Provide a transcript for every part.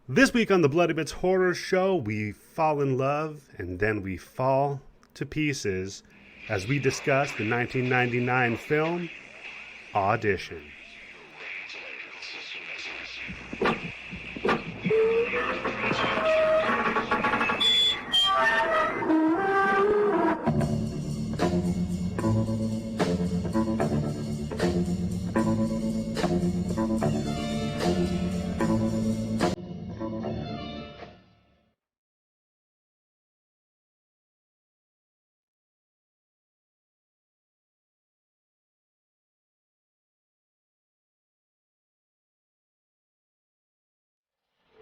This week on the Bloody Bits Horror Show, we fall in love and then we fall to pieces as we discuss the 1999 film Audition.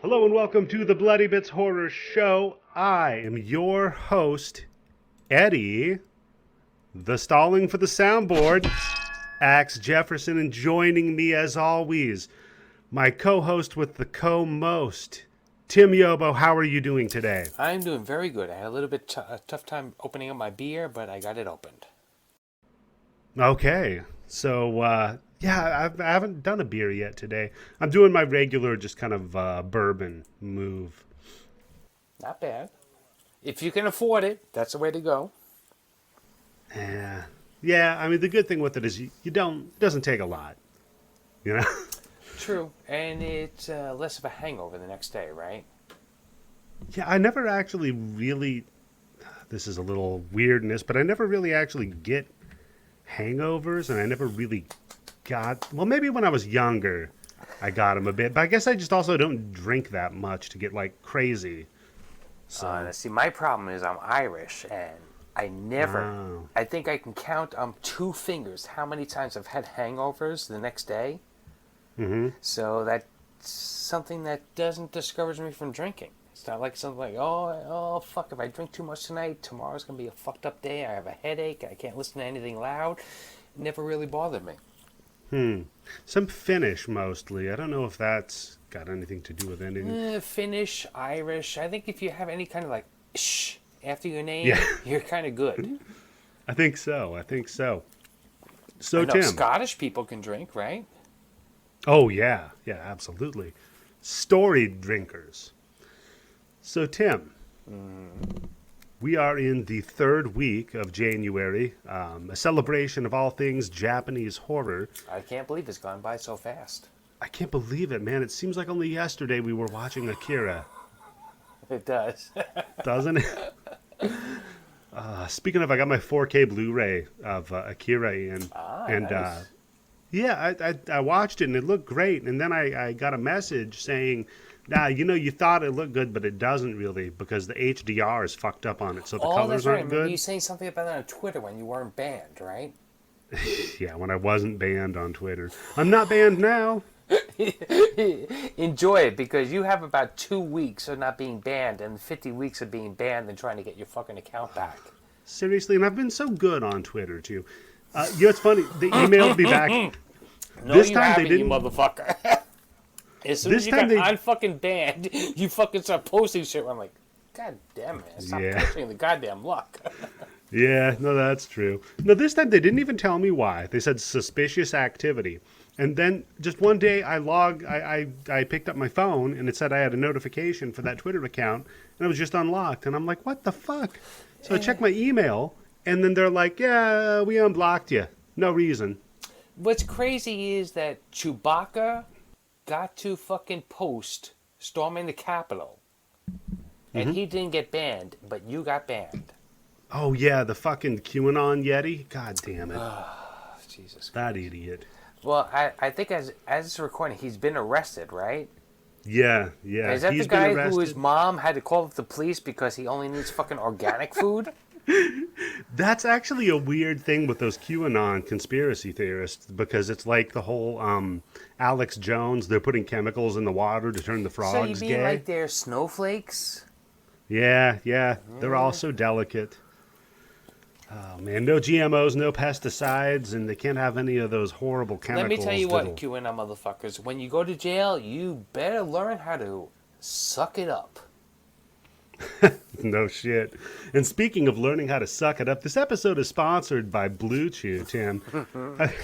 Hello and welcome to the Bloody Bits Horror Show. I am your host, Eddie, the stalling for the soundboard, Axe Jefferson, and joining me as always, my co-host with the co-most, Tim Yobo. How are you doing today? I'm doing very good. I had a little bit tough time opening up my beer, but I got it opened. Okay, so I haven't done a beer yet today. I'm doing my regular, just kind of bourbon move. Not bad. If you can afford it, that's the way to go. Yeah. I mean, the good thing with it is it doesn't take a lot, you know. True, and it's less of a hangover the next day, right? Yeah, I never actually really. This is a little weirdness, but I never really actually get hangovers, and I never really got. Well, maybe when I was younger, I got them a bit, but I guess I just also don't drink that much to get like crazy. So See, my problem is I'm Irish, and I never. I think I can count on 2 fingers how many times I've had hangovers the next day. Mm-hmm. So that's something that doesn't discourage me from drinking. It's not like something like, oh, fuck, if I drink too much tonight, tomorrow's going to be a fucked up day. I have a headache. I can't listen to anything loud. It never really bothered me. Some Finnish mostly. I don't know if that's got anything to do with anything. Finnish, Irish. I think if you have any kind of like sh after your name, Yeah. you're kind of good. I think so. So, I know Tim. Scottish people can drink, right? Oh, yeah, absolutely. Storied drinkers. So, Tim, we are in the 3rd week of J-nuary, a celebration of all things Japanese horror. I can't believe it's gone by so fast. I can't believe it, man. It seems like only yesterday we were watching Akira. It does. Doesn't it? Speaking of, I got my 4K Blu-ray of Akira in. Nice. I watched it and it looked great. And then I got a message saying, you thought it looked good, but it doesn't really because the HDR is fucked up on it. So the colors that's right. aren't good. You saying something about that on Twitter when you weren't banned, right? Yeah, when I wasn't banned on Twitter. I'm not banned now. Enjoy it because you have about 2 weeks of not being banned and 50 weeks of being banned and trying to get your fucking account back. Seriously, and I've been so good on Twitter too. It's funny. They emailed me back. No, this you time haven't, they didn't. you motherfucker. As soon as you got unfucking banned, you fucking start posting shit. I'm like, God damn it! Stop posting the goddamn luck. Yeah, no, that's true. No, this time they didn't even tell me why. They said suspicious activity. And then just one day I picked up my phone and it said I had a notification for that Twitter account and it was just unlocked. And I'm like, what the fuck? So I checked my email and then they're like, yeah, we unblocked you. No reason. What's crazy is that Chewbacca got to fucking post storming the Capitol. And he didn't get banned, but you got banned. Oh, yeah, the fucking QAnon Yeti? God damn it. Jesus Christ. That idiot. Well, I think as it's recording, he's been arrested, right? Yeah. Is that the guy who his mom had to call up the police because he only needs fucking organic food? That's actually a weird thing with those QAnon conspiracy theorists because it's like the whole Alex Jones, they're putting chemicals in the water to turn the frogs So you mean gay. like they're snowflakes? Yeah. They're all so delicate. Oh, man, no GMOs, no pesticides, and they can't have any of those horrible chemicals. Let me tell you what, QAnon motherfuckers. When you go to jail, you better learn how to suck it up. No shit. And speaking of learning how to suck it up, this episode is sponsored by Blue Chew, Tim.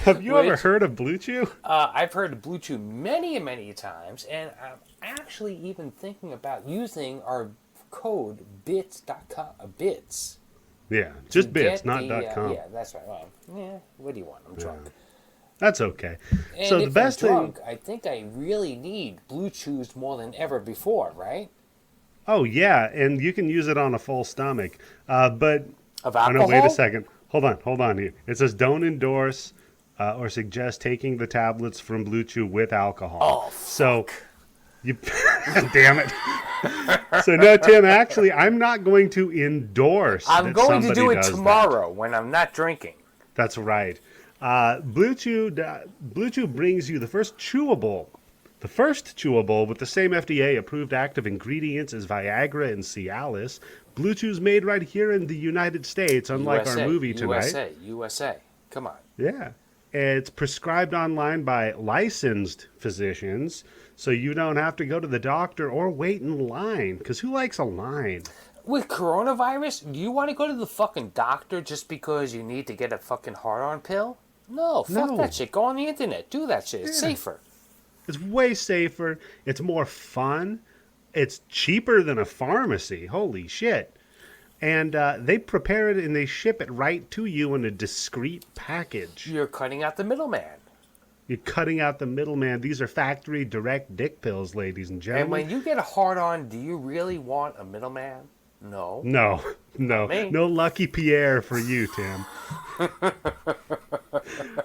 Have you ever heard of Blue Chew? I've heard of Blue Chew many, many times, and I'm actually even thinking about using our code bits. Yeah, just bits, not .com. Yeah, that's right. Well, yeah, what do you want? I'm drunk. That's okay. And so if the best I'm drunk, thing, I think I really need Blue Chews more than ever before, right? oh yeah, and you can use it on a full stomach. But Of oh no, alcohol? wait a second. Hold on here. It says don't endorse or suggest taking the tablets from Blue Chew with alcohol. Oh, so you, damn it. So no, Tim. Actually, I'm not going to endorse. I'm going to do it does tomorrow when I'm not drinking. That's right. Blue Chew brings you the first chewable with the same FDA-approved active ingredients as Viagra and Cialis. Blue Chew's made right here in the United States, unlike our movie tonight. USA. Come on. Yeah. It's prescribed online by licensed physicians, so you don't have to go to the doctor or wait in line, because who likes a line? With coronavirus, do you want to go to the fucking doctor just because you need to get a fucking hard-on pill? No, fuck that shit. Go on the internet. Do that shit. It's safer. It's way safer. It's more fun. It's cheaper than a pharmacy. Holy shit. And they prepare it and they ship it right to you in a discreet package. You're cutting out the middleman. You're cutting out the middleman. These are factory direct dick pills, ladies and gentlemen. And when you get a hard-on, do you really want a middleman? No. No. me. No Lucky Pierre for you, Tim.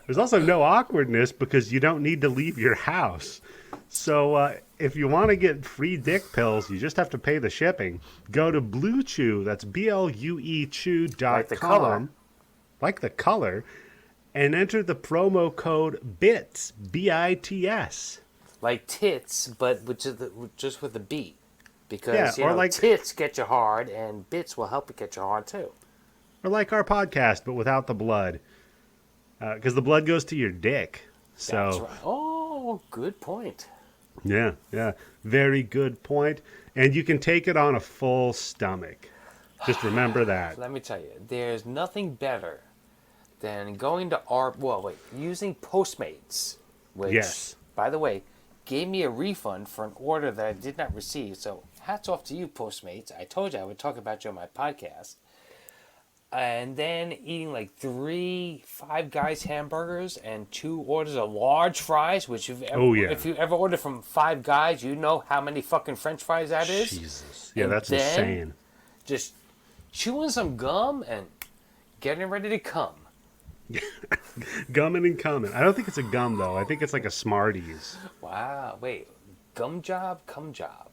There's also no awkwardness because you don't need to leave your house. So if you want to get free dick pills, you just have to pay the shipping. Go to Blue Chew, that's BLUE Chew.com. Like the color. Like the color. And enter the promo code BITS, B-I-T-S. Like tits, but just with a B. Because, Yeah, or like tits get you hard, and bits will help you get you hard, too. Or like our podcast, but without the blood. Because the blood goes to your dick. So, That's right. Oh, good point. Yeah. Very good point. And you can take it on a full stomach. Just remember that. Let me tell you, there's nothing better than going to using Postmates. Which, Yes. by the way, gave me a refund for an order that I did not receive. So hats off to you, Postmates. I told you I would talk about you on my podcast. And then eating like 3 Five Guys hamburgers and 2 orders of large fries, which if you ever order from Five Guys, you know how many fucking French fries that is. Jesus. Yeah, And that's then insane. Just chewing some gum and getting ready to come. Gumming and coming. I don't think it's a gum, though. I think it's like a Smarties. Wow. Wait. Gum job, cum job.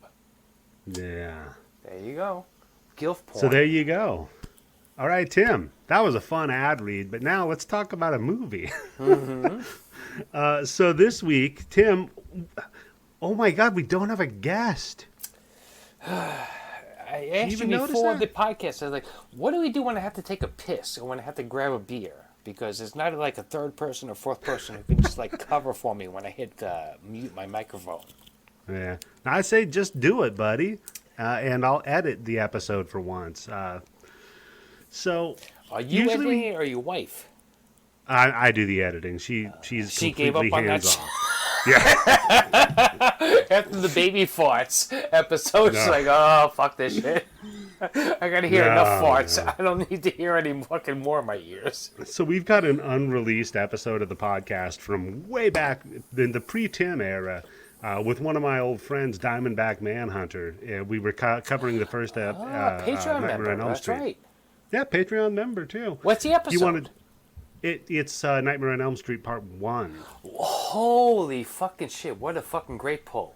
Yeah. There you go. Gilf porn. So there you go. All right, Tim. That was a fun ad read, but now let's talk about a movie. Mm-hmm. So this week, Tim, oh my God, we don't have a guest. I asked you notice before that? the podcast, I was like, what do we do when I have to take a piss or when I have to grab a beer? Because it's not like a third person or fourth person who can just like cover for me when I hit mute my microphone. Yeah. Now, I say just do it, buddy, and I'll edit the episode for once. So Are you usually editing it or your wife? I do the editing. She's She gave up completely on that. hands off. Yeah. After the baby farts episode, she's like, oh, fuck this shit. I gotta hear enough farts. I don't need to hear any fucking more in my ears. So we've got an unreleased episode of the podcast from way back in the pre-Tim era with one of my old friends, Diamondback Manhunter. We were covering the first Patreon Nightmare member, on Elm that's Street. right. Yeah, Patreon member too. What's the episode? It's Nightmare on Elm Street Part 1. Holy fucking shit, what a fucking great pull.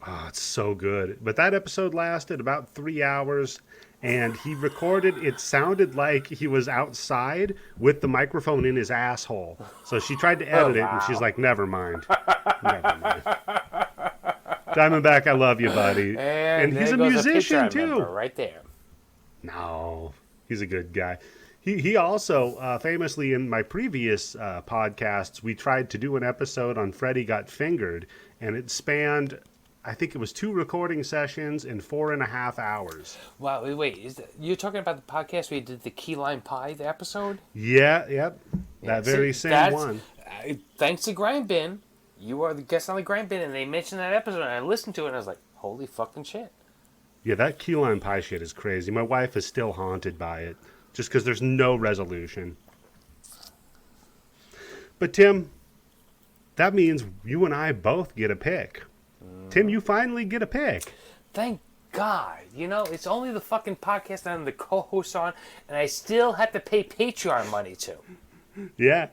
Oh, it's so good. But that episode lasted about 3 hours, and he recorded, it sounded like he was outside with the microphone in his asshole. So she tried to edit it, and she's like, never mind. Never mind. Diamondback, I love you, buddy. And he's a musician, too. Right there. No, he's a good guy. He also, famously in my previous podcasts, we tried to do an episode on Freddy Got Fingered, and it spanned I think it was 2 recording sessions in 4.5 hours. Wow, wait, you're talking about the podcast where you did the key lime pie, the episode? Yeah, yep. That very same one. Thanks to Grind Bin, you are the guest on the Grind Bin, and they mentioned that episode, and I listened to it, and I was like, holy fucking shit. Yeah, that key lime pie shit is crazy. My wife is still haunted by it, just because there's no resolution. But Tim, that means you and I both get a pick. Tim, you finally get a pick. Thank God. You know, it's only the fucking podcast I'm the co-host on, and I still have to pay Patreon money to. Yeah.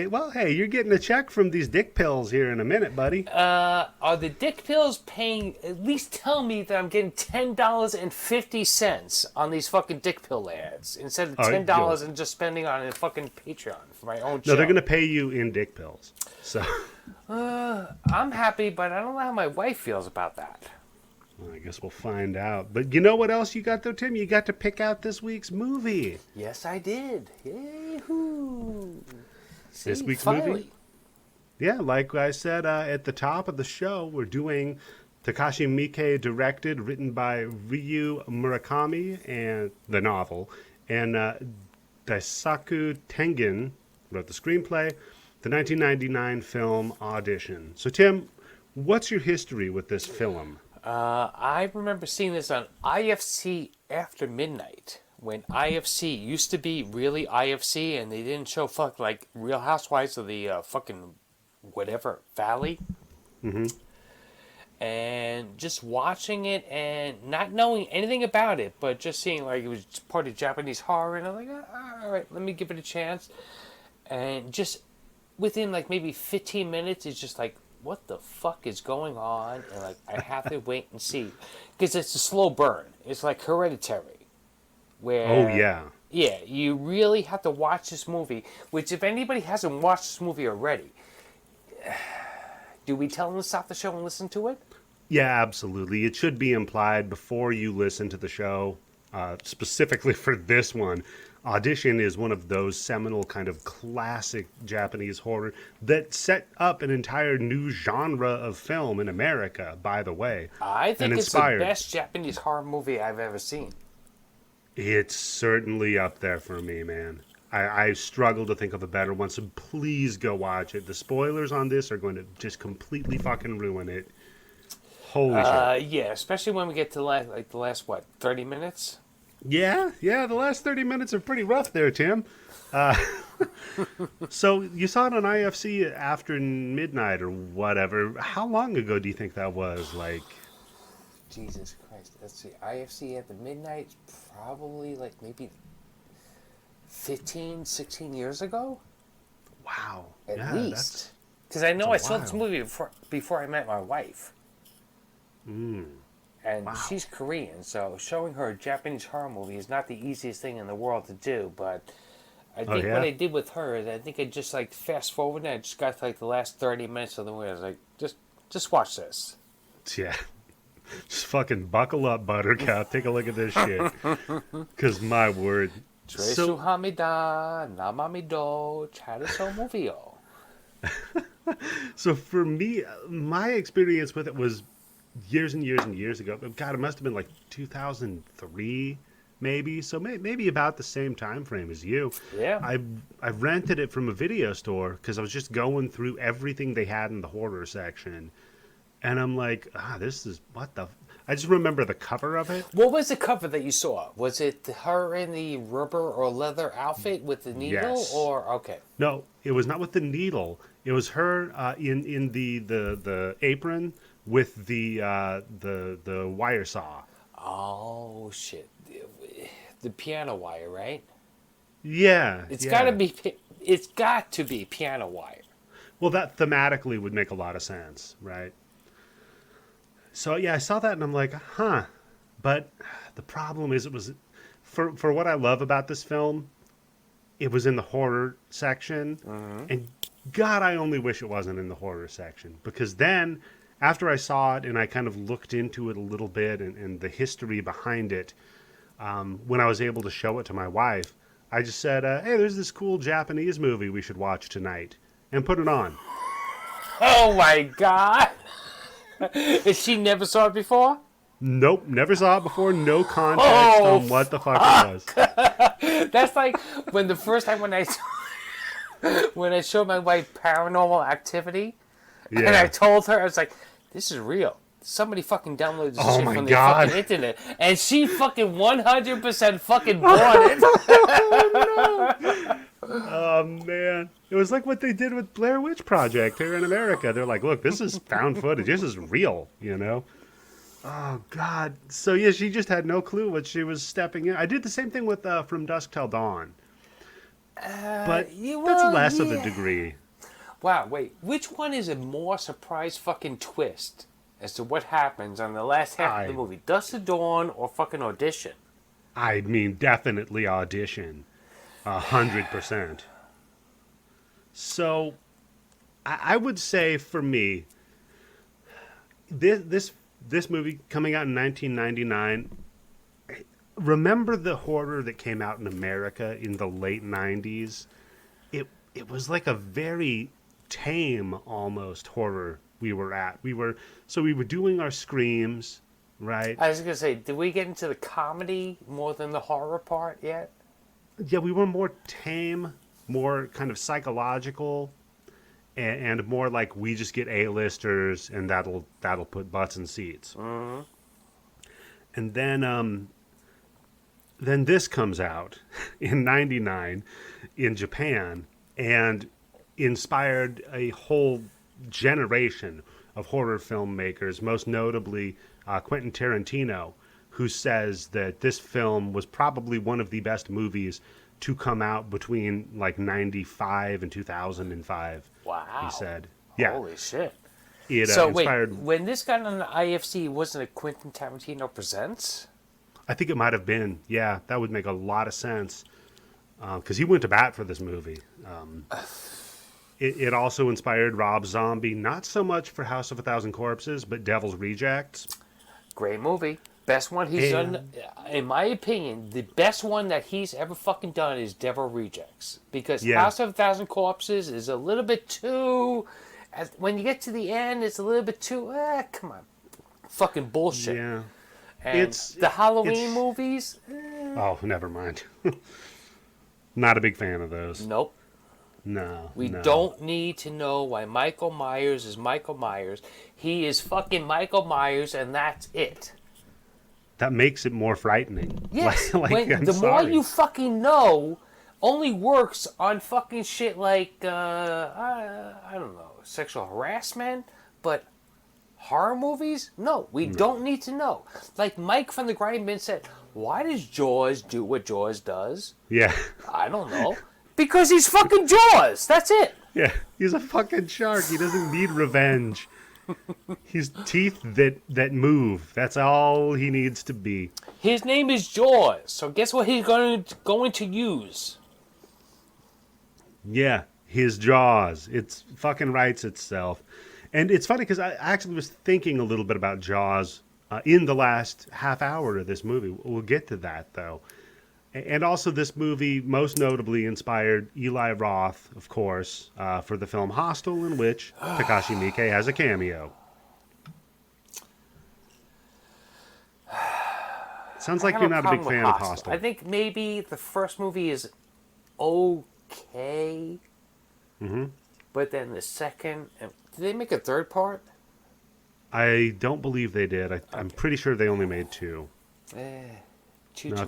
Well, hey, you're getting a check from these dick pills here in a minute, buddy. Are the dick pills paying, at least tell me that I'm getting $10.50 on these fucking dick pill ads instead of $10 and just spending on a fucking Patreon for my own show. No, they're going to pay you in dick pills. So I'm happy, but I don't know how my wife feels about that. Well, I guess we'll find out. But you know what else you got, though, Tim? You got to pick out this week's movie. Yes, I did. Yahoo! This week's movie? Yeah, like I said at the top of the show, we're doing Takashi Miike directed, written by Ryu Murakami, and the novel, and Daisaku Tengen wrote the screenplay, the 1999 film Audition. So, Tim, what's your history with this film? I remember seeing this on IFC After Midnight, when IFC used to be really IFC, and they didn't show like Real Housewives of the fucking whatever valley. Mm-hmm. And just watching it and not knowing anything about it, but just seeing like it was part of Japanese horror, and I'm like, all right, let me give it a chance. And just within like maybe 15 minutes, it's just like, what the fuck is going on? And like, I have to wait and see, because it's a slow burn. It's like Hereditary, where yeah, you really have to watch this movie. Which, if anybody hasn't watched this movie already, do we tell them to stop the show and listen to it? Yeah, absolutely. It should be implied before you listen to the show, specifically for this one. Audition is one of those seminal kind of classic Japanese horror that set up an entire new genre of film in America, by the way. I think it's the best Japanese horror movie I've ever seen. It's certainly up there for me, man. I struggle to think of a better one, so please go watch it. The spoilers on this are going to just completely fucking ruin it. Holy shit. Yeah, especially when we get to the last, what, 30 minutes? Yeah, the last 30 minutes are pretty rough there, Tim. So you saw it on IFC After Midnight or whatever. How long ago do you think that was? Like, Jesus Christ. Let's see. IFC After Midnight, probably like maybe 15, 16 years ago? Wow. At least. Because I know I saw this movie before I met my wife. And she's Korean, so showing her a Japanese horror movie is not the easiest thing in the world to do. But I think what I did with her is I think I just like fast forward and I just got to like the last 30 minutes of the movie. I was like, just watch this. Yeah. Just fucking buckle up, Buttercup. Take a look at this shit. Because my word. Tresu Hamida, Namamido, Chariso Movio. So for me, my experience with it was years and years and years ago. God, it must have been like 2003, maybe. So maybe about the same time frame as you. Yeah. I rented it from a video store because I was just going through everything they had in the horror section. And I'm like, this is, what the... I just remember the cover of it. What was the cover that you saw? Was it her in the rubber or leather outfit with the needle? Yes. Or, okay. No, it was not with the needle. It was her in the apron with the wire saw. Oh shit! The piano wire, right? Yeah, It's got to be. It's got to be piano wire. Well, that thematically would make a lot of sense, right? So yeah, I saw that and I'm like, huh. But the problem is, it was for what I love about this film. It was in the horror section, and God, I only wish it wasn't in the horror section, because then, after I saw it and I kind of looked into it a little bit and the history behind it, when I was able to show it to my wife, I just said, hey, there's this cool Japanese movie we should watch tonight, and put it on. Oh my God! And she never saw it before? Nope, never saw it before. No context on what the fuck it was. That's like when the first time when I showed my wife Paranormal Activity, and I told her, I was like, this is real. Somebody fucking downloaded this shit from the fucking internet. And she fucking 100% fucking bought it. Oh, man. It was like what they did with Blair Witch Project here in America. They're like, look, this is found footage. This is real, you know? Oh, God. So, yeah, she just had no clue what she was stepping in. I did the same thing with From Dusk Till Dawn. But that's less of a degree. Wow, wait. Which one is a more surprise fucking twist as to what happens on the last half of the movie? Dusk Till Dawn or fucking Audition? I mean, definitely Audition. 100%. So, I would say for me, this movie coming out in 1999, remember the horror that came out in America in the late 90s? It was like a very tame, almost, horror we were at. We were doing our screams, right? I was going to say, did we get into the comedy more than the horror part yet? Yeah, we were more tame, more kind of psychological, and more like we just get A-listers and that'll put butts in seats. Mm-hmm. And then this comes out in '99 in Japan and inspired a whole generation of horror filmmakers, most notably Quentin Tarantino, who says that this film was probably one of the best movies to come out between like 95 and 2005. Wow. He said. Yeah. Holy shit. It So inspired... wait, when this got on the IFC, wasn't it Quentin Tarantino Presents? I think it might have been. Yeah, that would make a lot of sense. Because he went to bat for this movie. It also inspired Rob Zombie, not so much for House of a Thousand Corpses, but Devil's Rejects. Great movie. Best one he's done, in my opinion, the best one that he's ever fucking done is Devil Rejects. Because House of a Thousand Corpses is a little bit too... when you get to the end, it's a little bit too... come on. Fucking bullshit. Yeah. And the Halloween movies... Oh, never mind. Not a big fan of those. Nope. No. We don't need to know why Michael Myers is Michael Myers. He is fucking Michael Myers, and that's it. That makes it more frightening. Yes. The more you fucking know only works on fucking shit like, I don't know, sexual harassment, but horror movies? No, we don't need to know. Like Mike from the Grinding Bin said, why does Jaws do what Jaws does? Yeah. I don't know. Because he's fucking Jaws. That's it. Yeah. He's a fucking shark. He doesn't need revenge. He's teeth that move. That's all he needs to be. His name is Jaws. So guess what he's going to use? Yeah. His jaws. It fucking writes itself. And it's funny because I actually was thinking a little bit about Jaws in the last half hour of this movie. We'll get to that, though. And also this movie most notably inspired Eli Roth, of course, for the film Hostel, in which Takashi Miike has a cameo. Sounds like you're not a big fan of Hostel. I think maybe the first movie is okay. Mm-hmm. But then the second... Did they make a third part? I don't believe they did. I'm pretty sure they only made two. Now,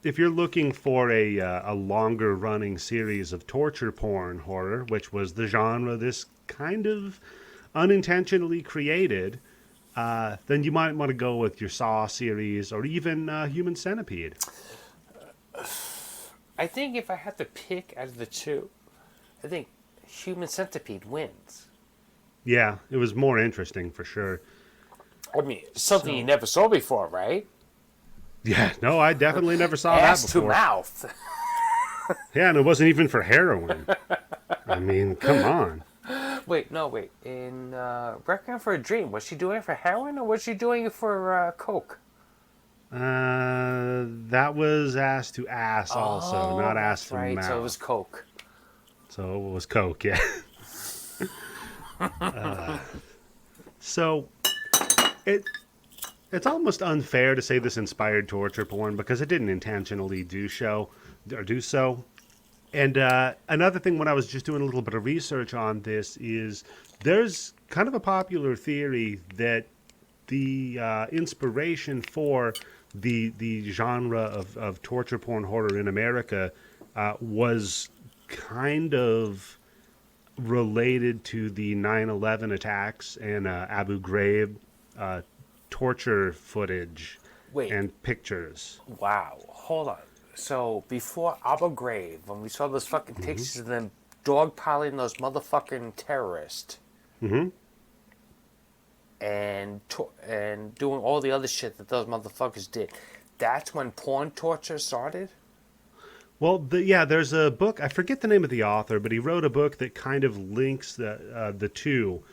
if you're looking for a longer running series of torture porn horror, which was the genre this kind of unintentionally created, then you might want to go with your Saw series or even Human Centipede. I think if I had to pick out of the two, I think Human Centipede wins. Yeah, it was more interesting for sure. I mean, something you never saw before, right? Yeah, no, I definitely never saw that before. Ass to mouth. Yeah, and it wasn't even for heroin. I mean, come on. Wait. In Requiem for a Dream, was she doing it for heroin or was she doing it for coke? That was ass to ass also, not ass to mouth. So it was coke. So it was coke, yeah. So it it's almost unfair to say this inspired torture porn because it didn't intentionally do so. And another thing, when I was just doing a little bit of research on this, is there's kind of a popular theory that the inspiration for the genre of torture porn horror in America was kind of related to the 9/11 attacks and Abu Ghraib torture footage Wait. and pictures. Wow. Hold on. So before Abu Ghraib, when we saw those fucking pictures of them dogpiling those motherfucking terrorists, and doing all the other shit that those motherfuckers did, that's when porn torture started? Well, there's a book. I forget the name of the author, but he wrote a book that kind of links the two,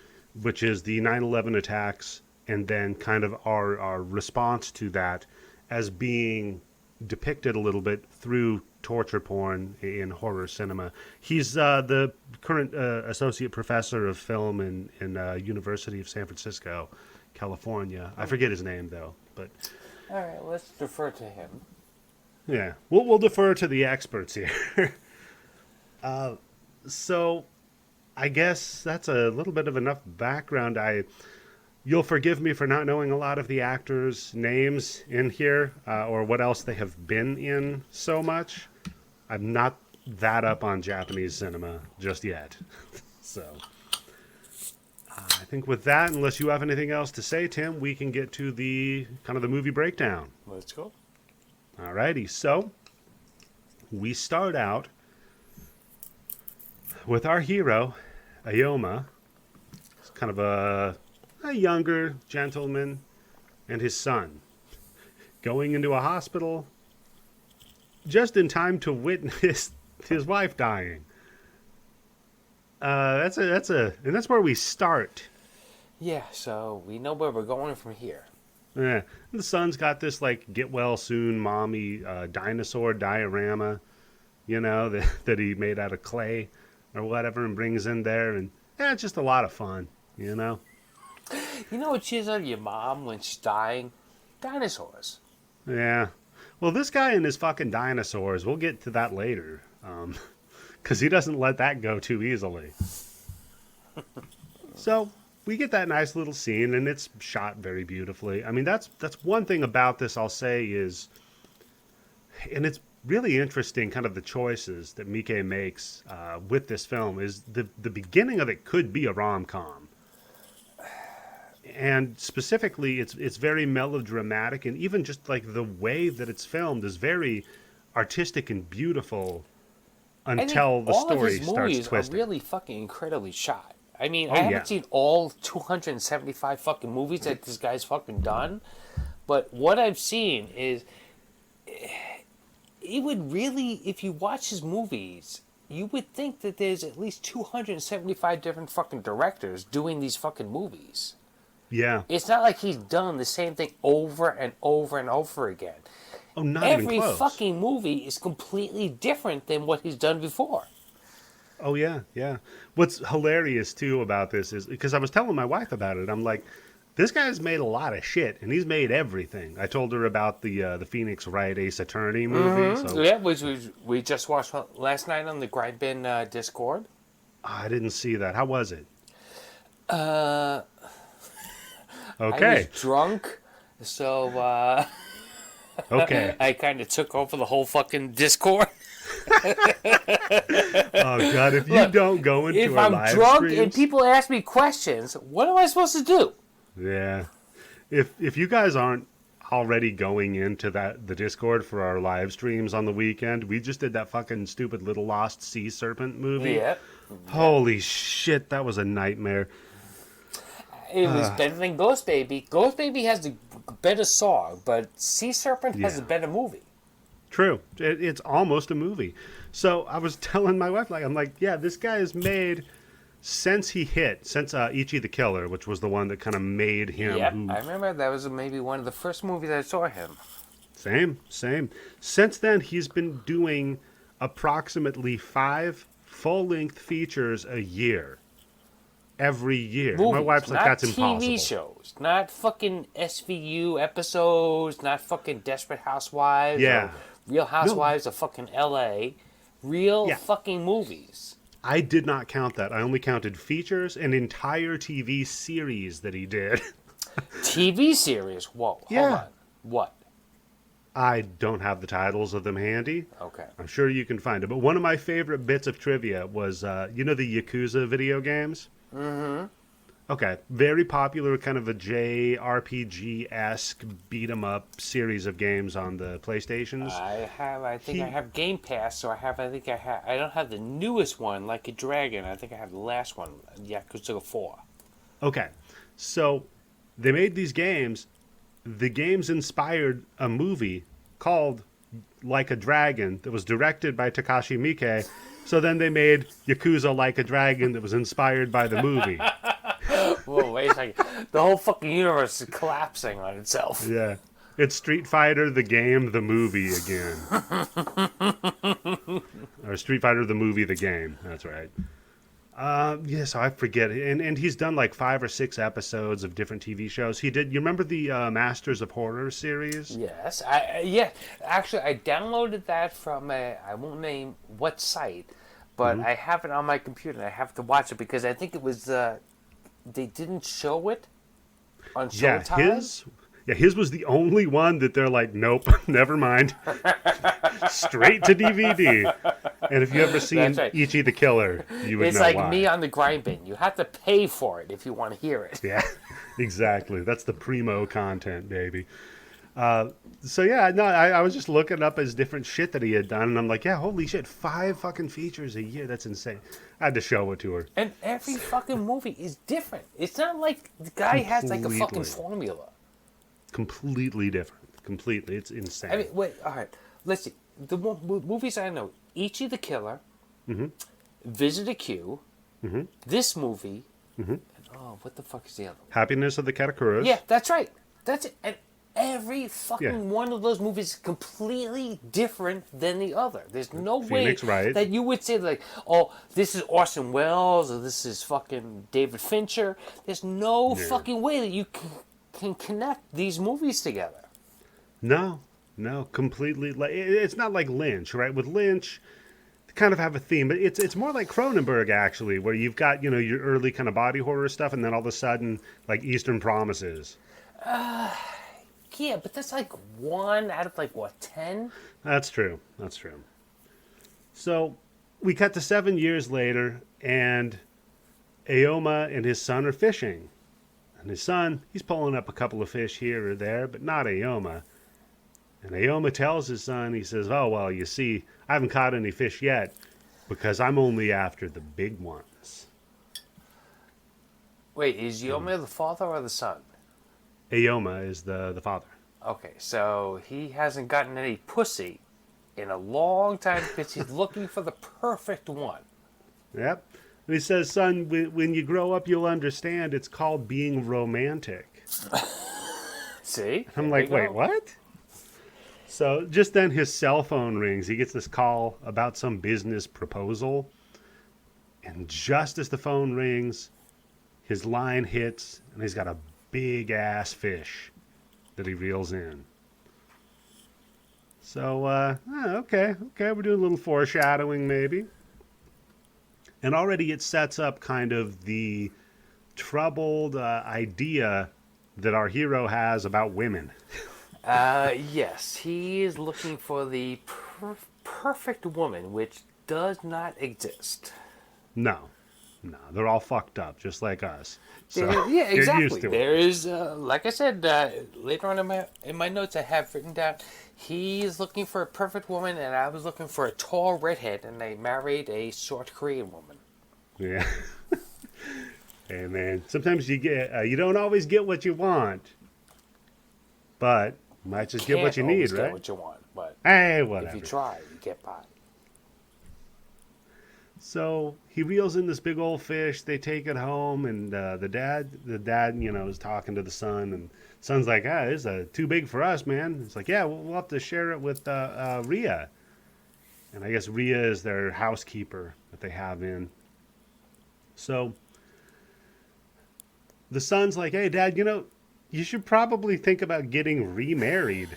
which is the 9/11 attacks and then kind of our response to that as being depicted a little bit through torture porn in horror cinema. He's the current associate professor of film in University of San Francisco, California. I forget his name though, but All right, let's defer to him. yeah, we'll defer to the experts here. So I guess that's a little bit of enough background. You'll forgive me for not knowing a lot of the actors' names in here or what else they have been in so much. I'm not that up on Japanese cinema just yet. So I think with that, unless you have anything else to say, Tim, we can get to the kind of the movie breakdown. Let's go. Alrighty, so we start out with our hero, Ayoma. It's kind of a younger gentleman and his son going into a hospital just in time to witness his wife dying. And that's where we start. Yeah, so we know where we're going from here. Yeah, the son's got this like get well soon mommy dinosaur diorama, that he made out of clay or whatever and brings in there, and it's just a lot of fun, You know what she is out of your mom when she's dying? Dinosaurs. Yeah. Well, this guy and his fucking dinosaurs, we'll get to that later, because he doesn't let that go too easily. So we get that nice little scene, and it's shot very beautifully. I mean, that's one thing about this I'll say is, and it's really interesting, kind of the choices that Miike makes with this film, is the beginning of it could be a rom-com. And specifically, it's very melodramatic, and even just like the way that it's filmed is very artistic and beautiful until the story starts twisting. All of his movies are really fucking incredibly shot. I mean, I haven't seen all 275 fucking movies that this guy's fucking done, but what I've seen is it would really, if you watch his movies, you would think that there's at least 275 different fucking directors doing these fucking movies. Yeah. It's not like he's done the same thing over and over and over again. Oh, not even close. Every fucking movie is completely different than what he's done before. Oh, yeah, yeah. What's hilarious, too, about this is, because I was telling my wife about it, I'm like, this guy's made a lot of shit, and he's made everything. I told her about the Phoenix Wright Ace Attorney movie. Mm-hmm. So. Yeah, which we just watched last night on the Grind Bin Discord. Oh, I didn't see that. How was it? Okay. I was drunk, so okay. I kind of took over the whole fucking Discord. Oh God! If you don't go into if our I'm live drunk streams, and people ask me questions, what am I supposed to do? Yeah. If you guys aren't already going into the Discord for our live streams on the weekend, we just did that fucking stupid Little Lost Sea Serpent movie. Yeah. Holy shit, that was a nightmare. It was better than Ghost Baby. Ghost Baby has the better song, but Sea Serpent has a better movie. True. It's almost a movie. So I was telling my wife, I'm like, yeah, this guy has made, since Ichi the Killer, which was the one that kind of made him. Yep, I remember that was maybe one of the first movies I saw him. Same. Since then, he's been doing approximately 5 full-length features a year. every year. Movies, My wife's like, not that's TV impossible. shows, not fucking SVU episodes, not fucking Desperate Housewives or Yeah. Real No. Housewives of fucking LA. Real Yeah. fucking movies. I did not count that. I only counted features and entire TV series that he did. TV series? Whoa, hold Yeah. on. What? I don't have the titles of them handy. Okay. I'm sure you can find it. But one of my favorite bits of trivia was, the Yakuza video games? Mm-hmm. Okay. Very popular, kind of a JRPG-esque beat-em-up series of games on the PlayStations. I have Game Pass, so I don't have the newest one, Like a Dragon. I think I have the last one, Yakuza 4. Okay. So they made these games. The games inspired a movie called Like a Dragon that was directed by Takashi Miike. So then they made Yakuza Like a Dragon that was inspired by the movie. Whoa, wait a second. The whole fucking universe is collapsing on itself. Yeah. It's Street Fighter the game, the movie again. Or Street Fighter the movie, the game. That's right. So I forget. And he's done like 5 or 6 episodes of different TV shows. He did. You remember the Masters of Horror series? Yes, Actually, I downloaded that from I won't name what site, but I have it on my computer. And I have to watch it because I think it was they didn't show it on Showtime. His was the only one that they're like, nope, never mind, straight to DVD. And if you ever seen right. Ichi the Killer, you would It's know like why. me on the grind bin. You have to pay for it if you want to hear it. Yeah, exactly. That's the primo content, baby. I was just looking up his different shit that he had done, and I'm like, yeah, holy shit, 5 fucking features a year. That's insane. I had to show it to her. And every fucking movie is different. It's not like the guy has like a fucking Completely. formula. Completely different. Completely. It's insane. I mean, wait, all right. Let's see. The movies I know: Ichi the Killer, Visit Q, this movie, and what the fuck is the other one? Happiness of the Katakuras. Yeah, that's right. That's it. And every fucking one of those movies is completely different than the other. There's no Phoenix way Wright. that you would say like, oh, this is Orson Welles or this is fucking David Fincher. There's no fucking way that you can connect these movies together. No, completely. It's not like Lynch, right? With Lynch, they kind of have a theme, but it's more like Cronenberg, actually, where you've got, your early kind of body horror stuff, and then all of a sudden, like Eastern Promises. Yeah, but that's like 1 out of like, what, 10? That's true. So we cut to 7 years later, and Aoma and his son are fishing. And his son, he's pulling up a couple of fish here or there, but not Aoma. And Aoma tells his son, he says, oh, well, you see, I haven't caught any fish yet because I'm only after the big ones. Wait, is Yoma the father or the son? Aoma is the father. Okay, so he hasn't gotten any pussy in a long time because he's looking for the perfect one. Yep. And he says, son, when you grow up, you'll understand it's called being romantic. See? I'm There like, you wait, go. what? So just then his cell phone rings. He gets this call about some business proposal. And just as the phone rings, his line hits, and he's got a big-ass fish that he reels in. So, okay, we're doing a little foreshadowing maybe. And already it sets up kind of the troubled idea that our hero has about women. Yes, he is looking for the perfect woman, which does not exist. No, they're all fucked up, just like us. So Yeah, you're exactly. used to it. There is, like I said, later on in my notes I have written down, he's looking for a perfect woman, and I was looking for a tall redhead, and they married a short Korean woman. Yeah. Hey, man, sometimes you don't always get what you want, but you might just get what you Can't need, always right? Get what you want, but Hey, whatever. if you try, you get by. So he reels in this big old fish. They take it home, and the dad, is talking to the son, and the son's like, this is too big for us, man. It's like, yeah, we'll have to share it with Rhea. And I guess Rhea is their housekeeper that they have in. So the son's like, hey, Dad, you should probably think about getting remarried.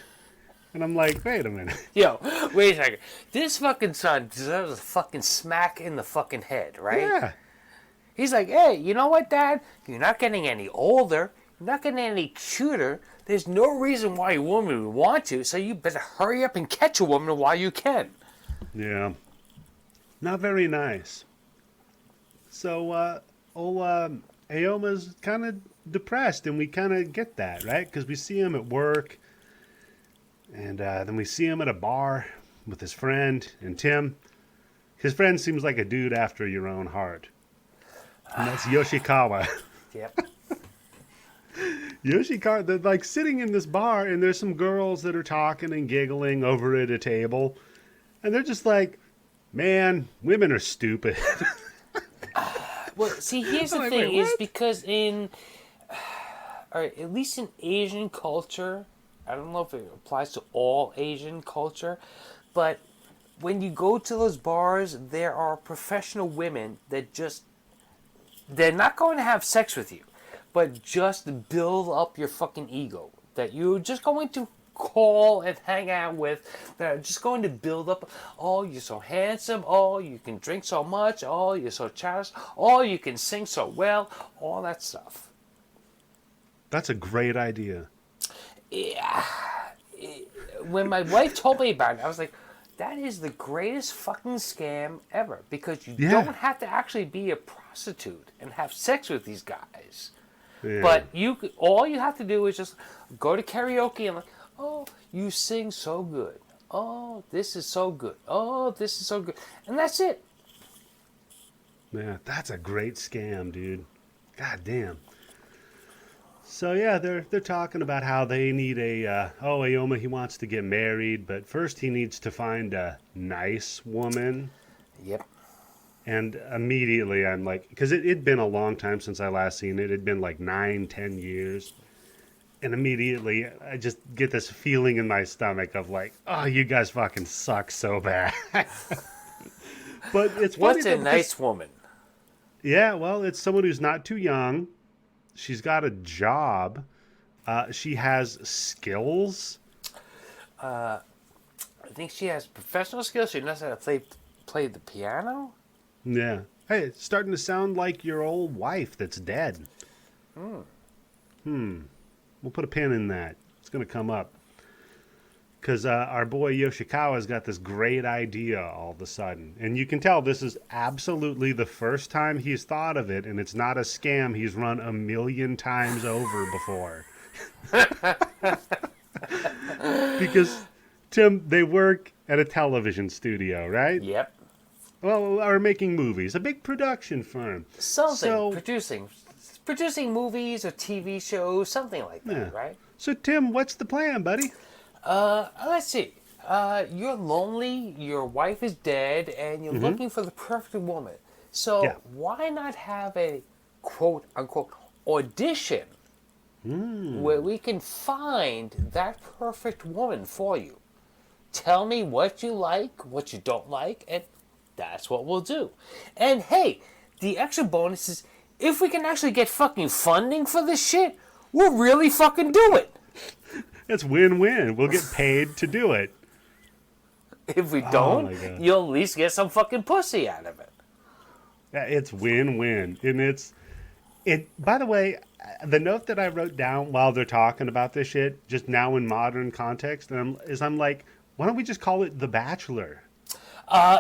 And I'm like, wait a minute. Yo, wait a second. This fucking son deserves a fucking smack in the fucking head, right? Yeah. He's like, hey, you know what, Dad? You're not getting any older. You're not getting any cuter. There's no reason why a woman would want to, so you better hurry up and catch a woman while you can. Yeah. Not very nice. So, Aoma's kind of depressed, and we kind of get that, right? Because we see him at work, and then we see him at a bar with his friend and Tim. His friend seems like a dude after your own heart. And that's Yoshikawa. Yep. Yoshikawa, they're like sitting in this bar, and there's some girls that are talking and giggling over at a table. And they're just like, man, women are stupid. Well, see, here's the I'm like, thing, wait, is what? because at least in Asian culture, I don't know if it applies to all Asian culture, but when you go to those bars, there are professional women that they're not going to have sex with you, but just build up your fucking ego. That you're just going to call and hang out with, that are just going to build up. Oh, you're so handsome. Oh, you can drink so much. Oh, you're so childish. Oh, you can sing so well. All that stuff. That's a great idea. Yeah. When my wife told me about it, I was like, that is the greatest fucking scam ever, because you don't have to actually be a prostitute and have sex with these guys. Yeah. But all you have to do is just go to karaoke and like, oh, you sing so good. Oh, this is so good. Oh, this is so good. And that's it. Yeah, that's a great scam, dude. God damn. So yeah, they're talking about how they need Aoma, he wants to get married, but first he needs to find a nice woman. Yep. And immediately I'm like, because it'd been a long time since I last seen it. It'd been like 9-10 years. And immediately I just get this feeling in my stomach of like, oh, you guys fucking suck so bad. But it's funny. What's a nice woman? Yeah, well, it's someone who's not too young. She's got a job. She has skills. I think she has professional skills. She knows how to play the piano. Yeah. Hey, it's starting to sound like your old wife that's dead. We'll put a pin in that. It's going to come up. Because our boy Yoshikawa's got this great idea all of a sudden. And you can tell this is absolutely the first time he's thought of it, and it's not a scam he's run 1,000,000 times over before. Because, Tim, they work at a television studio, right? Yep. Well, are making movies. A big production firm. Something. Producing movies or TV shows, something like that, right? So, Tim, what's the plan, buddy? Let's see. You're lonely, your wife is dead, and you're looking for the perfect woman. So why not have a quote-unquote audition where we can find that perfect woman for you? Tell me what you like, what you don't like, and that's what we'll do. And hey, the extra bonus is, if we can actually get fucking funding for this shit, we'll really fucking do it. It's win-win. We'll get paid to do it. If we don't, you'll at least get some fucking pussy out of it. Yeah, it's win-win. And by the way, the note that I wrote down while they're talking about this shit, just now in modern context, I'm like, why don't we just call it The Bachelor?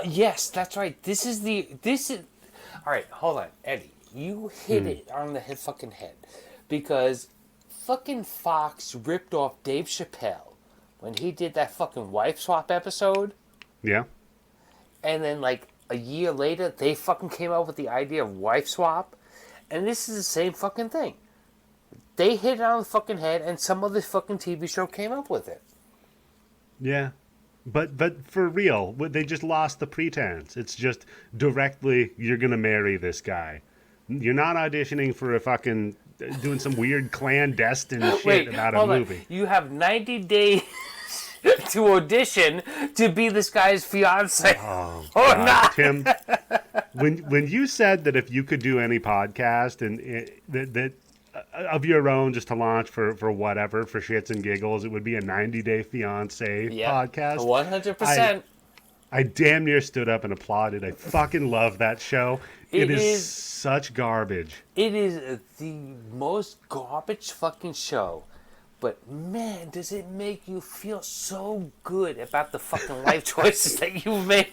Yes, that's right. This is all right, hold on, Eddie. You hit it on the fucking head. Because fucking Fox ripped off Dave Chappelle when he did that fucking wife swap episode. Yeah. And then like a year later, they fucking came up with the idea of wife swap. And this is the same fucking thing. They hit it on the fucking head, and some other fucking TV show came up with it. Yeah. But for real, they just lost the pretense. It's just directly, you're going to marry this guy. You're not auditioning for a fucking, doing some weird clandestine shit about a movie. You have 90 days to audition to be this guy's fiancé. Oh, or God. not. Tim, when you said that if you could do any podcast and that of your own, just to launch for whatever, for shits and giggles. It would be a 90-day fiance podcast. 100%. I damn near stood up and applauded. I fucking love that show. It is such garbage. It is the most garbage fucking show. But man, does it make you feel so good about the fucking life choices that you made.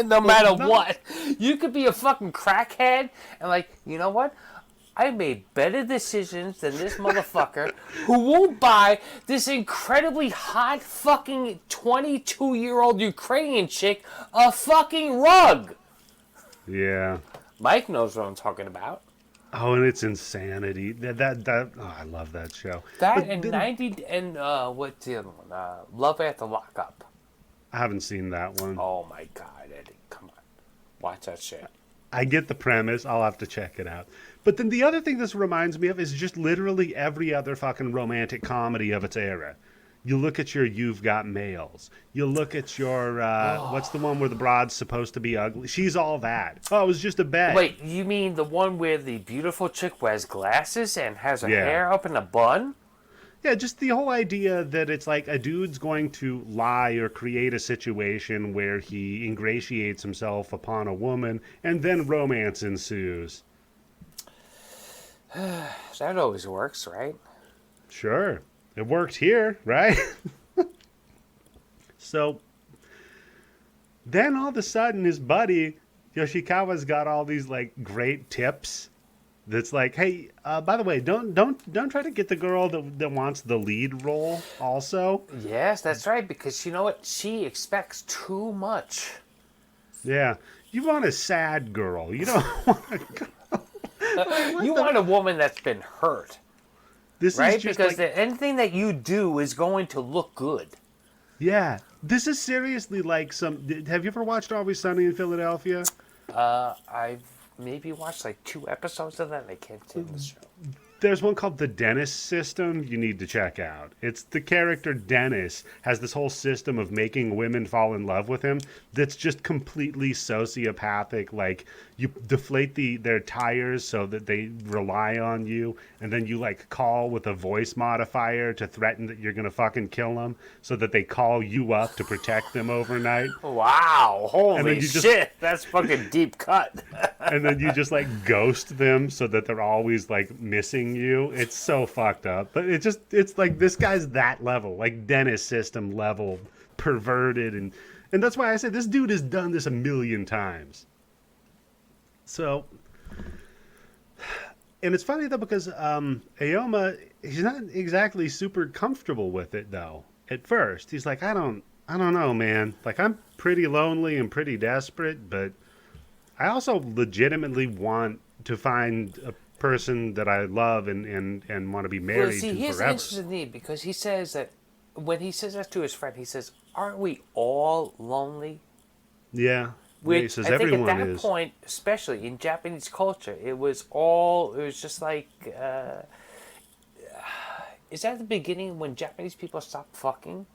No matter what. You could be a fucking crackhead and like, you know what? I made better decisions than this motherfucker who won't buy this incredibly hot fucking 22-year-old Ukrainian chick a fucking rug. Yeah. Mike knows what I'm talking about. Oh, and it's insanity. That I love that show. That and 90 and what's the other one? Love After Lockup. I haven't seen that one. Oh my God, Eddie, come on, watch that shit. I get the premise. I'll have to check it out. But then the other thing this reminds me of is just literally every other fucking romantic comedy of its era. You look at your You've Got Mails. You look at your, what's the one where the broad's supposed to be ugly? She's All That. Oh, it was just a bet. Wait, you mean the one where the beautiful chick wears glasses and has her hair up in a bun? Yeah, just the whole idea that it's like a dude's going to lie or create a situation where he ingratiates himself upon a woman and then romance ensues. That always works, right? Sure. It worked here, right? So then all of a sudden his buddy Yoshikawa's got all these like great tips. That's like, hey, by the way, don't try to get the girl that wants the lead role also. Yes, that's right, because you know what? She expects too much. Yeah. You want a sad girl. You don't want a girl. You want a woman that's been hurt. This right? is just because like, anything that you do is going to look good. Yeah. This is seriously like some... Have you ever watched Always Sunny in Philadelphia? I've maybe watched like 2 episodes of that and I can't stand the show. There's one called the Dennis System you need to check out. It's the character Dennis has this whole system of making women fall in love with him that's just completely sociopathic. Like, you deflate their tires so that they rely on you, and then you, like, call with a voice modifier to threaten that you're going to fucking kill them so that they call you up to protect them overnight. Wow. Holy shit. That's fucking deep cut. And then you just, like, ghost them so that they're always, like, missing you. It's so fucked up. But it's like this guy's that level, like Dennis System level, perverted. And that's why I said this dude has done this a million times. So, and it's funny though, because Aoma, he's not exactly super comfortable with it though. At first, he's like, I don't know, man. Like, I'm pretty lonely and pretty desperate, but I also legitimately want to find a person that I love and want to be married to forever. Here's an interesting thing, because he says that when he says that to his friend, he says, "Aren't we all lonely?" Yeah. Which he says I think everyone at that is. point, especially in Japanese culture, it was just like, is that the beginning when Japanese people stopped fucking?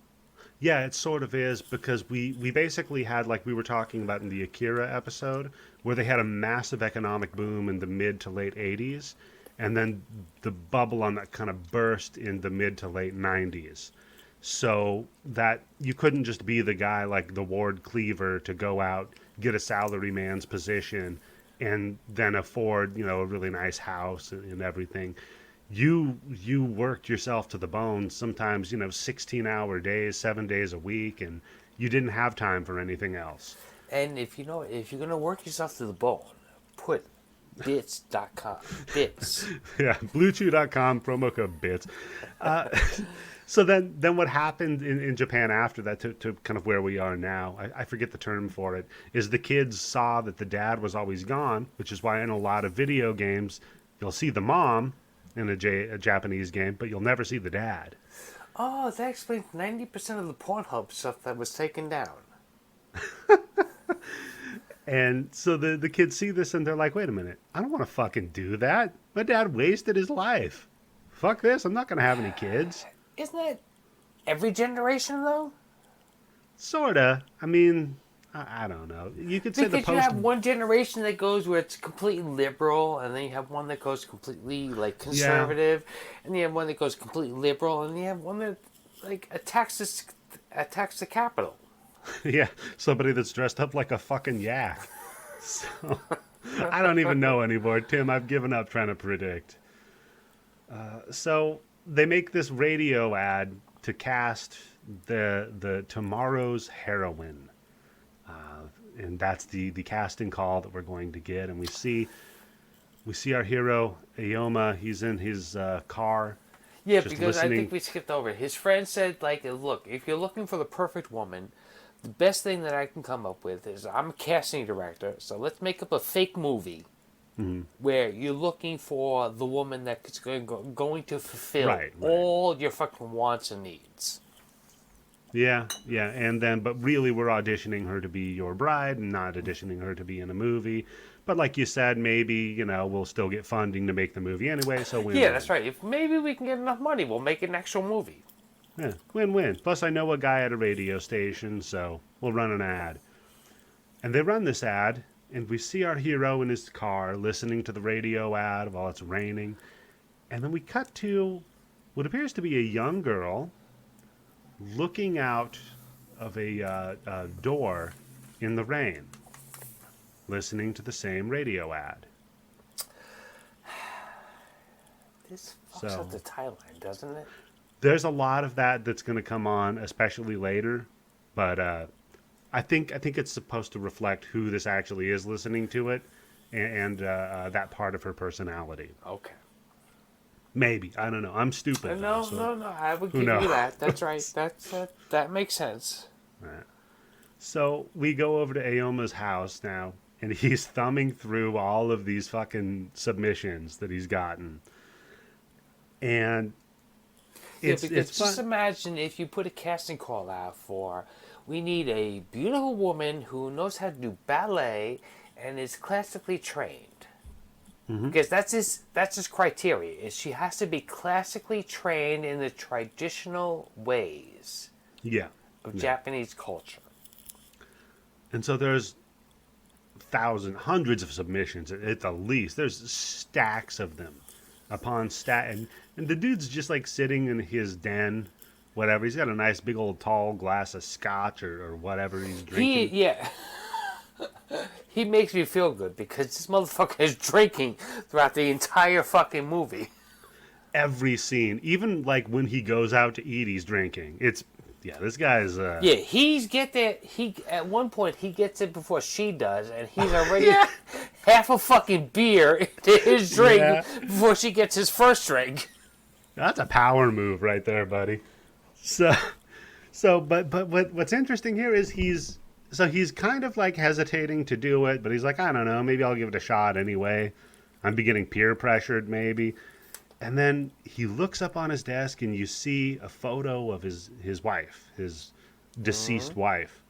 Yeah, it sort of is, because we basically had, like we were talking about in the Akira episode, where they had a massive economic boom in the mid to late 80s, and then the bubble on that kind of burst in the mid to late 90s. So that you couldn't just be the guy like the Ward Cleaver to go out, get a salaryman's position, and then afford, a really nice house and everything. You worked yourself to the bone, sometimes, 16-hour days, 7 days a week, and you didn't have time for anything else. And if you're going to work yourself to the bone, put bits.com. Bits. Yeah, bluechew.com, promo code BITS. So then what happened in Japan after that to kind of where we are now, I forget the term for it, is the kids saw that the dad was always gone, which is why in a lot of video games, you'll see the mom in a Japanese game, but you'll never see the dad. Oh, that explains 90% of the Pornhub stuff that was taken down. And so the kids see this and they're like, wait a minute, I don't want to fucking do that. My dad wasted his life. Fuck this, I'm not going to have any kids. Isn't that every generation, though? Sorta. I mean, I don't know. You could say Because the you post. have one generation that goes where it's completely liberal, and then you have one that goes completely like conservative, and you have one that goes completely liberal, and you have one that like attacks the Capitol. Yeah, somebody that's dressed up like a fucking yak. So I don't even know anymore, Tim. I've given up trying to predict. So they make this radio ad to cast the tomorrow's heroine, and that's the casting call that we're going to get. And we see our hero Aoma. He's in his car. Yeah, just because I listening. think we skipped over. His friend said, like, look, if you're looking for the perfect woman, the best thing that I can come up with is I'm a casting director, so let's make up a fake movie where you're looking for the woman that's going to fulfill Right. all your fucking wants and needs. Yeah, and then, but really, we're auditioning her to be your bride, and not auditioning her to be in a movie. But like you said, maybe we'll still get funding to make the movie anyway. So win. Yeah, that's right. If maybe we can get enough money, we'll make an actual movie. Yeah, win-win. Plus, I know a guy at a radio station, so we'll run an ad. And they run this ad, and we see our hero in his car listening to the radio ad while it's raining. And then we cut to what appears to be a young girl looking out of a door in the rain, listening to the same radio ad. This fucks up the timeline, doesn't it? There's a lot of that that's going to come on, especially later. But I think it's supposed to reflect who this actually is listening to it, and that part of her personality. Okay. Maybe, I don't know. I'm stupid. No, so I would who give knows? you that. That's right. That makes sense. Right. So we go over to Aoma's house now, and he's thumbing through all of these fucking submissions that he's gotten, and it's because fun. just imagine if you put a casting call out for, we need a beautiful woman who knows how to do ballet and is classically trained. Because that's his criteria. Is she has to be classically trained in the traditional ways of Japanese culture. And so there's hundreds of submissions at the least. There's stacks of them upon stack, and the dude's just like sitting in his den, whatever. He's got a nice big old tall glass of scotch or whatever he's drinking. He makes me feel good because this motherfucker is drinking throughout the entire fucking movie. Every scene, even like when he goes out to eat, he's drinking. This guy's he's get there. He at one point he gets it before she does, and he's already half a fucking beer into his drink before she gets his first drink. That's a power move right there, buddy. But what's interesting here is he's kind of like hesitating to do it, but he's like, I don't know, maybe I'll give it a shot anyway. I'm getting peer pressured maybe. And then he looks up on his desk and you see a photo of his wife, his deceased wife.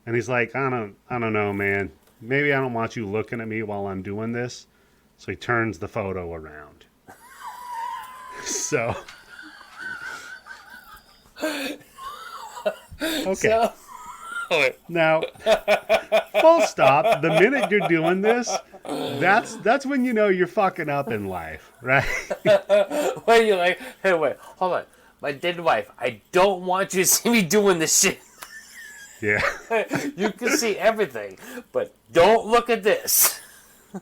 And he's like, I don't know, man. Maybe I don't want you looking at me while I'm doing this. So he turns the photo around. So okay. Now, full stop. The minute you're doing this, that's when you know you're fucking up in life, right? When you're like, hey, wait, hold on. My dead wife, I don't want you to see me doing this shit. Yeah. You can see everything, but don't look at this.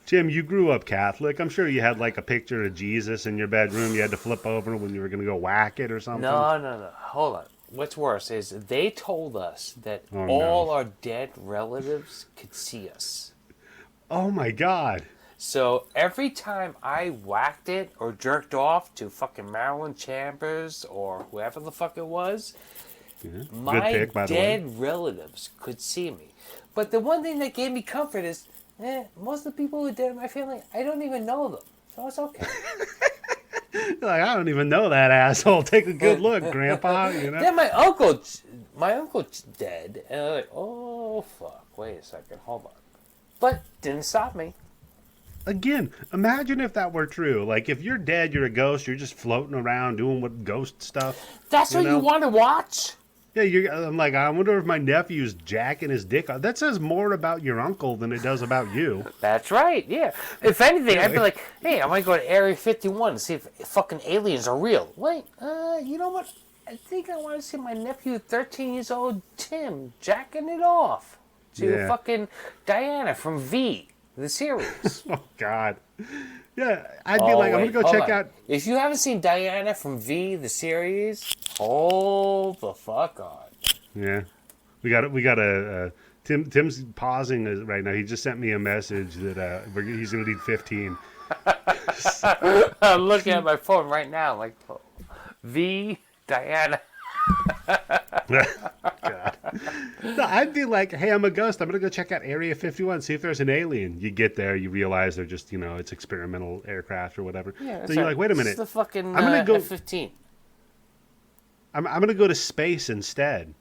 Jim, you grew up Catholic. I'm sure you had like a picture of Jesus in your bedroom you had to flip over when you were going to go whack it or something. No. Hold on. What's worse is they told us that all our dead relatives could see us. Oh my God. So every time I whacked it or jerked off to fucking Marilyn Chambers or whoever the fuck it was, my dead relatives could see me. But the one thing that gave me comfort is, most of the people who are dead in my family, I don't even know them. So it's okay. Like, I don't even know that asshole. Take a good look, Grandpa. Then my uncle's dead, and I'm like, oh fuck, wait a second, hold on. But didn't stop me. Again, imagine if that were true. Like, if you're dead, you're a ghost, you're just floating around doing what ghost stuff. That's what you want to watch? Yeah, I'm like, I wonder if my nephew's jacking his dick off. That says more about your uncle than it does about you. That's right, yeah. If anything, I'd be Really? like, hey, I might go to Area 51 to see if fucking aliens are real. Wait, you know what? I think I want to see my nephew, 13 years old, Tim, jacking it off to Yeah. fucking Diana from V, the series. Oh, God. Yeah, I'd be Oh, like, I'm wait, going to go hold check on. out. If you haven't seen Diana from V, the series, hold the fuck on. Yeah. We got Tim's pausing right now. He just sent me a message that he's going to need 15. I'm looking at my phone right now, like, V, Diana. God. No, I'd be like, hey, I'm a ghost. I'm going to go check out Area 51, see if there's an alien. You get there, you realize they're just, it's experimental aircraft or whatever. Yeah, So you're like, wait a minute. It's the fucking I'm gonna go- F-15. I'm going to go to space instead.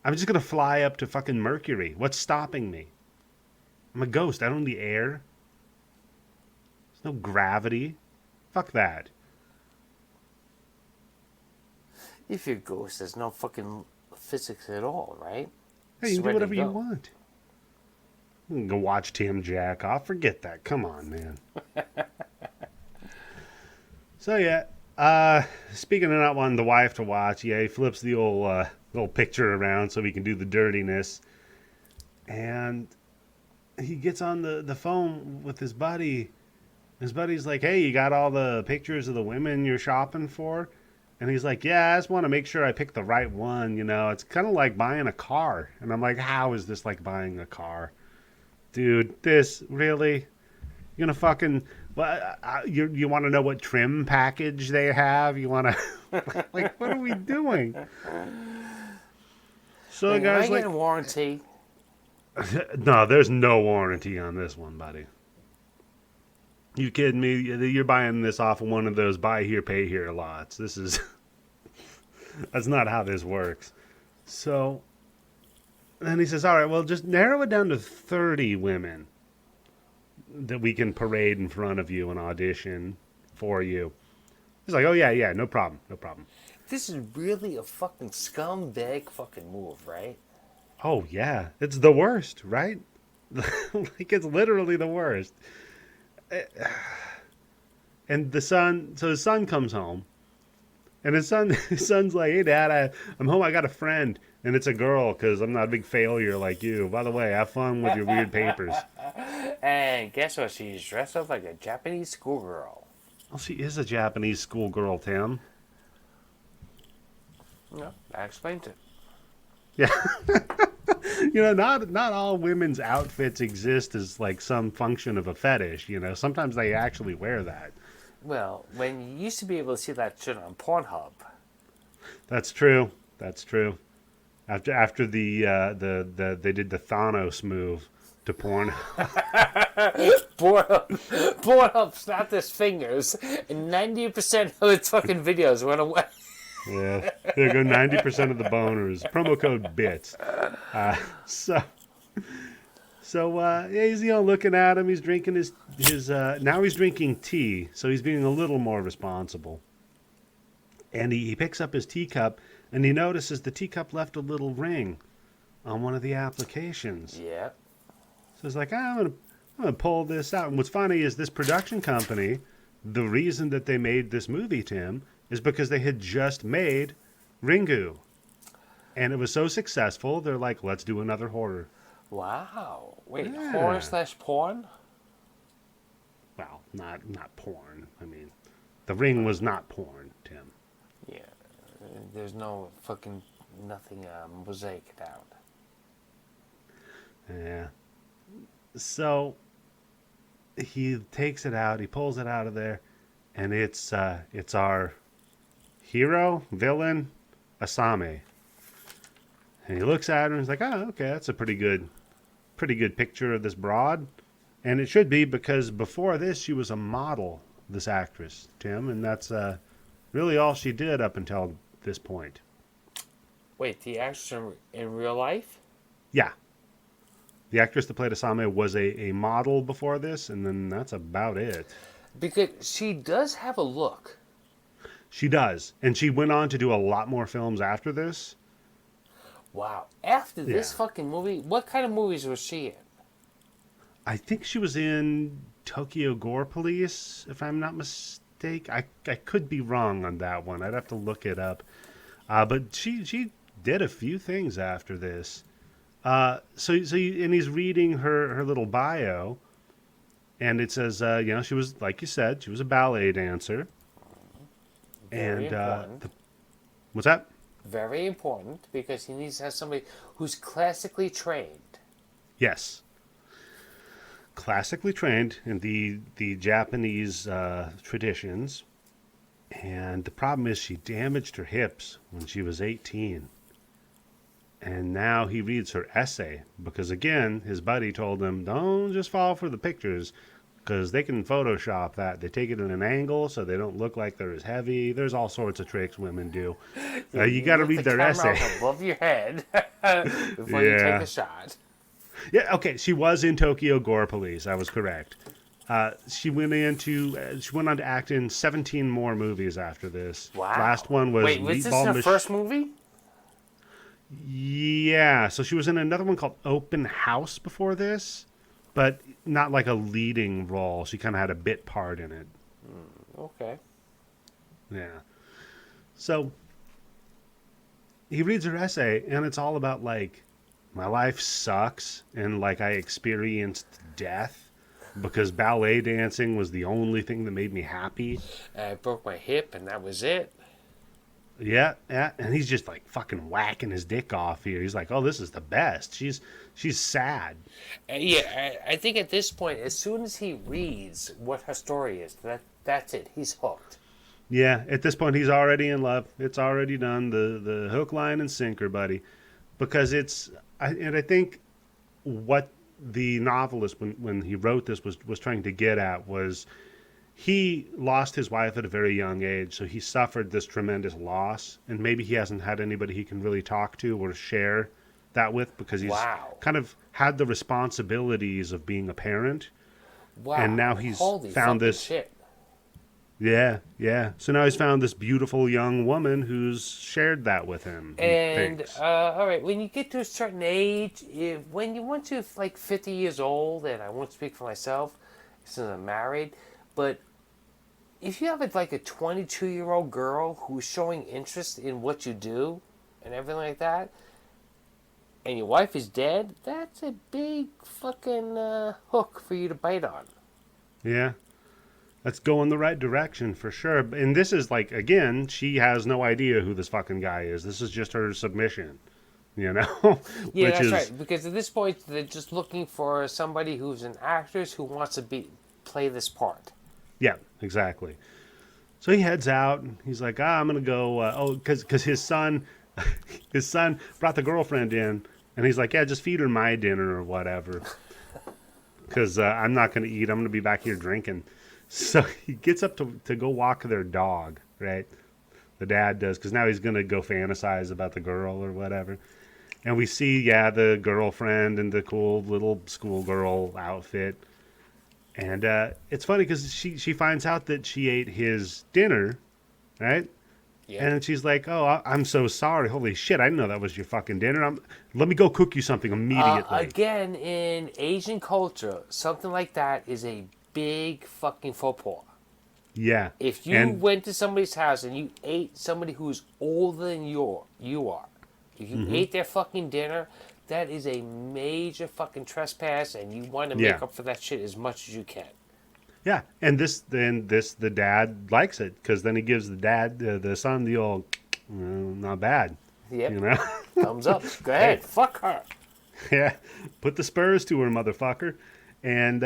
I'm just going to fly up to fucking Mercury. What's stopping me? I'm a ghost. I don't need air. There's no gravity. Fuck that. If you're a ghost, there's no fucking physics at all, right? Hey, you Just can do ready to whatever you go. want. You can go watch Tim jack off. Forget that. Come on, man. So, yeah. Speaking of not wanting the wife to watch, yeah, he flips the old little picture around so he can do the dirtiness. And he gets on the phone with his buddy. His buddy's like, hey, you got all the pictures of the women you're shopping for? And he's like, yeah, I just want to make sure I pick the right one. It's kind of like buying a car. And I'm like, how is this like buying a car? Dude, this, really? You're going to fucking, you want to know what trim package they have? You want to, like, what are we doing? So the Like, am I guy's like, getting a warranty? no, there's no warranty on this one, buddy. You kidding me? You're buying this off of one of those buy here, pay here lots. This is, that's not how this works. So then he says, all right, well, just narrow it down to 30 women that we can parade in front of you and audition for you. He's like, oh, yeah, no problem. This is really a fucking scumbag fucking move, right? Oh, yeah. It's the worst, right? Like, it's literally the worst. And his son comes home. And his son's like, hey, Dad, I'm home. I got a friend. And it's a girl because I'm not a big failure like you. By the way, have fun with your weird papers. And guess what? She's dressed up like a Japanese schoolgirl. Well, she is a Japanese schoolgirl, Tim. No, that explains it. Yeah. Not all women's outfits exist as like some function of a fetish. Sometimes they actually wear that. Well, when you used to be able to see that shit on Pornhub. That's true. After they did the Thanos move to porn. Pornhub snapped his fingers, and 90% of its fucking videos went away. Yeah, there go 90% of the boners. Promo code BITS. Yeah, he's looking at him. He's drinking his now he's drinking tea, so he's being a little more responsible. And he picks up his teacup, and he notices the teacup left a little ring on one of the applications. Yeah. So he's like, I'm gonna pull this out. And what's funny is this production company, the reason that they made this movie, Tim, is because they had just made Ringu. And it was so successful, they're like, let's do another horror. Wow. Wait, Yeah. horror/porn? Well, not porn. I mean, The Ring was not porn, Tim. Yeah. There's no fucking nothing mosaic out. Yeah. So he takes it out, he pulls it out of there, and it's our hero, villain, Asame. And he looks at her and he's like, oh, okay, that's a pretty good picture of this broad. And it should be because before this, she was a model, this actress, Tim. And that's really all she did up until this point. Wait, the actress in real life? Yeah. The actress that played Asame was a model before this, and then that's about it. Because she does have a look. She does. And she went on to do a lot more films after this. Wow. After this Yeah. fucking movie, what kind of movies was she in? I think she was in Tokyo Gore Police, if I'm not mistaken. I could be wrong on that one. I'd have to look it up. But she did a few things after this. And he's reading her little bio, and it says, she was, like you said, she was a ballet dancer. Very And important. what's that? Very important because he needs to have somebody who's classically trained. Yes, classically trained in the Japanese traditions. And the problem is she damaged her hips when she was 18. And now he reads her essay because, again, his buddy told him, don't just fall for the pictures because they can Photoshop that. They take it at an angle so they don't look like they're as heavy. There's all sorts of tricks women do. You got to lift read the their camera essay. up above your head before you take Yeah. a shot. Yeah, okay. She was in Tokyo Gore Police. I was correct. She went on to act in 17 more movies after this. Wow. Last one was Wait, was this Meatball her Mach- first movie? Yeah, so she was in another one called Open House before this, but not like a leading role. She kind of had a bit part in it. Okay. Yeah. So he reads her essay, and it's all about, like, my life sucks, and, like, I experienced death because ballet dancing was the only thing that made me happy. I broke my hip, and that was it. Yeah, yeah, and he's just like fucking whacking his dick off here. He's like, "Oh, this is the best." She's sad. I think at this point, as soon as he reads what her story is, that's it. He's hooked. Yeah, at this point, he's already in love. It's already done. The hook, line, and sinker, buddy. Because I think what the novelist when he wrote this was trying to get at was he lost his wife at a very young age, so he suffered this tremendous loss, and maybe he hasn't had anybody he can really talk to or share that with because he's Wow. kind of had the responsibilities of being a parent, Wow. and now he's Holy found fucking this. shit. Yeah, yeah. So now he's found this beautiful young woman who's shared that with him. And thinks. all right, when you get to a certain age, when you want to like 50 years old, and I won't speak for myself since I'm married, but if you have like a 22-year-old girl who's showing interest in what you do and everything like that, and your wife is dead, that's a big fucking hook for you to bite on. Yeah. Let's go in the right direction for sure. And this is like, again, she has no idea who this fucking guy is. This is just her submission, you know? Yeah, Which that's is, right. Because at this point, they're just looking for somebody who's an actress who wants to play this part. Yeah, exactly. So he heads out. And he's like, I'm going to go. Because his son brought the girlfriend in. And he's like, yeah, just feed her my dinner or whatever. Because I'm not going to eat. I'm going to be back here drinking. So he gets up to go walk their dog, right? The dad does, because now he's going to go fantasize about the girl or whatever. And we see, the girlfriend in the cool little schoolgirl outfit. And it's funny because she finds out that she ate his dinner, right? Yeah. And she's like, oh, I'm so sorry. Holy shit, I didn't know that was your fucking dinner. Let me go cook you something immediately. Again, in Asian culture, something like that is a big fucking faux pas. Yeah. If you went to somebody's house and you ate somebody who's older than you are, if you ate their fucking dinner, that is a major fucking trespass, and you want to make up for that shit as much as you can. Yeah, and the dad likes it because then he gives the son the old, not bad. Yep. You know. Thumbs up. Go ahead. Hey. Fuck her. Yeah, put the spurs to her, motherfucker. And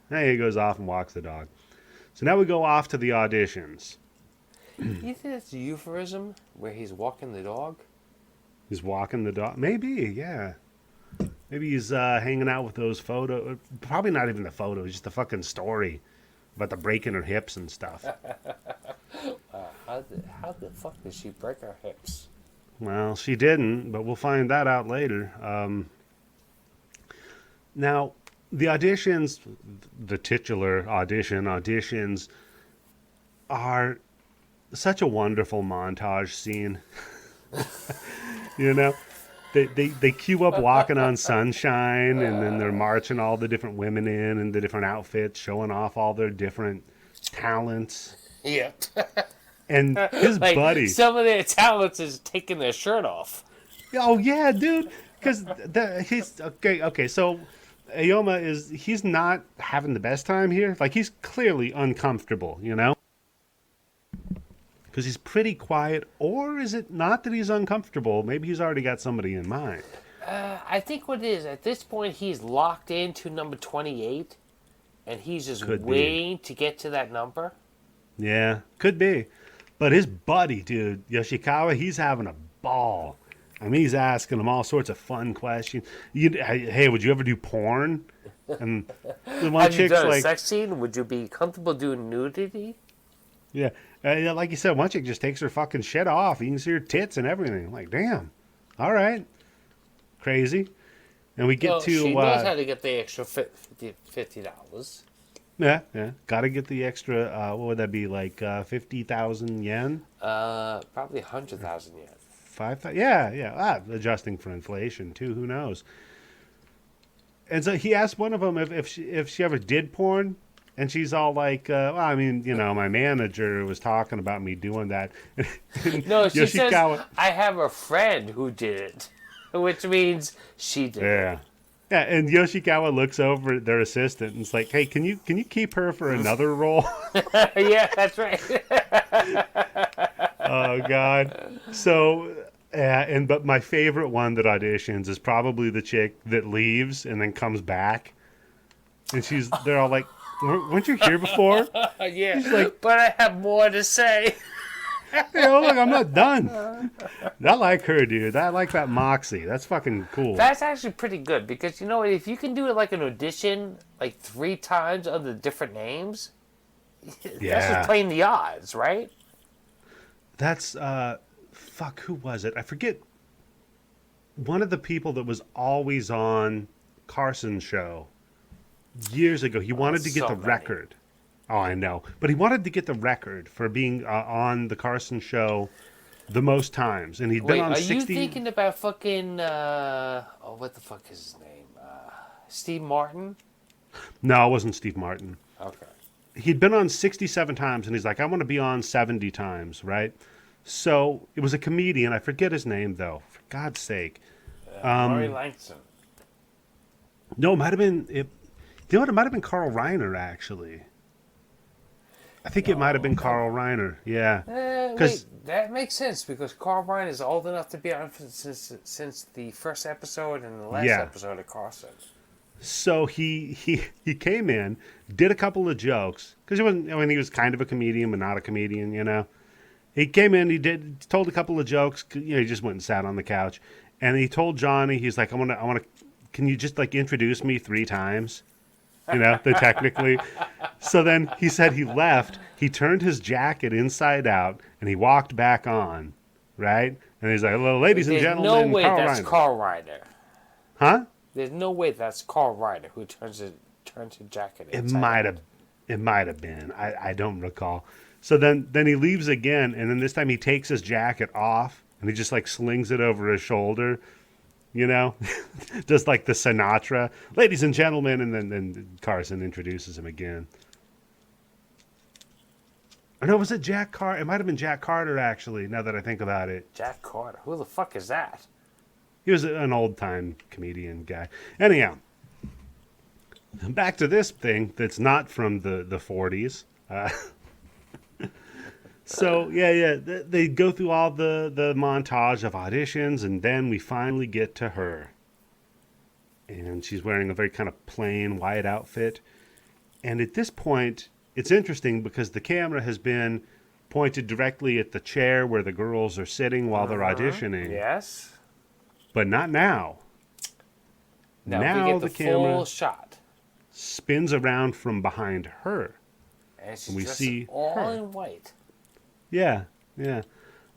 he goes off and walks the dog. So now we go off to the auditions. You think that's a euphemism where he's walking the dog? He's walking the dog. Maybe, yeah. Maybe he's hanging out with those photos. Probably not even the photos, just the fucking story about the breaking her hips and stuff. How the fuck did she break her hips? Well, she didn't, but we'll find that out later. Now, the auditions, the titular auditions are such a wonderful montage scene. You know, they queue up Walking on Sunshine, and then they're marching all the different women in the different outfits, showing off all their different talents. Yeah. And his Like, buddy, some of their talents is taking their shirt off. oh yeah, dude, because he's okay. Okay, so Ayoma he's not having the best time here. Like he's clearly uncomfortable, you know, because he's pretty quiet. Or is it not that he's uncomfortable? Maybe he's already got somebody in mind. I think what it is, at this point, he's locked into number 28, and he's just Could be. waiting to get to that number. Yeah, could be. But his buddy, dude, Yoshikawa, he's having a ball. I mean, he's asking him all sorts of fun questions. Hey, would you ever do porn? And the one Have you chick's done a like, sex scene? Would you be comfortable doing nudity? yeah, like you said, one chick just takes her fucking shit off. You can see her tits and everything. I'm like, damn, all right, crazy. And we get Well, to she knows how to get the extra $50. yeah, got to get the extra. What would that be like? 50,000 yen. Probably 100,000 yen. 5,000. Yeah. Adjusting for inflation too. Who knows? And so he asked one of them if she ever did porn, and she's all like, well, I mean, you know, my manager was talking about me doing that. No, she says, Yoshikawa, I have a friend who did it, which means she did it. yeah. Yeah, and Yoshikawa looks over at their assistant and is like, "Hey, can you keep her for another role?" Yeah, that's right. Oh God. So, but my favorite one that auditions is probably the chick that leaves and then comes back, and they're all like, "Weren't you here before?" Yeah, She's like, but I have more to say. "Hey, oh, look, I'm not done." I like her, dude. I like that moxie. That's fucking cool. That's actually pretty good because, you know, if you can do it like an audition like 3 times under different names, that's just playing the odds, right? That's fuck, who was it? I forget. One of the people that was always on Carson's show years ago. He wanted to get the record. Oh, I know. But he wanted to get the record for being on the Carson show the most times. And he'd been on 60... Are you thinking about fucking, what the fuck is his name? Steve Martin? No, it wasn't Steve Martin. Okay. He'd been on 67 times, and he's like, I want to be on 70 times, So it was a comedian. I forget his name, though. For God's sake. Murray Langston. No, it might have been... You know what? It might have been Carl Reiner, actually. I think it might have been Carl Reiner. Yeah. Wait, that makes sense because Carl Reiner is old enough to be on since the first episode and the last episode of Carson. So he came in, did a couple of jokes because he wasn't. I mean, he was kind of a comedian, but not a comedian. You know, he came in, told a couple of jokes. You know, he just went and sat on the couch, and he told Johnny, he's like, I want to. Can you just like introduce me 3 times? You know, technically. So then he said he left. He turned his jacket inside out, and he walked back on, right? And he's like, "Well, ladies and gentlemen, no way Carl that's Reiner." Carl Reiner. Huh? There's no way that's Carl Reiner who turns his jacket inside. It might have been. I don't recall. So then he leaves again, and then this time he takes his jacket off, and he just like slings it over his shoulder. You know, just like the Sinatra, ladies and gentlemen, and then Carson introduces him again. Or no, was it Jack Carter? It might have been Jack Carter, actually, now that I think about it. Jack Carter? Who the fuck is that? He was an old-time comedian guy. Anyhow, back to this thing that's not from the 40s. So, they go through all the montage of auditions, and then we finally get to her. And she's wearing a very kind of plain white outfit. And at this point, it's interesting because the camera has been pointed directly at the chair where the girls are sitting while they're auditioning. Yes. But not now. Now we get the camera full shot. spins around from behind her. And she's we see all her. in white. Yeah.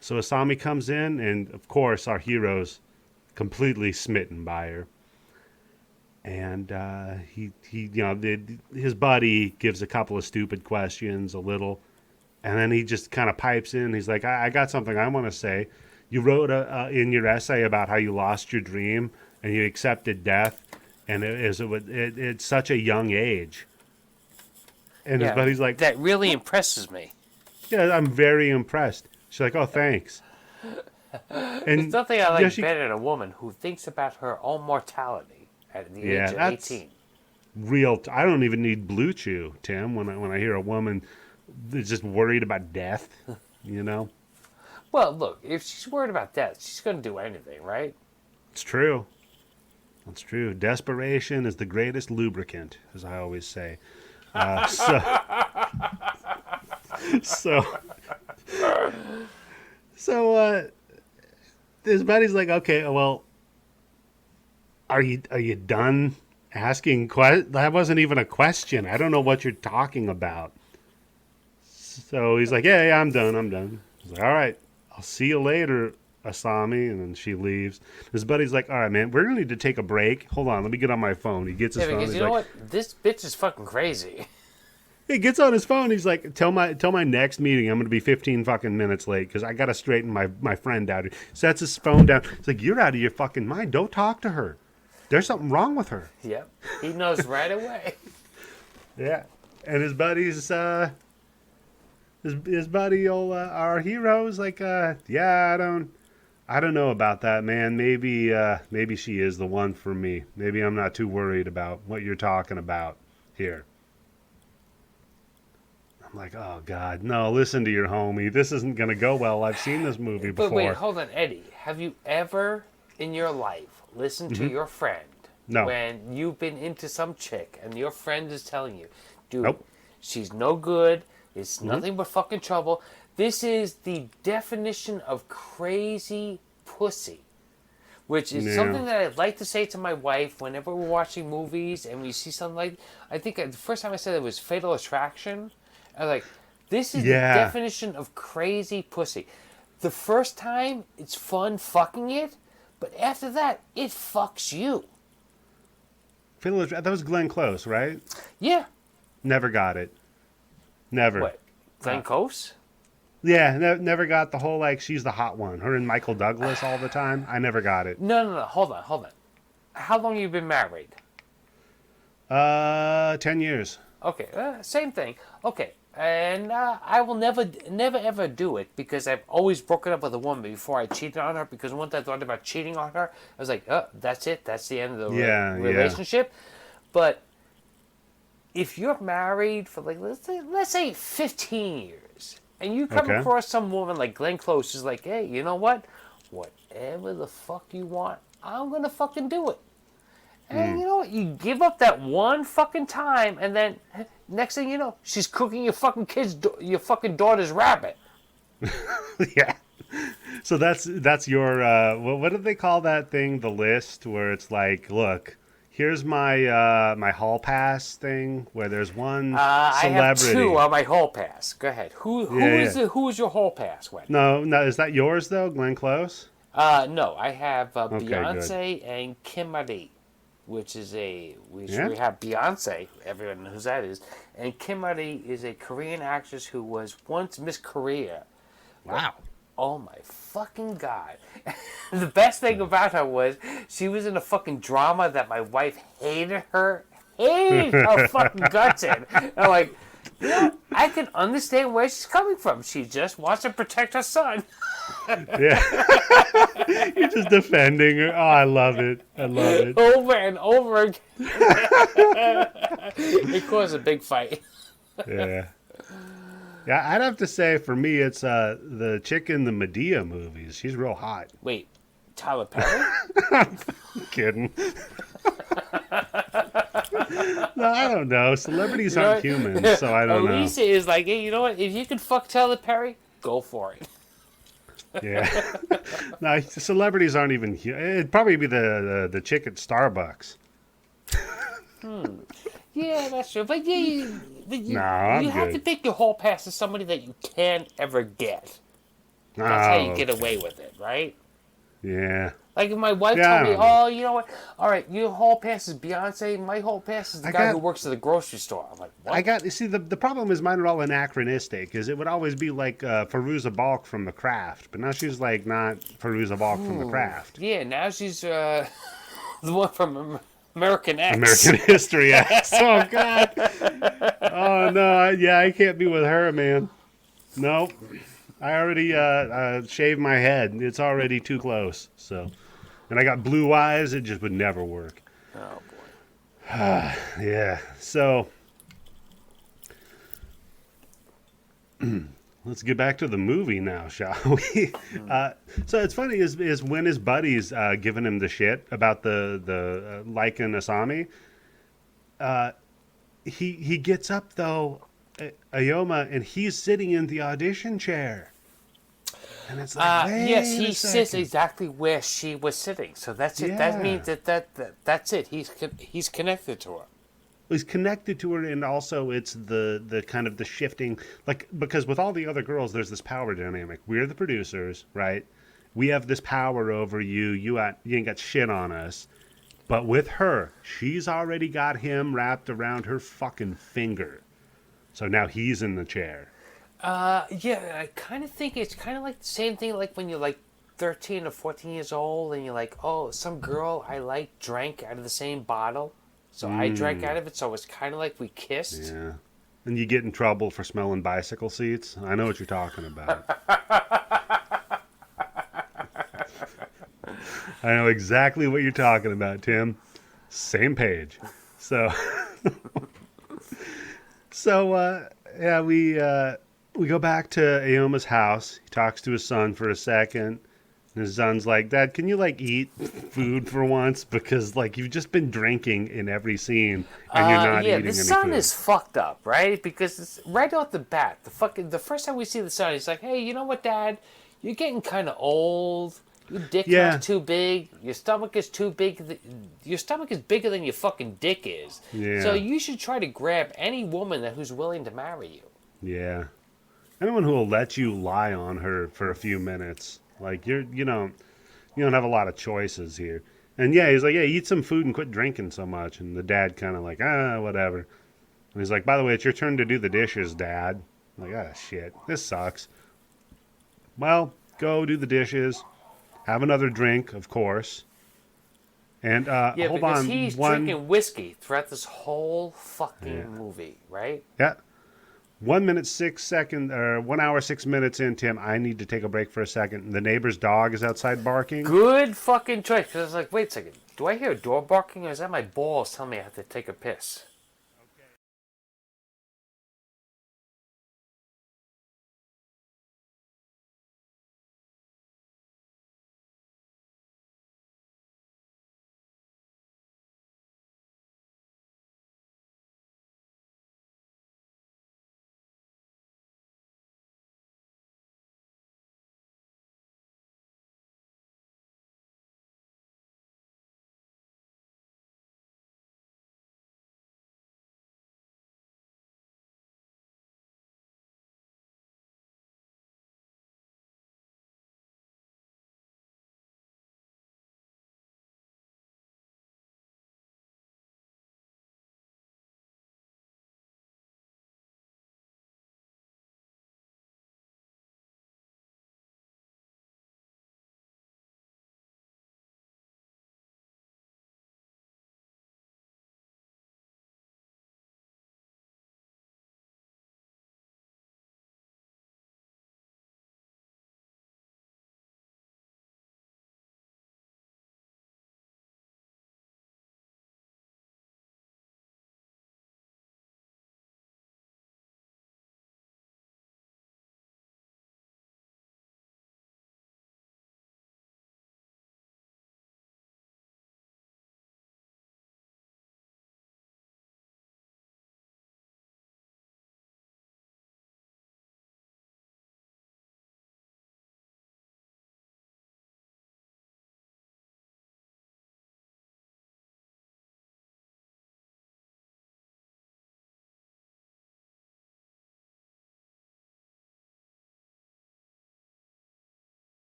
So Asami comes in, and of course our hero's completely smitten by her. And he his buddy gives a couple of stupid questions, a little, And then he just kind of pipes in. He's like, I got something I want to say. You wrote in your essay about how you lost your dream and you accepted death, and it's such a young age. And his buddy's like, that really impresses me. yeah, I'm very impressed. She's like, oh, thanks. And There's nothing I like she, better than a woman who thinks about her own mortality at the age of 18. I don't even need Blue Chew, Tim, when I hear a woman that's just worried about death, you know? Well, look, if she's worried about death, she's going to do anything, right? It's true. It's true. Desperation is the greatest lubricant, as I always say. So his buddy's like, okay, well, are you done asking that wasn't even a question. I don't know what you're talking about. So he's like, yeah, I'm done. He's like, all right, I'll see you later, Asami. And then she leaves. His buddy's like, all right, man, we're going to need to take a break. Hold on, let me get on my phone. He gets his phone. Because you know what? This bitch is fucking crazy. He gets on his phone. He's like, tell my next meeting I'm going to be 15 fucking minutes late because I got to straighten my friend out. He sets his phone down. He's like, you're out of your fucking mind. Don't talk to her. There's something wrong with her. Yep. He knows right away. Yeah. And his buddy's, his buddy, our hero's like, yeah, I don't know about that, man. Maybe she is the one for me. Maybe I'm not too worried about what you're talking about here. I'm like, oh, God, no, listen to your homie. This isn't going to go well. I've seen this movie before. But wait, hold on, Eddie. Have you ever in your life listened to your friend when you've been into some chick and your friend is telling you, dude, she's no good. It's nothing but fucking trouble. This is the definition of crazy pussy. Which is something that I'd like to say to my wife whenever we're watching movies and we see something like... I think the first time I said it was Fatal Attraction. I was like, this is the definition of crazy pussy. The first time, it's fun fucking it, but after that, it fucks you. That was Glenn Close, right? Yeah. Never got it. Never. What? Glenn Close? Yeah, never got the whole, like, she's the hot one. Her and Michael Douglas all the time. I never got it. No. Hold on. How long have you been married? 10 years. Okay, same thing. Okay, and I will never ever do it because I've always broken up with a woman before I cheated on her, because once I thought about cheating on her, I was like, oh, that's it. That's the end of the relationship. But if you're married for, like, let's say 15 years, and you come across some woman like Glenn Close who's like, hey, you know what? Whatever the fuck you want, I'm going to fucking do it. And you know what? You give up that one fucking time, and then next thing you know, she's cooking your fucking your fucking daughter's rabbit. Yeah. So that's your what do they call that thing? The list where it's like, look, here's my my hall pass thing where there's one celebrity. I have two on my hall pass. Go ahead. Who is your hall pass with? No, is that yours though, Glenn Close? No, I have Beyonce and Kim Marie. We have Beyonce, everyone knows who that is, and Kim Marie is a Korean actress who was once Miss Korea. Wow. Oh my fucking God. The best thing about her was she was in a fucking drama that my wife hated her fucking guts in. I'm like, you know, I can understand where she's coming from. She just wants to protect her son. Yeah. You're just defending her. Oh, I love it. Over and over again. It caused a big fight. Yeah. Yeah, I'd have to say for me it's the chick in the Medea movies. She's real hot. Wait, Tyler Perry? I'm kidding. No, I don't know. Celebrities aren't humans, so I don't know. Alicia is like, hey, you know what? If you can fuck Tyler Perry, go for it. Yeah. No, celebrities aren't even human. It'd probably be the chick at Starbucks. Yeah, that's true. But you I'm have good. to pick your hall pass to somebody that you can't ever get. That's how you get away with it, right? Yeah. Like if my wife Yeah, told I me, don't know. "Oh, you know what? All right, your hall pass is Beyonce. My hall pass is the I guy who got works at the grocery store." I'm like, I "What?" got see the problem is mine are all anachronistic. Is it would always be like Faruza Balk from The Craft, but now she's like not Faruza Balk from The Ooh, Craft. yeah. Now she's the one from American X. American History X. Oh God. Oh no. Yeah, I can't be with her, man. Nope. I already shaved my head. It's already too close. So, and I got blue eyes. It just would never work. Oh boy. Yeah. So let's get back to the movie now, shall we? So it's funny is when his buddies giving him the shit about the Lycan Asami. He gets up though, Ayoma, and he's sitting in the audition chair, and it's like, Yes, wait a he sits second, exactly where she was sitting. So that's it. That yeah. means that's it. He's connected to her. He's connected to her, and also it's the kind of the shifting, like because with all the other girls, there's this power dynamic. We're the producers, right? We have this power over you. You ain't got shit on us. But with her, she's already got him wrapped around her fucking finger. So now he's in the chair. Yeah, I kind of think it's kind of like the same thing like when you're like 13 or 14 years old and you're like, oh, some girl I like drank out of the same bottle. So I drank out of it, so it's kind of like we kissed. Yeah. And you get in trouble for smelling bicycle seats. I know what you're talking about. I know exactly what you're talking about, Tim. Same page. So, so yeah, we go back to Aoma's house. He talks to his son for a second. And his son's like, Dad, can you like eat food for once? Because like you've just been drinking in every scene and you're not Yeah, the eating any son food. is fucked up, right? Because it's right off the bat, the first time we see the son, he's like, "Hey, you know what, Dad? You're getting kind of old. Your dick Yeah, not too big. Your stomach is too big. Your stomach is bigger than your fucking dick is. So yeah, you should try to grab any woman who's willing to marry you." yeah. Anyone who will let you lie on her for a few minutes, like you don't have a lot of choices here. And yeah, he's like, yeah, eat some food and quit drinking so much. And the dad kind of like, whatever. And he's like, by the way, it's your turn to do the dishes, Dad. I'm like, ah, shit, this sucks. Well, go do the dishes. Have another drink, of course. And Yeah, hold because on, he's one, drinking whiskey throughout this whole yeah, fucking movie, right? yeah, 1 minute 6 seconds, or 1 hour 6 minutes in, Tim. I need to take a break for a second. The neighbor's dog is outside barking. Good fucking choice. Because I was like, wait a second. Do I hear a door barking or is that my balls telling me I have to take a piss?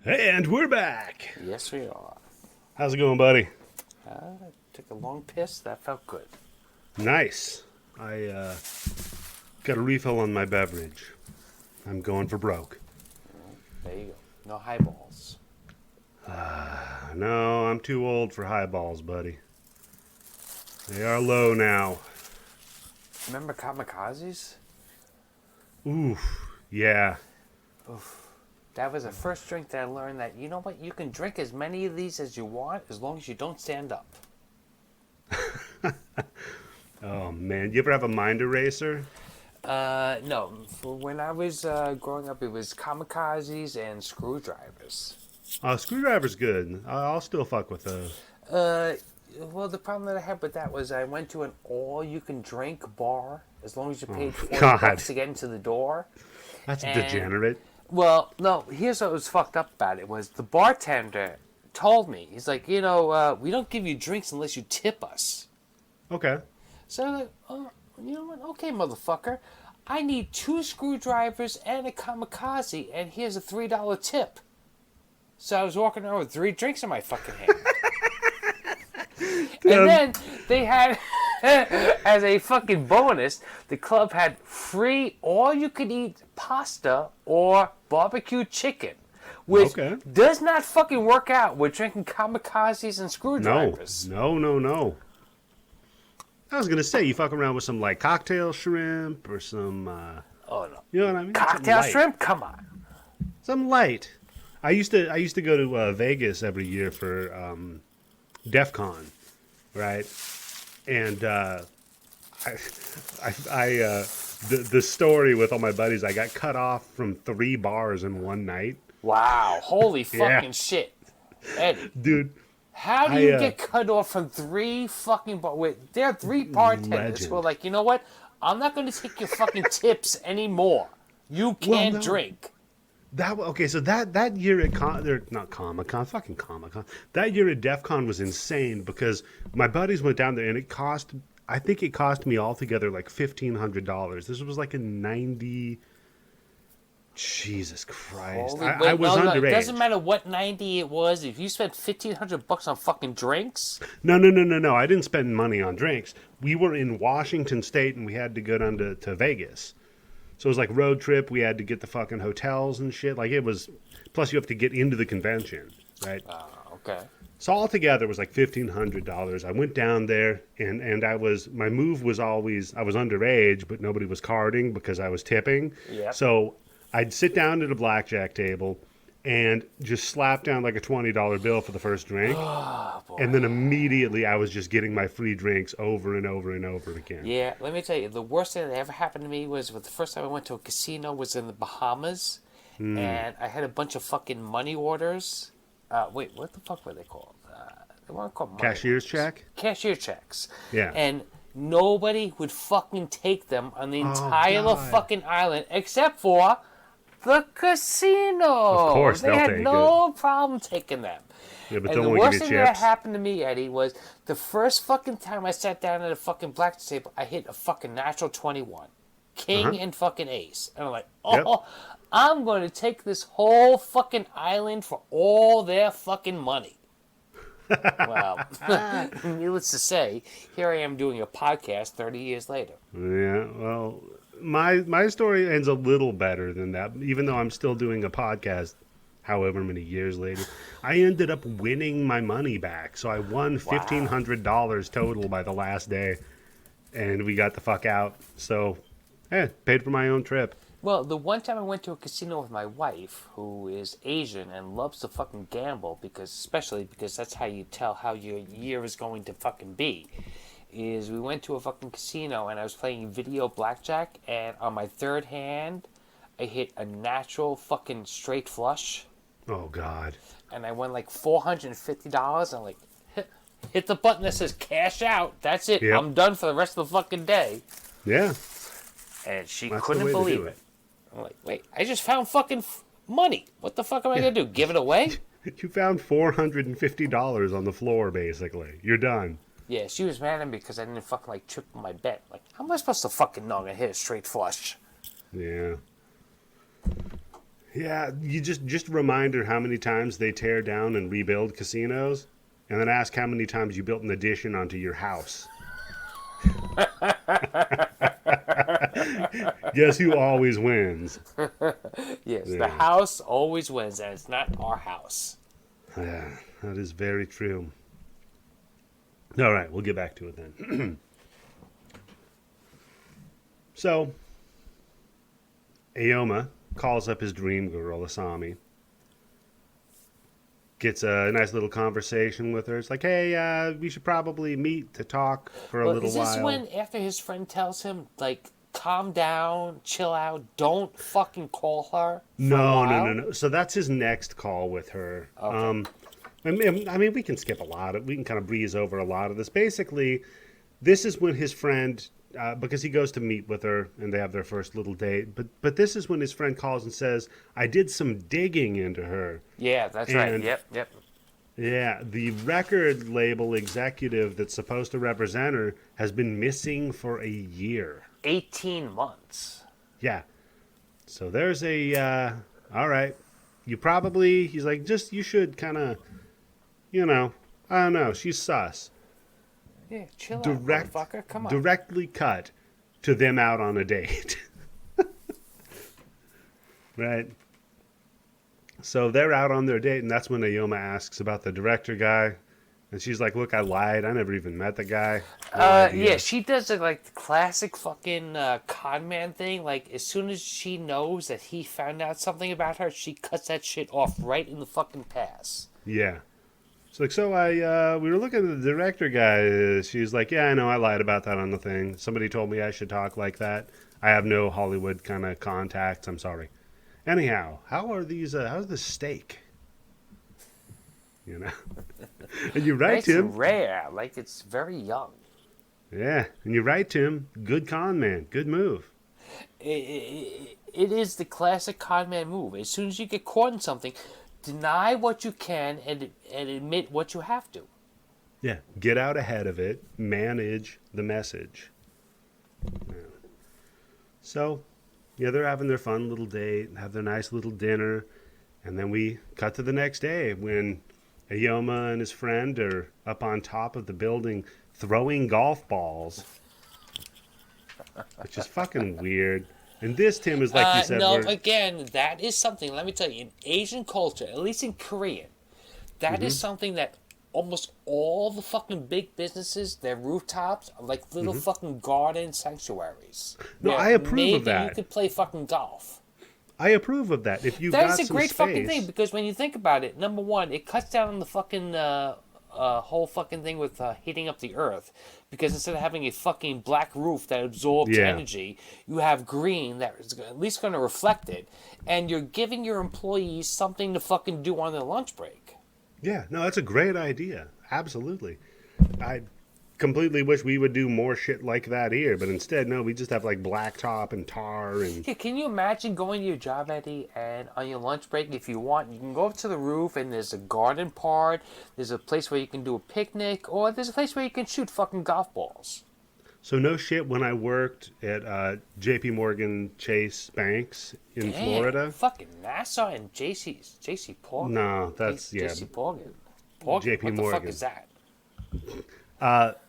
And we're back. Yes, we are. How's it going, buddy? Took a long piss. That felt good. Nice. I got a refill on my beverage. I'm going for broke. There you go. No highballs. No, I'm too old for highballs, buddy. They are low now. Remember kamikazes? Oof. Yeah. That was the first drink that I learned that, you know what, you can drink as many of these as you want as long as you don't stand up. Oh, man. You ever have a mind eraser? No. When I was growing up, it was kamikazes and screwdrivers. Screwdriver's good. I'll still fuck with those. Well, the problem that I had with that was I went to an all-you-can-drink bar as long as you paid God. $40 to get into the door. That's And- degenerate. Well, no, here's what was fucked up about it was the bartender told me, he's like, we don't give you drinks unless you tip us. Okay. So I'm like, oh, you know what? Okay, motherfucker. I need 2 screwdrivers and a kamikaze, and here's a $3 tip. So I was walking around with 3 drinks in my fucking hand. And then they had, as a fucking bonus, the club had free all-you-could-eat pasta or barbecue chicken, which does not fucking work out with drinking kamikazes and screwdrivers. No. I was gonna say you fuck around with some like cocktail shrimp or some. Oh no! You know what I mean? Cocktail shrimp? Come on. Some light. I used to go to Vegas every year for DEF CON, right? And the story with all my buddies, I got cut off from 3 bars in one night. Wow! Holy fucking shit, Eddie, dude. How do you get cut off from 3 fucking bars? Wait, there are 3 bartenders who are like, you know what? I'm not going to take your fucking tips anymore. You can't drink. So that year at Comic-Con, that year at DEF CON was insane because my buddies went down there and I think it cost me altogether like $1,500. This was like in 90. Jesus Christ. I was underage. It doesn't matter what 90 it was. If you spent $1,500 on fucking drinks. No. I didn't spend money on drinks. We were in Washington State and we had to go down to Vegas. So it was like road trip. We had to get the fucking hotels and shit. Like it was, plus you have to get into the convention, right? Okay. So altogether it was like $1,500. I went down there and my move was always, I was underage, but nobody was carding because I was tipping. Yep. So I'd sit down at a blackjack table and just slap down like a $20 bill for the first drink. Oh, boy. And then immediately I was just getting my free drinks over and over and over again. Yeah, let me tell you, the worst thing that ever happened to me was the first time I went to a casino was in the Bahamas. And I had a bunch of fucking money orders. Wait, what the fuck were they called? They weren't called money Cashier's orders. check? Cashier checks. Yeah. And nobody would fucking take them on the entire fucking island except for the casino. Of course, they had no problem taking them. Yeah, but And don't the want worst to give thing you that chips. happened to me, Eddie, was the first fucking time I sat down at a fucking blackjack table, I hit a fucking natural 21. King and fucking ace. And I'm like, I'm going to take this whole fucking island for all their fucking money. Well, needless to say, here I am doing a podcast 30 years later. Yeah, well, my story ends a little better than that. Even though I'm still doing a podcast however many years later, I ended up winning my money back. So I won $1,500 total by the last day, and we got the fuck out. So, paid for my own trip. Well, the one time I went to a casino with my wife, who is Asian and loves to fucking gamble, especially because that's how you tell how your year is going to fucking be, is we went to a fucking casino and I was playing video blackjack, and on my third hand, I hit a natural fucking straight flush. Oh, God. And I won like $450. I'm like, hit the button that says cash out. That's it. Yep. I'm done for the rest of the fucking day. Yeah. And she That's couldn't the way to believe do it. I'm like, wait, I just found fucking money. What the fuck am I going to do? Give it away? You found $450 on the floor, basically. You're done. Yeah, she was mad at me because I didn't fucking like triple my bet. Like, how am I supposed to fucking know I'm going to hit a straight flush? Yeah. Yeah, you just remind her how many times they tear down and rebuild casinos, and then ask how many times you built an addition onto your house. Guess who always wins? Yes, the Yeah. house always wins, and it's not our house. Yeah, that is very true. All right, we'll get back to it then. So, Aoma calls up his dream girl, Asami. Gets a nice little conversation with her. It's like, hey, we should probably meet to talk for a Well, little is this while. when, after his friend tells him, like, calm down, chill out, don't fucking call her for a No, no, while? no, no. So that's his next call with her. Okay. I mean, we can skip a lot of, we can kind of breeze over a lot of this. Basically, this is when his friend, because he goes to meet with her and they have their first little date. But this is when his friend calls and says, "I did some digging into her." Yeah, that's right. And- Yep. Yeah, the record label executive that's supposed to represent her has been missing for a year. 18 months. Yeah. So there's a, all right. He's like, you should kind of, I don't know. She's sus. Yeah, chill Direct, out, motherfucker. Come on. Directly cut to them out on a date. Right. So they're out on their date, and that's when Ayoma asks about the director guy. And she's like, look, I lied. I never even met the guy. No idea." Yeah, she does like the classic fucking con man thing. Like, as soon as she knows that he found out something about her, she cuts that shit off right in the fucking pass. Yeah. She's like, so we were looking at the director guy. She's like, yeah, I know, I lied about that on the thing. Somebody told me I should talk like that. I have no Hollywood kind of contacts. I'm sorry. Anyhow, how's the steak? And you're right, Nice Tim. and rare, like it's very young. Yeah, and you're right, Tim. Good con man. Good move. It is the classic con man move. As soon as you get caught in something, deny what you can and admit what you have to. Yeah, get out ahead of it. Manage the message. Yeah. So, yeah, they're having their fun little date, have their nice little dinner, and then we cut to the next day when Ayoma and his friend are up on top of the building throwing golf balls, which is fucking weird. And this, Tim, is like you said. No, where- again, that is something, let me tell you, in Asian culture, at least in Korean, that is something that almost all the fucking big businesses, their rooftops are like little fucking garden sanctuaries. No, where I approve of maybe that. you could play fucking golf. I approve of that. If you've That got is a some great space, fucking thing, because when you think about it, number one, it cuts down on the fucking whole fucking thing with heating up the earth, because instead of having a fucking black roof that absorbs Yeah. energy, you have green that is at least going to reflect it, and you're giving your employees something to fucking do on their lunch break. Yeah, no, that's a great idea. Absolutely. I completely wish we would do more shit like that here, but instead, no, we just have like blacktop and tar and Yeah, can you imagine going to your job, Eddie, and on your lunch break, if you want, you can go up to the roof and there's a garden part, there's a place where you can do a picnic, or there's a place where you can shoot fucking golf balls. so no shit. When I worked at J.P. Morgan Chase Banks in Damn, Florida, fucking Nassau and JC Morgan. no, that's yeah. JC Morgan. JP What the fuck Morgan. is that?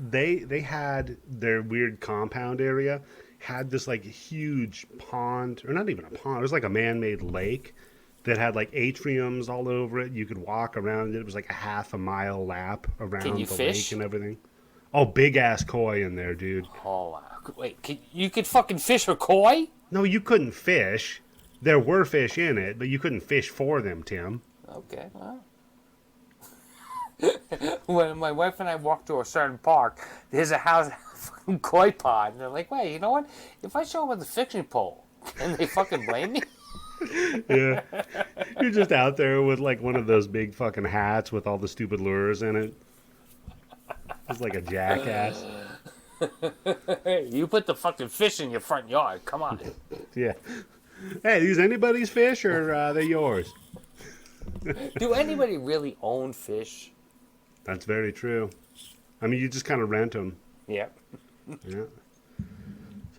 They had their weird compound area had this like huge pond, or not even a pond. It was like a man-made lake that had like atriums all over it. You could walk around it. It was like a half a mile lap around Can you the fish? lake and everything. Oh, big ass koi in there, dude. Oh, wow. Wait, you could fucking fish for koi? No, you couldn't fish. There were fish in it, but you couldn't fish for them, Tim. Okay, well. When my wife and I walk to a certain park, there's a house, fucking koi pond. And they're like, wait, you know what? If I show up with a fishing pole, can they fucking blame me? Yeah. You're just out there with like one of those big fucking hats with all the stupid lures in it. It's like a jackass. Hey, you put the fucking fish in your front yard. Come on. Yeah. Hey, these anybody's fish or are they yours? Do anybody really own fish? That's very true. I mean, you just kind of rent them. Yeah. Yeah.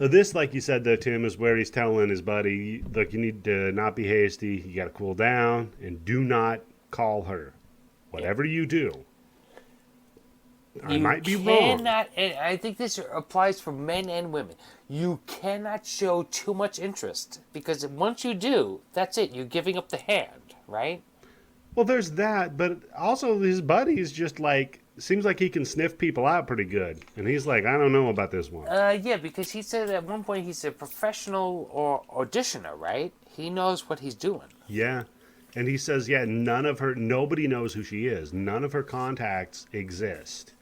So this, like you said, though, Tim, is where he's telling his buddy, look, you need to not be hasty. You got to cool down and do not call her. Whatever you do. I might be wrong. And I think this applies for men and women. You cannot show too much interest because once you do, that's it. You're giving up the hand, right? Well, there's that, but also his buddy's just like, seems like he can sniff people out pretty good. And he's like, I don't know about this one. Yeah, because he said at one point he's a professional or auditioner, right? He knows what he's doing. Yeah. And he says, yeah, nobody knows who she is. None of her contacts exist.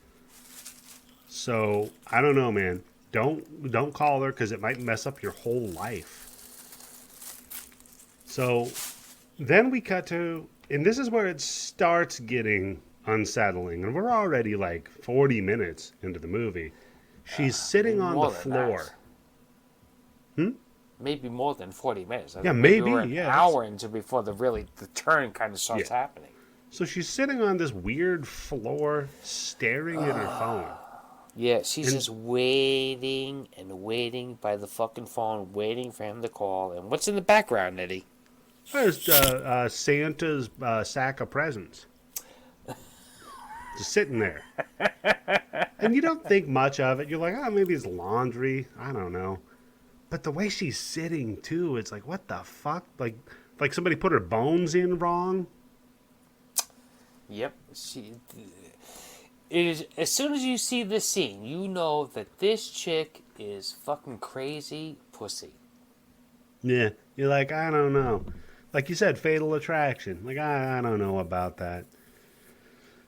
So, I don't know, man. Don't call her because it might mess up your whole life. So, then we cut to, and this is where it starts getting unsettling. And we're already like 40 minutes into the movie. She's sitting on the floor. Maybe more than 40 minutes. Yeah, maybe. We're an hour into before the turn kind of starts happening. So she's sitting on this weird floor staring at her phone. Yeah, she's just waiting and waiting by the fucking phone, waiting for him to call. And what's in the background, Eddie? There's Santa's sack of presents. Just sitting there. And you don't think much of it. You're like, oh, maybe it's laundry. I don't know. But the way she's sitting, too, it's like, what the fuck? Like somebody put her bones in wrong? Yep. It is, as soon as you see this scene, you know that this chick is fucking crazy pussy. Yeah. You're like, I don't know. Like you said, fatal attraction. Like, I don't know about that.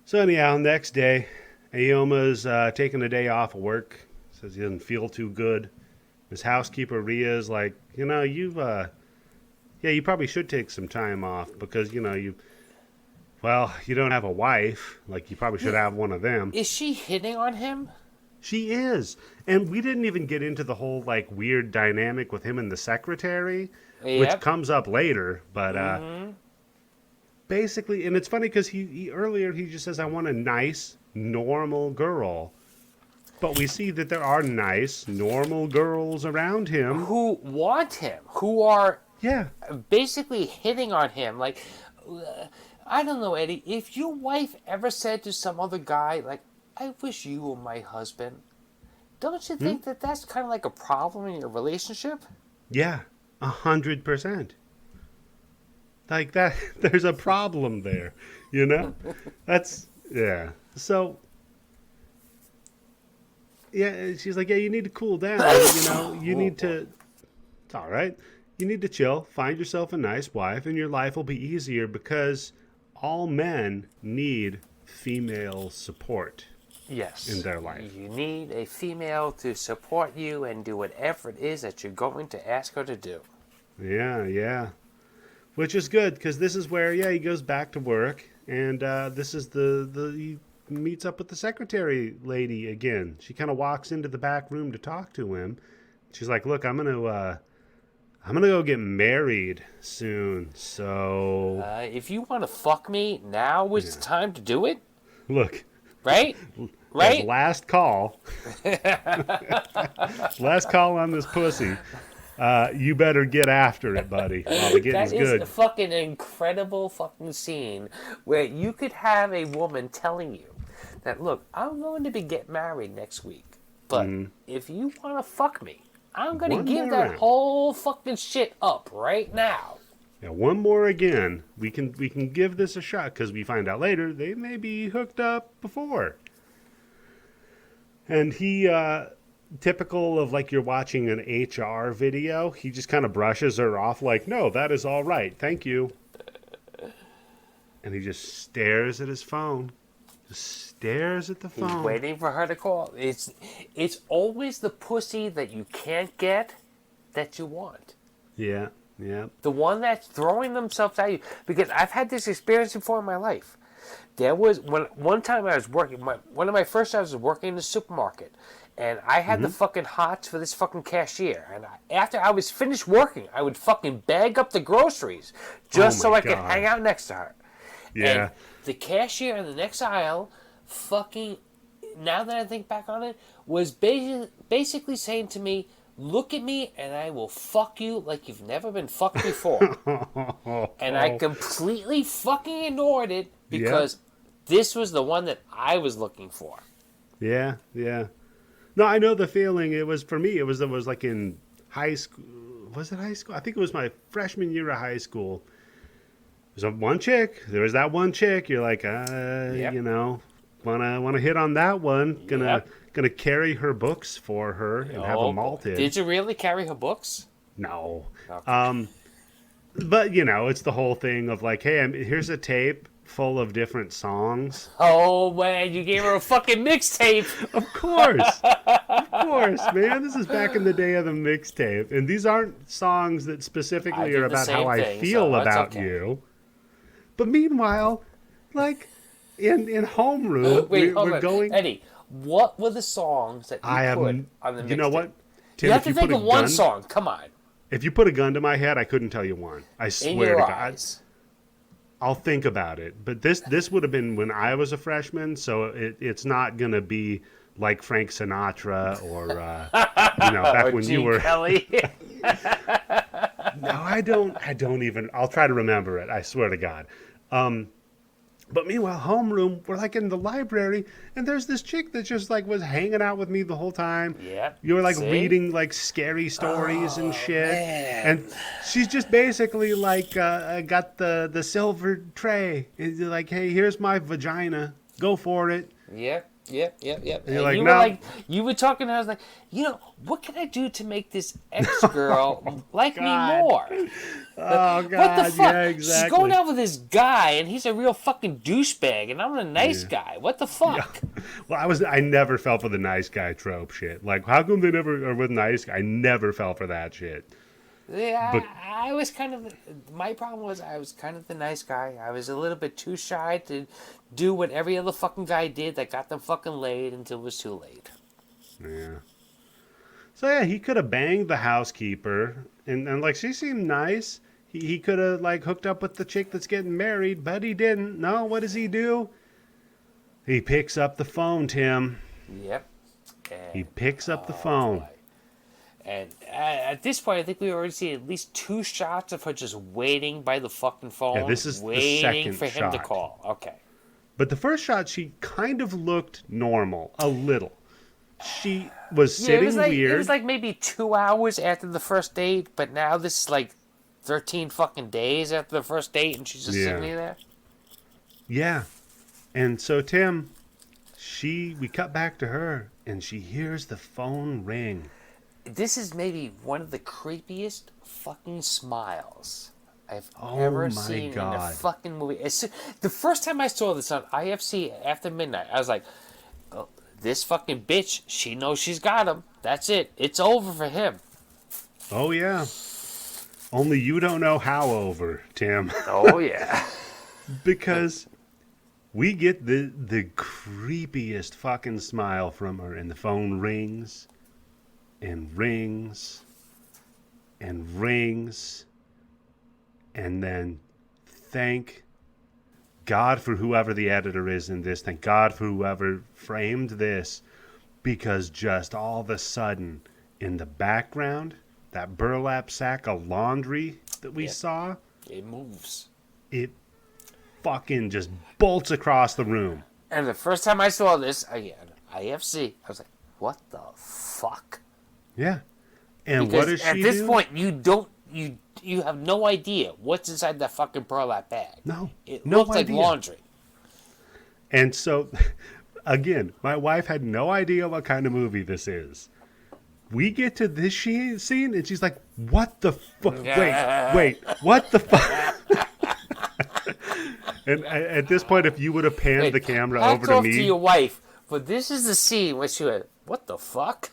So anyhow, next day, Aoma's taking a day off of work. Says he doesn't feel too good. His housekeeper, Ria's like, you probably should take some time off because, you don't have a wife. Like, you probably should have one of them. Is she hitting on him? She is. And we didn't even get into the whole, like, weird dynamic with him and the secretary, which comes up later. But basically, and it's funny because he earlier he just says, I want a nice, normal girl. But we see that there are nice, normal girls around him. Who want him. Who are basically hitting on him. Like, I don't know, Eddie. If your wife ever said to some other guy, like, I wish you were my husband, don't you think that that's kind of like a problem in your relationship? Yeah, 100%. Like that, there's a problem there, you know? So... yeah, she's like, you need to cool down. You need to... It's all right. You need to chill. Find yourself a nice wife, and your life will be easier because all men need female support. Yes. In their life. You need a female to support you and do whatever it is that you're going to ask her to do. Yeah. Which is good, because this is where, he goes back to work, and this is he meets up with the secretary lady again. She kind of walks into the back room to talk to him. She's like, look, I'm gonna go get married soon, so if you want to fuck me, now is the time to do it. Look, right last call on this pussy. You better get after it, buddy, while the getting's good. That is a fucking incredible fucking scene where you could have a woman telling you that, look, I'm going to be getting married next week, but if you want to fuck me, I'm going to give that whole fucking shit up right now. Yeah, one more again. We can give this a shot, because we find out later they may be hooked up before. And he, typical of like you're watching an HR video, he just kind of brushes her off like, no, that is all right. Thank you. And he just stares at his phone. Just stares at the phone. He's waiting for her to call. It's always the pussy that you can't get that you want. Yeah. The one that's throwing themselves at you. Because I've had this experience before in my life. There was one time I was working. One of my first jobs was working in the supermarket, and I had the fucking hots for this fucking cashier. And after I was finished working, I would fucking bag up the groceries just so I could hang out next to her. Yeah. And the cashier in the next aisle, fucking, now that I think back on it, was basically saying to me, look at me and I will fuck you like you've never been fucked before. And I completely fucking ignored it because this was the one that I was looking for. Yeah, yeah. No, I know the feeling. It was, for me, it was like in high school. Was it high school? I think it was my freshman year of high school. There was one chick. There was that one chick. You're like, you know, wanna hit on that one. Gonna carry her books for her and have them malted. Did you really carry her books? No. Okay. But you know, it's the whole thing of like, hey, here's a tape full of different songs. Oh man, you gave her a fucking mixtape. Of course, man. This is back in the day of the mixtape, and these aren't songs that specifically are about how I feel about you. But meanwhile, like in homeroom, we're going. Eddie, what were the songs that you put on the mixtape? You know what, Tim, you have to think of one song. Come on. If you put a gun to my head, I couldn't tell you one. I swear to God. Eyes. I'll think about it. But this would have been when I was a freshman, so it's not going to be like Frank Sinatra or, you know, back when you were... Kelly. No, I don't even... I'll try to remember it. I swear to God. But meanwhile, homeroom, we're like in the library, and there's this chick that just like was hanging out with me the whole time. Yeah. You were like reading like scary stories and shit. Man. And she's just basically like got the silver tray. And you're like, hey, here's my vagina. Go for it. Yep. And you're like, you no. were like, you were talking, and I was like, you know, what can I do to make this ex-girl like me more? Oh, God, what the fuck? yeah, exactly. She's going out with this guy, and he's a real fucking douchebag, and I'm a nice guy. What the fuck? Yeah. Well, I never fell for the nice guy trope shit. Like, how come they never are with nice guy? I never fell for that shit. Yeah, but, I was kind of... My problem was I was kind of the nice guy. I was a little bit too shy to do what every other fucking guy did that got them fucking laid until it was too late. Yeah. So, yeah, he could have banged the housekeeper, and like, she seemed nice. He could have, like, hooked up with the chick that's getting married, but he didn't. No, what does he do? He picks up the phone, Tim. Yep. He picks up the phone. Boy. And at this point, I think we already see at least 2 shots of her just waiting by the fucking phone. Yeah, this is waiting the second for him shot. to call. Okay. But the first shot, she kind of looked normal, a little. She was sitting weird. It was like maybe 2 hours after the first date, but now this is like 13 fucking days after the first date, and she's just sitting there. Yeah. And so, Tim, we cut back to her, and she hears the phone ring. This is maybe one of the creepiest fucking smiles I've ever seen in a fucking movie. The first time I saw this on IFC after midnight, I was like, oh, this fucking bitch, she knows she's got him. That's it. It's over for him. Oh, yeah. Only you don't know how over, Tim. Oh, yeah. Because we get the creepiest fucking smile from her, and the phone rings and rings and rings, and then thank God for whoever the editor is in this. Thank God for whoever framed this, because just all of a sudden in the background, that burlap sack of laundry that we saw, it moves. It fucking just bolts across the room. And the first time I saw this, again, IFC, I was like, what the fuck? Yeah. And because what does she do? At this point, you have no idea what's inside that fucking burlap bag. No. It no looks idea. like laundry. And so, again, my wife had no idea what kind of movie this is. We get to this scene, and she's like, what the fuck? Wait, what the fuck? And at this point, if you would have panned the camera over to me. Hats off to your wife, but this is the scene where she went, what the fuck?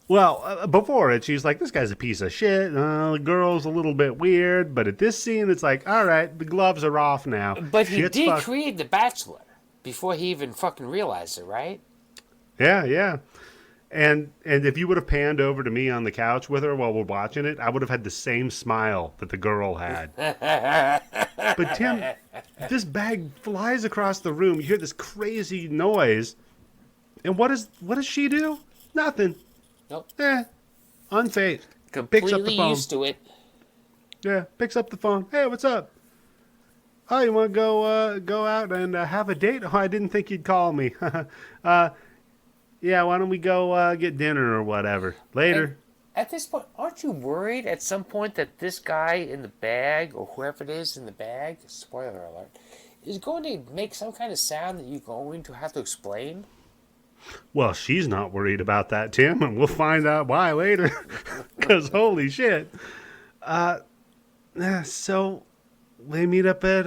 Well, before it, she's like, this guy's a piece of shit. The girl's a little bit weird. But at this scene, it's like, all right, the gloves are off now. But he did create The Bachelor before he even fucking realized it, right? Yeah. And if you would have panned over to me on the couch with her while we're watching it, I would have had the same smile that the girl had. But Tim, this bag flies across the room. You hear this crazy noise. And what does she do? Nothing. Nope. Unfazed. Picks up the Completely phone. used to it. Yeah, picks up the phone. Hey, what's up? Oh, you want to go out and have a date? Oh, I didn't think you'd call me. Yeah, why don't we go get dinner or whatever later? At this point, aren't you worried at some point that this guy in the bag, or whoever it is in the bag, spoiler alert, is going to make some kind of sound that you're going to have to explain? Well, she's not worried about that, Tim, and we'll find out why later. Because holy shit. So they meet up at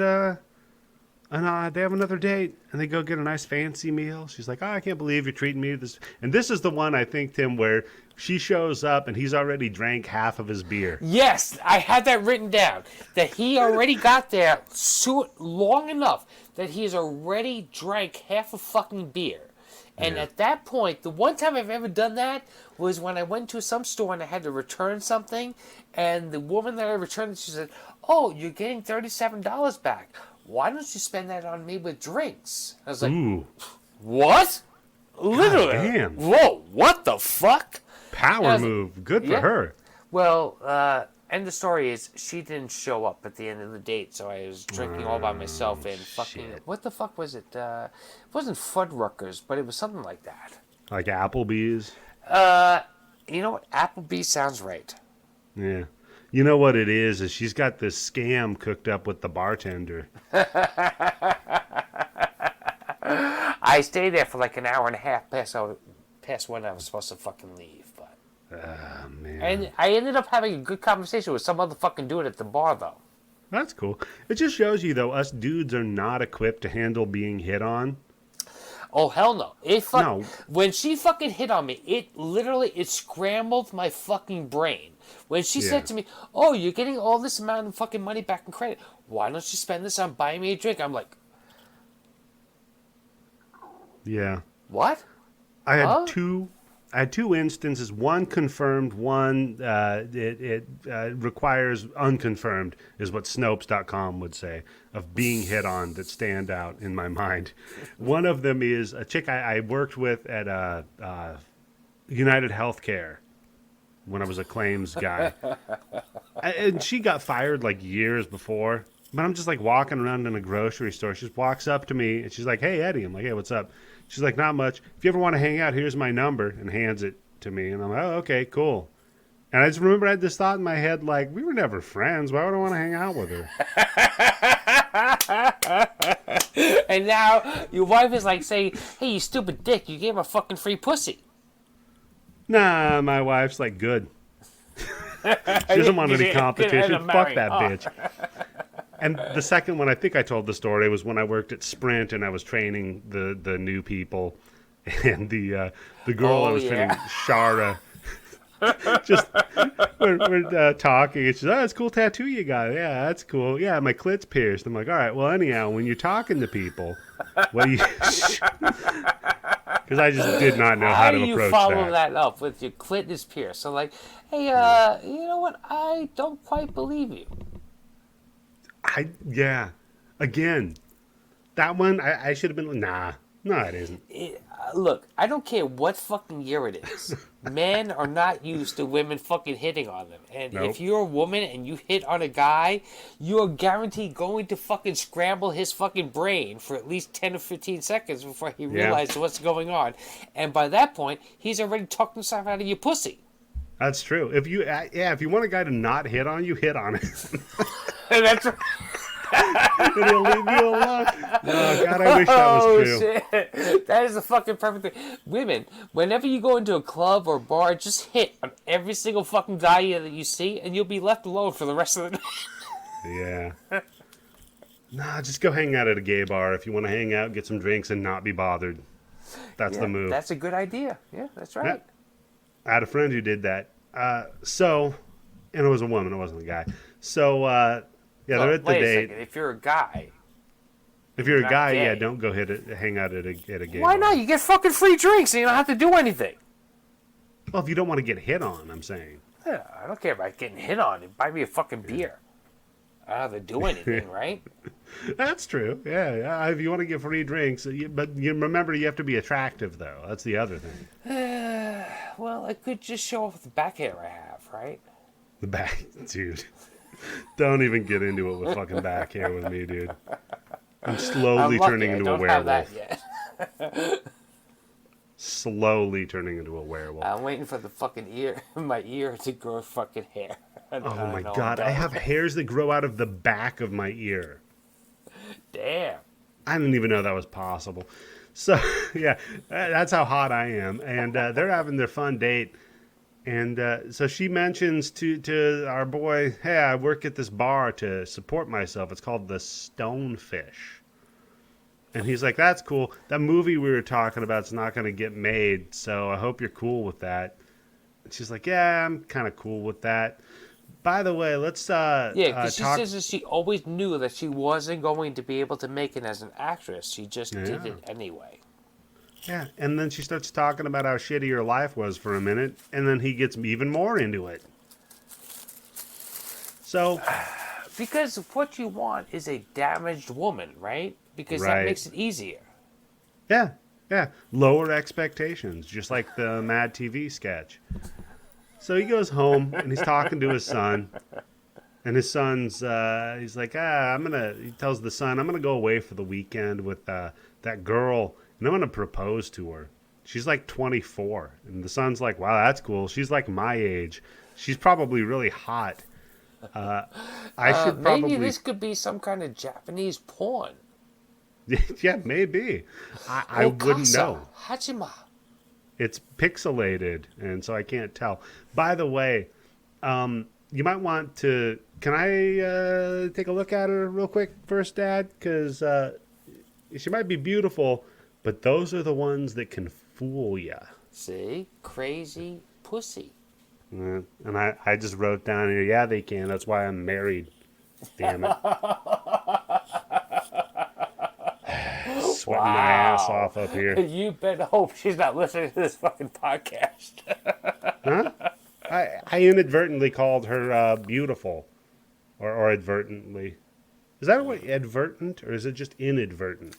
they have another date, and they go get a nice fancy meal. She's like, "Oh, I can't believe you're treating me this." And this is the one, I think, Tim, where she shows up and he's already drank half of his beer. Yes, I had that written down. That he already got there long enough that he's already drank half a fucking beer. And at that point, the one time I've ever done that was when I went to some store and I had to return something. And the woman that I returned it, she said, "Oh, you're getting $37 back. Why don't you spend that on me with drinks?" I was like, Ooh, what? Literally. damn. Whoa, what the fuck? power move. Good for her. Well, and the story is she didn't show up at the end of the date, so I was drinking all by myself and fucking... shit. What the fuck was it? It wasn't Fuddruckers, but it was something like that. Like Applebee's. You know what? Applebee's sounds right. Yeah. You know what it is she's got this scam cooked up with the bartender. I stayed there for like an hour and a half past when I was supposed to fucking leave, but... Oh, man. And I ended up having a good conversation with some other fucking dude at the bar, though. That's cool. It just shows you, though, us dudes are not equipped to handle being hit on. Oh, hell no. No. When she fucking hit on me, it scrambled my fucking brain. When she said to me, "Oh, you're getting all this amount of fucking money back in credit. Why don't you spend this on buying me a drink?" I'm like... Yeah. What? I had two instances. One confirmed. One it requires unconfirmed, is what Snopes.com would say, of being hit on that stand out in my mind. One of them is a chick I worked with at United Healthcare when I was a claims guy, and she got fired like years before. But I'm just like walking around in a grocery store. She just walks up to me and she's like, "Hey, Eddie." I'm like, "Hey, what's up?" She's like, "Not much. If you ever want to hang out, here's my number," and hands it to me. And I'm like, "Oh, okay, cool." And I just remember I had this thought in my head, like, we were never friends. Why would I want to hang out with her? And now your wife is like saying, "Hey, you stupid dick, you gave her fucking free pussy." Nah, my wife's like, good. She doesn't want any competition. Fuck that bitch. And the second one, I think I told the story, was when I worked at Sprint and I was training the new people, and the girl I was training, Shara, just we're talking, and she's, "Oh, it's a cool tattoo you got." "Yeah, that's cool. Yeah, my clit's pierced." I'm like, "All right, well, anyhow, when you're talking to people, what do you?" Because I just did not know how to approach that. How do you follow that up with your clit is pierced? So like, "Hey, you know what? I don't quite believe you." Again, that one I should have been. Nah, no, it isn't. Look, I don't care what fucking year it is. Men are not used to women fucking hitting on them. And if you're a woman and you hit on a guy, you're guaranteed going to fucking scramble his fucking brain for at least 10 or 15 seconds before he realizes what's going on. And by that point, he's already talked himself out of your pussy. That's true. If you want a guy to not hit on you, hit on him. That's right. And he'll leave you alone. Oh, God, I wish that was true. Shit. That is the fucking perfect thing. Women, whenever you go into a club or bar, just hit on every single fucking guy that you see, and you'll be left alone for the rest of the night. Yeah. Nah, just go hang out at a gay bar if you want to hang out, get some drinks, and not be bothered. That's the move. That's a good idea. Yeah, that's right. Yeah. I had a friend who did that. And it was a woman, it wasn't a guy. So, they're at the date. Wait a second. If you're a guy. If you're a guy, gay. don't go hang out at a gay Why bar. not? You get fucking free drinks and you don't have to do anything. Well, if you don't want to get hit on, I'm saying. Yeah, I don't care about getting hit on. Buy me a fucking beer. I don't have to do anything, right? That's true. Yeah. If you want to get free drinks, but you remember you have to be attractive, though. That's the other thing. Well, I could just show off the back hair I have, right? The back, dude. Don't even get into it with fucking back hair with me, dude. I'm slowly I'm lucky turning I into a don't have that werewolf. yet. Slowly turning into a werewolf. I'm waiting for the fucking ear, my ear to grow fucking hair. Oh my god, I have hairs that grow out of the back of my ear. Damn. I didn't even know that was possible. So, yeah, that's how hot I am. And they're having their fun date. And so she mentions to our boy, hey, I work at this bar to support myself. It's called the Stonefish. And he's like, that's cool. That movie we were talking about is not going to get made, so I hope you're cool with that. And she's like, yeah, I'm kind of cool with that. By the way, let's Yeah, because she talk. says that she always knew that she wasn't going to be able to make it as an actress. She just did Yeah. it anyway. Yeah, and then she starts talking about how shitty her life was for a minute, and then he gets even more into it. So, Because what you want is a damaged woman, right? Because Right. that makes it easier. yeah, lower expectations, just like the Mad TV sketch. So he goes home and he's talking to his son, and his son's he's like, he tells the son, I'm gonna go away for the weekend with that girl, and I'm gonna propose to her. She's like 24, and the son's like, wow, that's cool. She's like my age. She's probably really hot. I should probably Maybe this could be some kind of Japanese porn. yeah, maybe. I wouldn't know. Hachima. It's pixelated, and so I can't tell. By the way, you might want to. Can I take a look at her real quick first, Dad? Because she might be beautiful, but those are the ones that can fool you. See? Crazy pussy. And I just wrote down here, yeah, they can. That's why I'm married. Damn it. Sweating my ass off up here. You better hope she's not listening to this fucking podcast. Huh? I inadvertently called her beautiful, or advertently. Is that what advertent, or is it just inadvertent?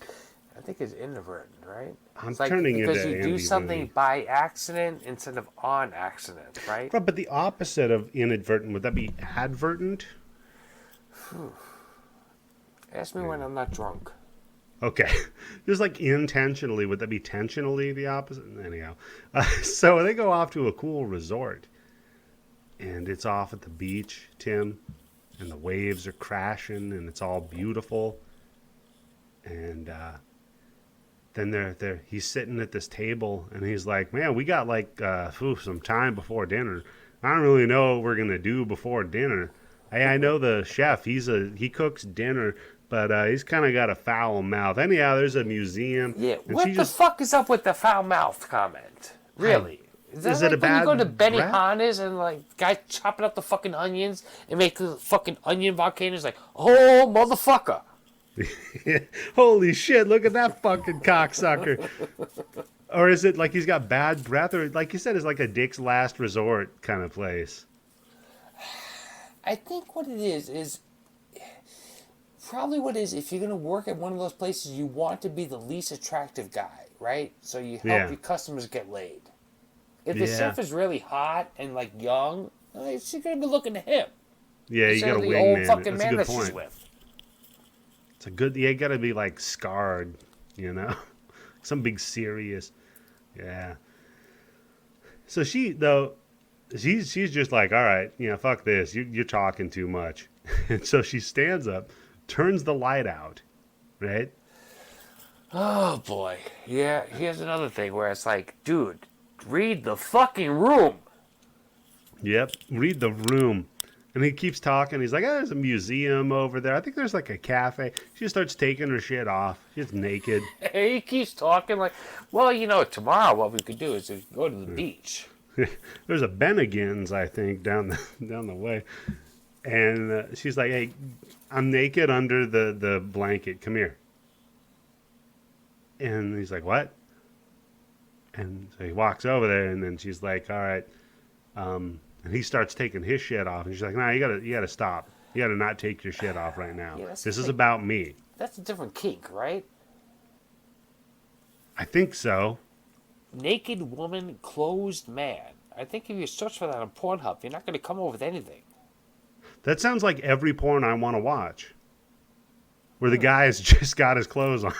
I think it's inadvertent, right? I'm It's like turning because into you do Andy something Rooney. by accident instead of on accident, right? But the opposite of inadvertent, would that be advertent? Ask me when I'm not drunk. Okay. Just like intentionally, would that be tensionally the opposite? Anyhow. So they go off to a cool resort. And it's off at the beach, Tim. And the waves are crashing, and it's all beautiful. And then he's sitting at this table, and he's like, man, we got like some time before dinner. I don't really know what we're going to do before dinner. I know the chef. He cooks dinner, but he's kind of got a foul mouth. Anyhow, there's a museum. Yeah, and what she the fuck is up with the foul mouth comment? Really? Is that it a like when you go to bad rap? Benihana's and like guy chopping up the fucking onions and make the fucking onion volcanoes like, oh motherfucker. Holy shit, look at that fucking cocksucker. Or is it like he's got bad breath? Or like you said, it's like a Dick's Last Resort kind of place. I think what it is probably what it is, if you're going to work at one of those places, you want to be the least attractive guy, right? So you help your customers get laid. If the chef is really hot and like young, she's going to be looking to him. Yeah, you got a the old wingman. fucking That's a man good that she's point. with. It's a good. You got to be like scarred, some big serious. Yeah. So she's just like, all right, fuck this. You're talking too much, and so she stands up, turns the light out, right? Oh boy. Yeah, here's another thing where it's like, dude, read the fucking room. Yep. Read the room. And he keeps talking. He's like, there's a museum over there. I think there's like a cafe. She just starts taking her shit off. She's naked. He keeps talking like, well, tomorrow what we could do is just go to the beach. There's a Bennigan's, I think, down the way. And she's like, hey, I'm naked under the blanket. Come here. And he's like, what? And so he walks over there, and then she's like, all right. And he starts taking his shit off, and she's like, "No, you gotta stop. You gotta not take your shit off right now. Yeah, this is about me." That's a different kink, right? I think so. naked woman, closed man. I think if you search for that on Pornhub, you're not going to come up with anything. That sounds like every porn I want to watch, where the guy has just got his clothes on.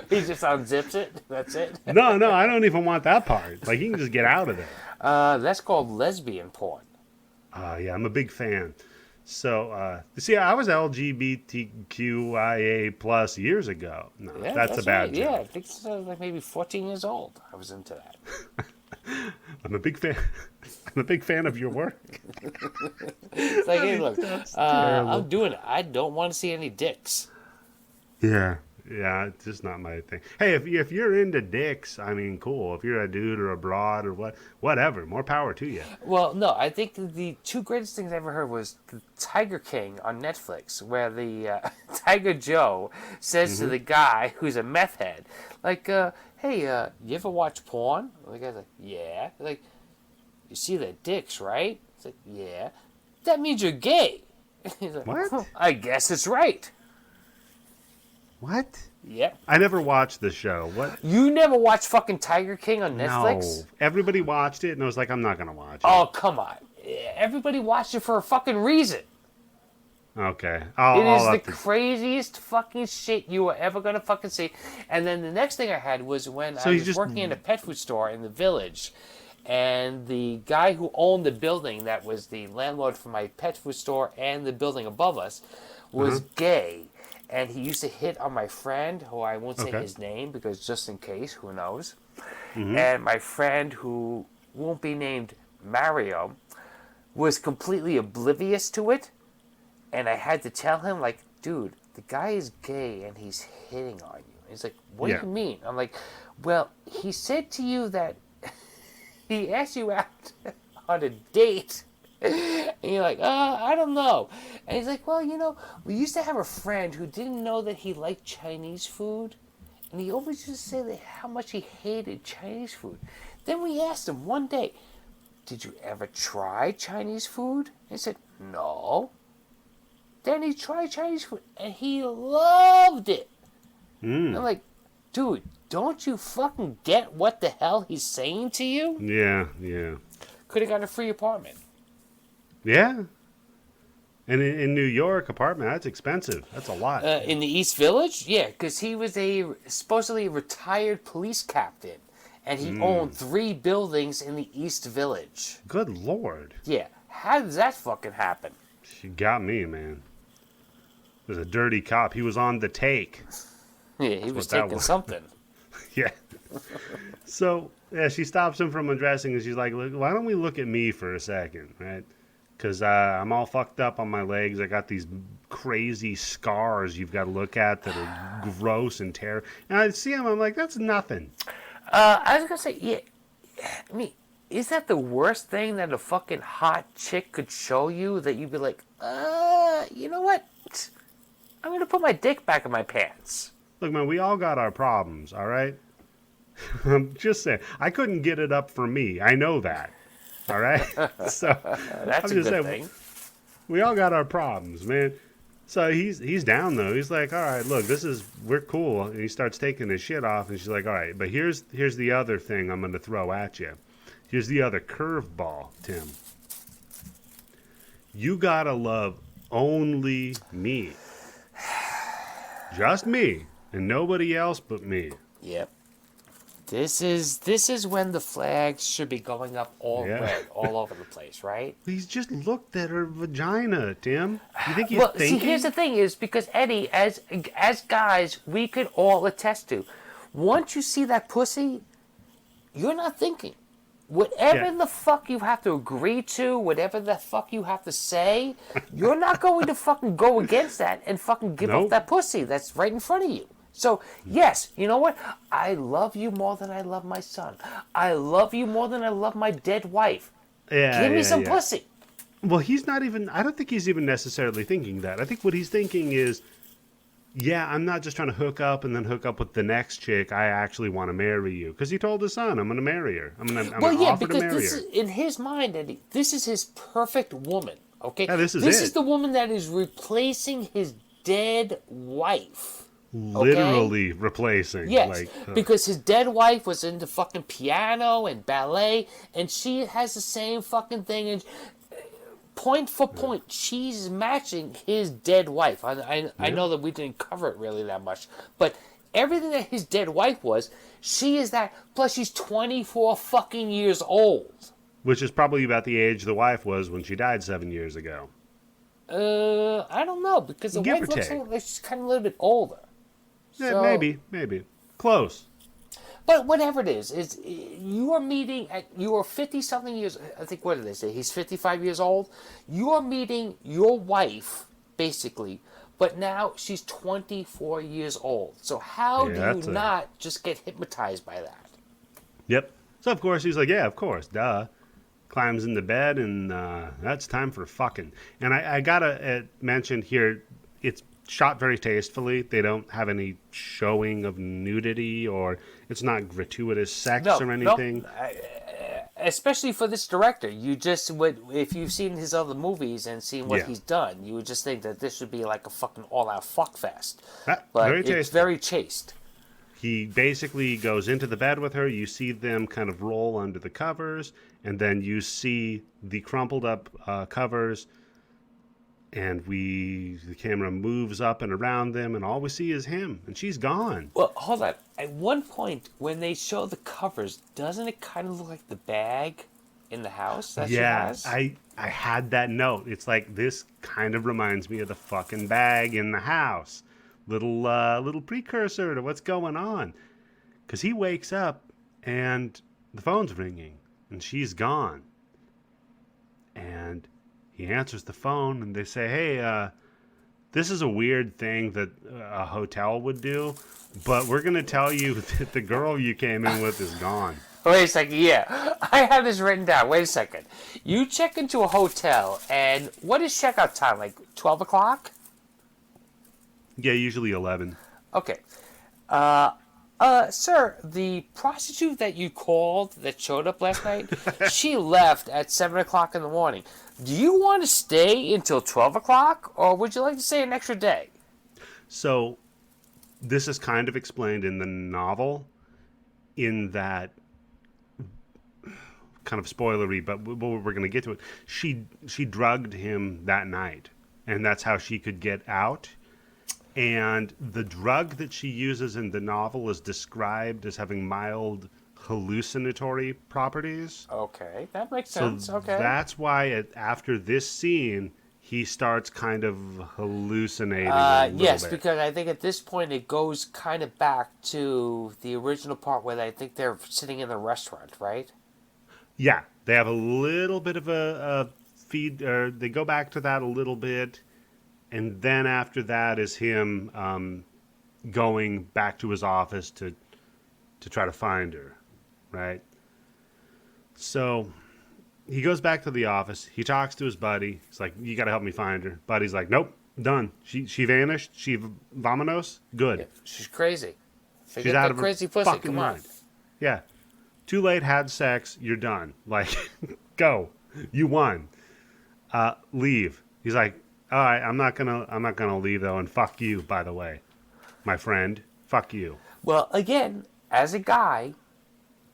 He just unzips it. That's it. No, I don't even want that part. Like, he can just get out of there. That's called lesbian porn. Yeah, I'm a big fan. So, see, I was LGBTQIA plus years ago. No, Yeah, that's a bad right. joke. Yeah, I think it's like maybe 14 years old. I was into that. I'm a big fan. I'm a big fan of your work. It's like, hey, look, terrible. I'm doing it. I don't want to see any dicks. Yeah, it's just not my thing. Hey, if you're into dicks, I mean, cool. If you're a dude or a broad or whatever, more power to you. Well, no, I think the two greatest things I ever heard was the Tiger King on Netflix, where the Tiger Joe says to the guy who's a meth head, like, hey, you ever watch porn? And the guy's like, yeah. They're like, you see their dicks, right? He's like, yeah. That means you're gay. He's like, What? I guess it's right. What? Yep. I never watched the show. What? You never watched fucking Tiger King on Netflix? No. Everybody watched it, and I was like, I'm not going to watch it. Oh, come on. Everybody watched it for a fucking reason. Okay. It is I'll the have to... craziest fucking shit you are ever going to fucking see. And then the next thing I had was when I was working in a pet food store in the village. And the guy who owned the building that was the landlord for my pet food store and the building above us was gay. And he used to hit on my friend, who I won't say his name because just in case, who knows. And my friend, who won't be named Mario, was completely oblivious to it. And I had to tell him, like, dude, the guy is gay and he's hitting on you. He's like, what do you mean? I'm like, well, he said to you that he asked you out on a date. And you're like, I don't know. And he's like, well, you know, we used to have a friend who didn't know that he liked Chinese food. And he always used to say that how much he hated Chinese food. Then we asked him one day, did you ever try Chinese food? And he said, no. Then he tried Chinese food, and he loved it. I'm like, dude, don't you fucking get what the hell he's saying to you? Yeah. Could have got a free apartment. Yeah. And in New York, apartment, that's expensive. That's a lot. In the East Village? Yeah, because he was a supposedly retired police captain, and he owned 3 buildings in the East Village. Good Lord. Yeah, how does that fucking happen? She got me, man. He was a dirty cop. He was on the take. Yeah, he was what that taking was. something. Yeah. So, yeah, she stops him from undressing, and she's like, look, why don't we look at me for a second, right? Because I'm all fucked up on my legs. I got these crazy scars you've got to look at that are gross and terrible. And I see them, I'm like, that's nothing. I was going to say, yeah, I mean, is that the worst thing that a fucking hot chick could show you that you'd be like, you know what? I'm going to put my dick back in my pants. Look, man, we all got our problems, all right? I'm just saying. I couldn't get it up for me. I know that. All right? So That's I'm a just good saying, thing. we all got our problems, man. So he's down, though. He's like, all right, look, we're cool. And he starts taking his shit off, and she's like, all right, but here's the other thing I'm going to throw at you. Here's the other curveball, Tim. You got to love only me. Just me. And nobody else but me. Yep. This is when the flags should be going up all red all over the place, right? He's just looked at her vagina, Tim. You think he's Well, thinking? see, here's the thing is, because Eddie, as guys, we could all attest to, once you see that pussy, you're not thinking. Whatever the fuck you have to agree to, whatever the fuck you have to say, you're not going to fucking go against that and fucking give up that pussy that's right in front of you. So, yes, you know what? I love you more than I love my son. I love you more than I love my dead wife. Give me some pussy. Well, he's not even, I don't think he's even necessarily thinking that. I think what he's thinking is, yeah, I'm not just trying to hook up and then hook up with the next chick. I actually want to marry you. Because he told his son, I'm going to marry her. I'm going to offer to marry her. In his mind, Eddie, this is his perfect woman, okay? Yeah, this is This is the woman that is replacing his dead wife. Literally replacing. Yes, Like, because his dead wife was into fucking piano and ballet, and she has the same fucking thing. And point for point, she's matching his dead wife. I know that we didn't cover it really that much, but everything that his dead wife was, she is that. Plus, she's 24 fucking years old. which is probably about the age the wife was when she died 7 years ago. I don't know, because the Give wife or looks take. like she's kind of a little bit older. Yeah, So, maybe. Close. but whatever it is you are meeting at, you are 50 something years. I think, what did they say? He's 55 years old. You are meeting your wife, basically, but now she's 24 years old. So how Yeah, do you not just get hypnotized by that? Yep. So, of course, he's like, yeah, of course, duh. Climbs into bed, and that's time for fucking. And I gotta mention here, it's shot very tastefully. They don't have any showing of nudity, or it's not gratuitous sex or anything. Especially for this director, you just would, if you've seen his other movies and seen what he's done, you would just think that this would be like a fucking all-out fuck fest. But very it's tasty. very chaste. He basically goes into the bed with her. You see them kind of roll under the covers, and then you see the crumpled up covers, and the camera moves up and around them, and all we see is him, and she's gone. Well, hold on. At one point, when they show the covers, doesn't it kind of look like the bag in the house that she has? I had that note. It's like, this kind of reminds me of the fucking bag in the house. Little precursor to what's going on. Because he wakes up and the phone's ringing and she's gone. And he answers the phone and they say, hey, this is a weird thing that a hotel would do, but we're going to tell you that the girl you came in with is gone. Wait a second, yeah. I have this written down. Wait a second. You check into a hotel, and what is checkout time? Like 12 o'clock? Yeah, usually 11. Okay. Sir, the prostitute that you called that showed up last night, she left at 7 o'clock in the morning. Do you want to stay until 12 o'clock, or would you like to stay an extra day? So, this is kind of explained in the novel, in that, kind of spoilery, but we're going to get to it. She drugged him that night, and that's how she could get out. And the drug that she uses in the novel is described as having mild hallucinatory properties. Okay, that makes sense. So okay. that's why after this scene, he starts kind of hallucinating yes, bit. because I think at this point it goes kind of back to the original part where I think they're sitting in the restaurant, right? Yeah, they have a little bit of a feed, or they go back to that a little bit. And then after that is him going back to his office to try to find her, right? So he goes back to the office. He talks to his buddy. He's like, you got to help me find her. Buddy's like, nope, done. She vanished. She vamonos. Good. Yeah, she's crazy. She's out of her crazy pussy. fucking Come on. mind. Yeah. Too late, had sex. You're done. Like, go. You won. Leave. He's like, all right, I'm not gonna leave though, and fuck you, by the way, my friend. Fuck you. Well, again, as a guy,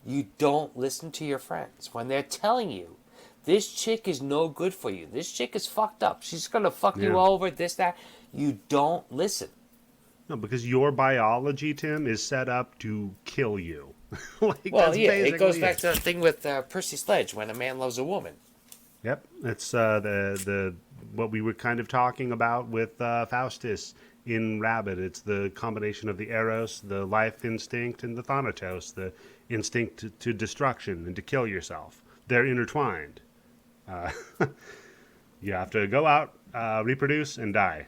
you don't listen to your friends when they're telling you this chick is no good for you. This chick is fucked up. She's gonna fuck you over. This, that. You don't listen. No, because your biology, Tim, is set up to kill you. Like, well, yeah, it goes back to the thing with Percy Sledge, when a man loves a woman. Yep, it's the what we were kind of talking about with Faustus in Rabbit. It's the combination of the Eros, the life instinct, and the Thanatos, the instinct to destruction and to kill yourself. They're intertwined. You have to go out, reproduce, and die.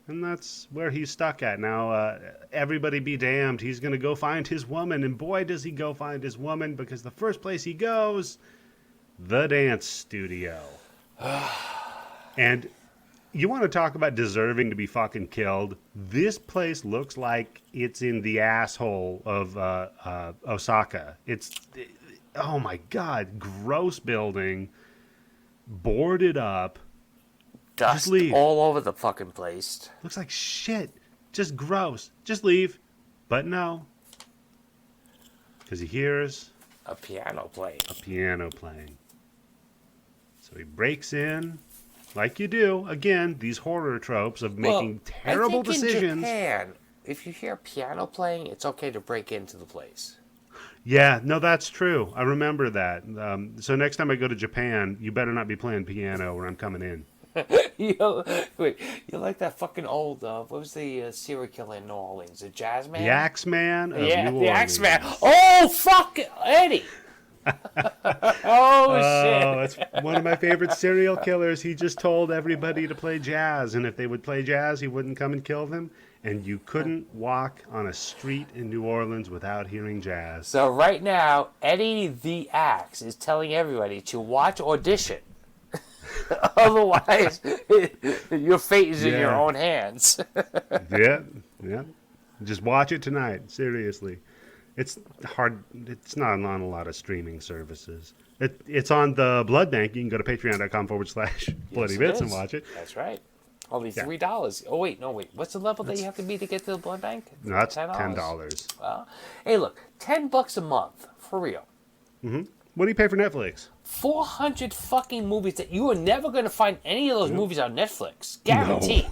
And that's where he's stuck at now. Everybody be damned. He's going to go find his woman. And boy, does he go find his woman, because the first place he goes, the dance studio. And you want to talk about deserving to be fucking killed? This place looks like it's in the asshole of Osaka. Oh my God, gross building, boarded up. Dust all over the fucking place. Looks like shit. just gross. Just leave. But no. Because he hears A piano playing. a piano playing. So he breaks in, like you do. Again, these horror tropes of making terrible I think decisions. In Japan, if you hear piano playing, it's okay to break into the place. Yeah, no, that's true. I remember that. So next time I go to Japan, you better not be playing piano when I'm coming in. Wait, you like that fucking old, what was the serial killer in New Orleans? The Jazz Man? The Axeman of Yeah, New the Orleans. Axeman. Oh, fuck, Eddie! Oh, shit. Oh, that's one of my favorite serial killers. He just told everybody to play jazz, and if they would play jazz, he wouldn't come and kill them. And you couldn't walk on a street in New Orleans without hearing jazz. So right now, Eddie the Axe is telling everybody to watch Audition. Otherwise, your fate is in your own hands. Yeah. Just watch it tonight. Seriously. It's hard. It's not on a lot of streaming services. It's on the Blood Bank. You can go to patreon.com/Bloody Bits and watch it. That's right. Only $3. Oh, wait. What's the level that you have to be to get to the blood bank? No, that's $10. Well, hey, look, $10 a month, for real. Mm-hmm. What do you pay for Netflix? 400 fucking movies that you are never going to find any of those movies on Netflix. Guaranteed.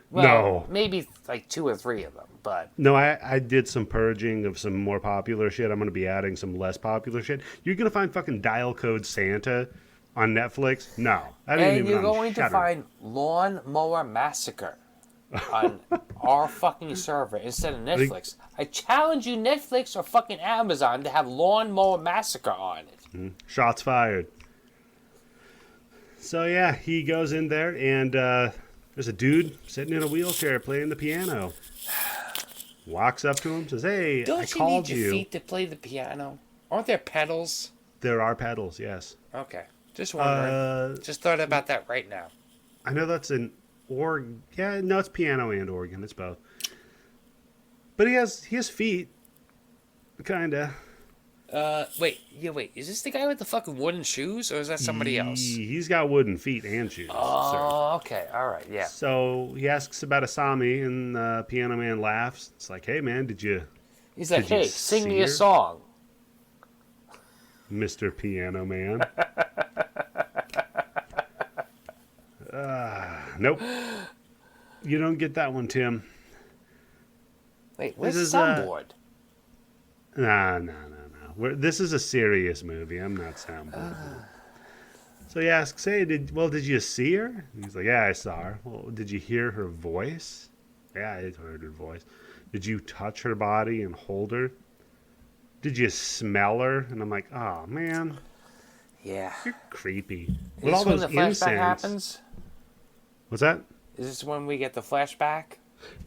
Well, No. maybe like 2 or 3 of them, but... No, I did some purging of some more popular shit. I'm going to be adding some less popular shit. You're going to find fucking Dial Code Santa on Netflix? No. That ain't And even you're on going to Shudder. find Lawn Mower Massacre on our fucking server instead of Netflix. I challenge you, Netflix or fucking Amazon, to have Lawn Mower Massacre on it. Shots fired. So yeah, he goes in there and there's a dude sitting in a wheelchair playing the piano. Walks up to him, says, "Hey, I Don't you called need your feet to play the piano? Aren't there pedals? There are pedals, yes. Okay. Just wondering. Just thought about that right now. I know that's an org. Yeah, no, it's piano and organ. It's both. But he has feet, kinda. Wait. Is this the guy with the fucking wooden shoes, or is that somebody else? He's got wooden feet and shoes. Oh, okay. All right. Yeah. So he asks about Asami, and the piano man laughs. It's like, "Hey, man, He's like, did you "Hey, sing see me a her? song." Mr. Piano Man?" Nope. You don't get that one, Tim. Wait, where's This the is, soundboard? No. This is a serious movie. I'm not soundboarding. So he asks, "Hey, did you see her?" And he's like, "Yeah, I saw her." "Well, did you hear her voice?" "Yeah, I heard her voice." "Did you touch her body and hold her?" "Did you smell her?" And I'm like, "Oh man, Yeah. you're creepy." Is With this all when those the flashback incense. happens? What's that? Is this when we get the flashback?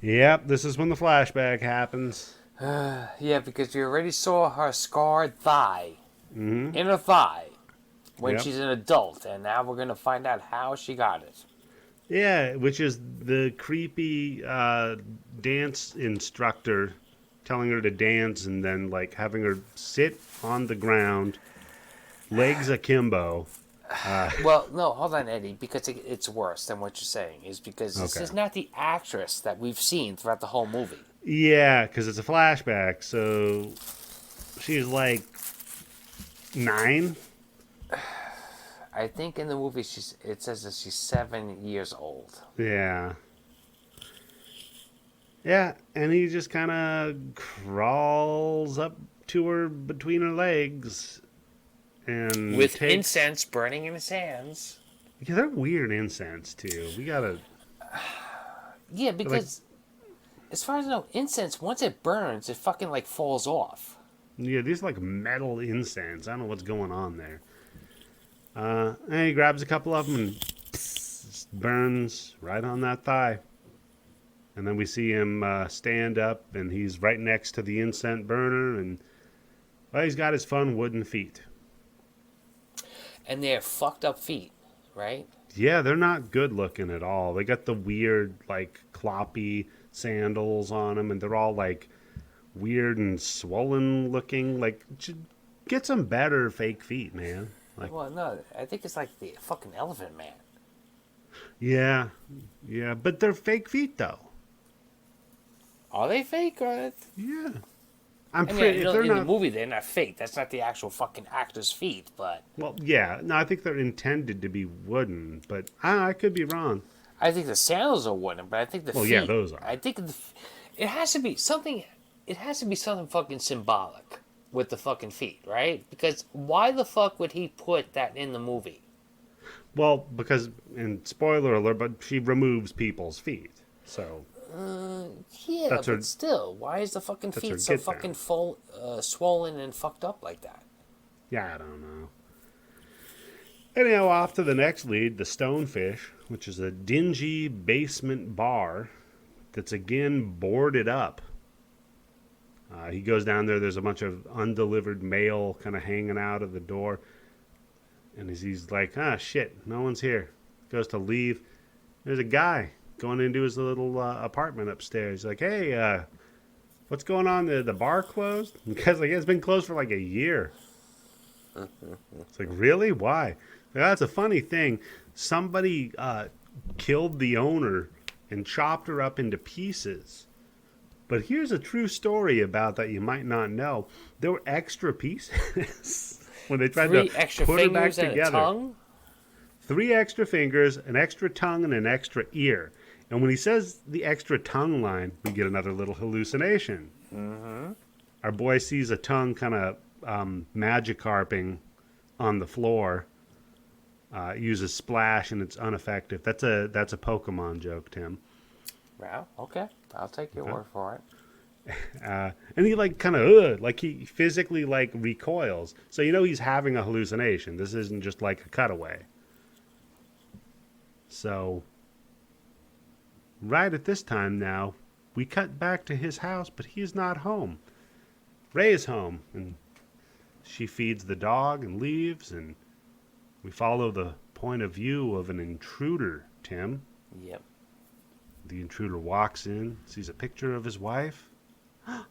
Yep, this is when the flashback happens. Yeah, because you already saw her scarred thigh, inner thigh, when Yep. she's an adult, and now we're going to find out how she got it. Yeah, which is the creepy dance instructor telling her to dance and then like having her sit on the ground, legs akimbo. Well, no, hold on, Eddie, because it's worse than what you're saying. Is because this Okay. is not the actress that we've seen throughout the whole movie. Yeah, because it's a flashback. So she's like 9. I think in the movie it says that she's 7 years old. Yeah. Yeah, and he just kind of crawls up to her between her legs. And With takes... incense burning in his hands. Yeah, they're weird incense, too. We gotta... Yeah, because as far as I know, incense, once it burns, it fucking like falls off. Yeah, these are like metal incense. I don't know what's going on there. And he grabs a couple of them and just burns right on that thigh. And then we see him stand up, and he's right next to the incense burner, and well, he's got his fun wooden feet. And they're fucked up feet, right? Yeah, they're not good looking at all. They got the weird, like, cloppy sandals on them, and they're all, like, weird and swollen looking. Like, get some better fake feet, man. Like, Well, no, I think it's like the fucking Elephant Man. yeah, but they're fake feet, though. Are they fake or? Yeah. I'm I mean, pretty. If they're in not, the movie, they're not fake. That's not the actual fucking actor's feet, but well, yeah. No, I think they're intended to be wooden, but I could be wrong. I think the sandals are wooden. But I think the Well, feet. yeah, those are. I think it has to be something. It has to be something fucking symbolic with the fucking feet, right? Because why the fuck would he put that in the movie? Well, because, and spoiler alert, but she removes people's feet, so Yeah, That's but her- still, why is the fucking that's her feet so get down. fucking full, swollen and fucked up like that? yeah, I don't know. Anyhow, off to the next lead, the Stonefish, which is a dingy basement bar that's again boarded up. He goes down there. There's a bunch of undelivered mail kind of hanging out of the door. And he's like, shit, no one's here. Goes to leave. There's a guy going into his little apartment upstairs. He's like, hey, what's going on? The bar closed? Because like, it's been closed for like a year. It's like, really? Why? That's a funny thing. Somebody killed the owner and chopped her up into pieces. But here's a true story about that you might not know. There were extra pieces when they tried Three to extra put her back fingers and together. a tongue? 3 extra fingers, an extra tongue, and an extra ear. And when he says the extra tongue line, we get another little hallucination. Mm-hmm. Our boy sees a tongue kind of magikarping on the floor. Uses splash, and it's ineffective. That's a Pokemon joke, Tim. Wow, okay. I'll take your word for it. And he like kind of like he physically like recoils. So you know he's having a hallucination. This isn't just like a cutaway. So right at this time now, we cut back to his house, but he's not home. Ray is home, and she feeds the dog and leaves, and we follow the point of view of an intruder, Tim. Yep. The intruder walks in, sees a picture of his wife, and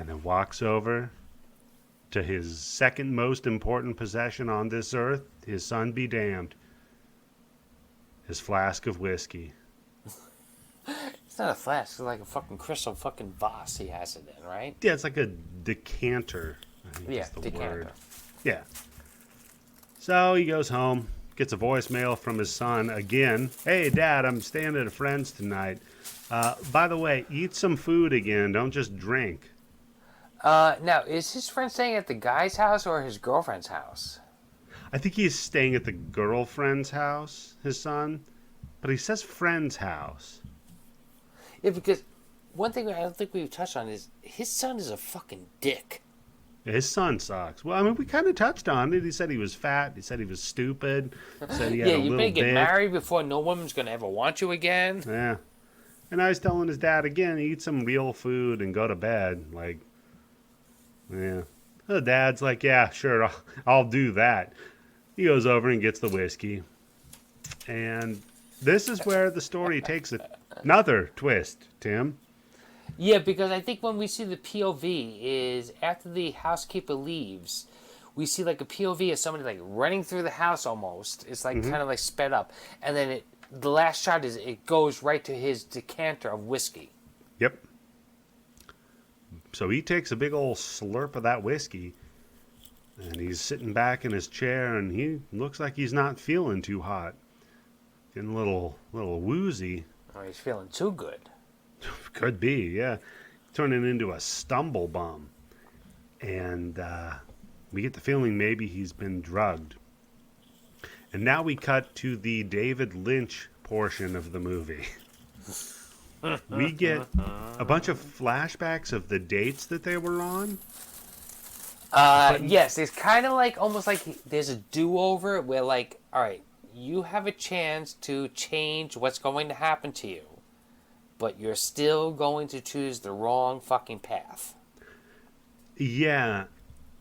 then walks over to his second most important possession on this earth, his son be damned, his flask of whiskey. It's not a flask. It's like a fucking crystal fucking vase he has it in, right? Yeah, it's like a decanter, I think Yeah, is the decanter. word. Yeah. So he goes home, gets a voicemail from his son again. Hey, Dad, I'm staying at a friend's tonight. By the way, eat some food again. Don't just drink. Now, is his friend staying at the guy's house or his girlfriend's house? I think he's staying at the girlfriend's house, his son. But he says friend's house. Yeah, because one thing I don't think we've touched on is his son is a fucking dick. His son sucks. Well, I mean, we kind of touched on it. He said he was fat. He said he was stupid. He said he had Yeah, a you little better get dick. married before no woman's gonna ever want you again. Yeah. And I was telling his dad again, eat some real food and go to bed. Like, yeah. The dad's like, yeah, sure, I'll do that. He goes over and gets the whiskey. And this is where the story takes another twist, Tim. Yeah, because I think when we see the POV is after the housekeeper leaves, we see like a POV of somebody like running through the house almost. It's like kind of like sped up, and then the last shot is it goes right to his decanter of whiskey. Yep. So he takes a big old slurp of that whiskey, and he's sitting back in his chair, and he looks like he's not feeling too hot. Getting a little woozy. Oh, he's feeling too good. Could be, yeah. Turning into a stumble bum. And we get the feeling maybe he's been drugged. And now we cut to the David Lynch portion of the movie. We get a bunch of flashbacks of the dates that they were on. Yes, it's kind of like almost like there's a do-over where like, all right, you have a chance to change what's going to happen to you, but you're still going to choose the wrong fucking path. Yeah,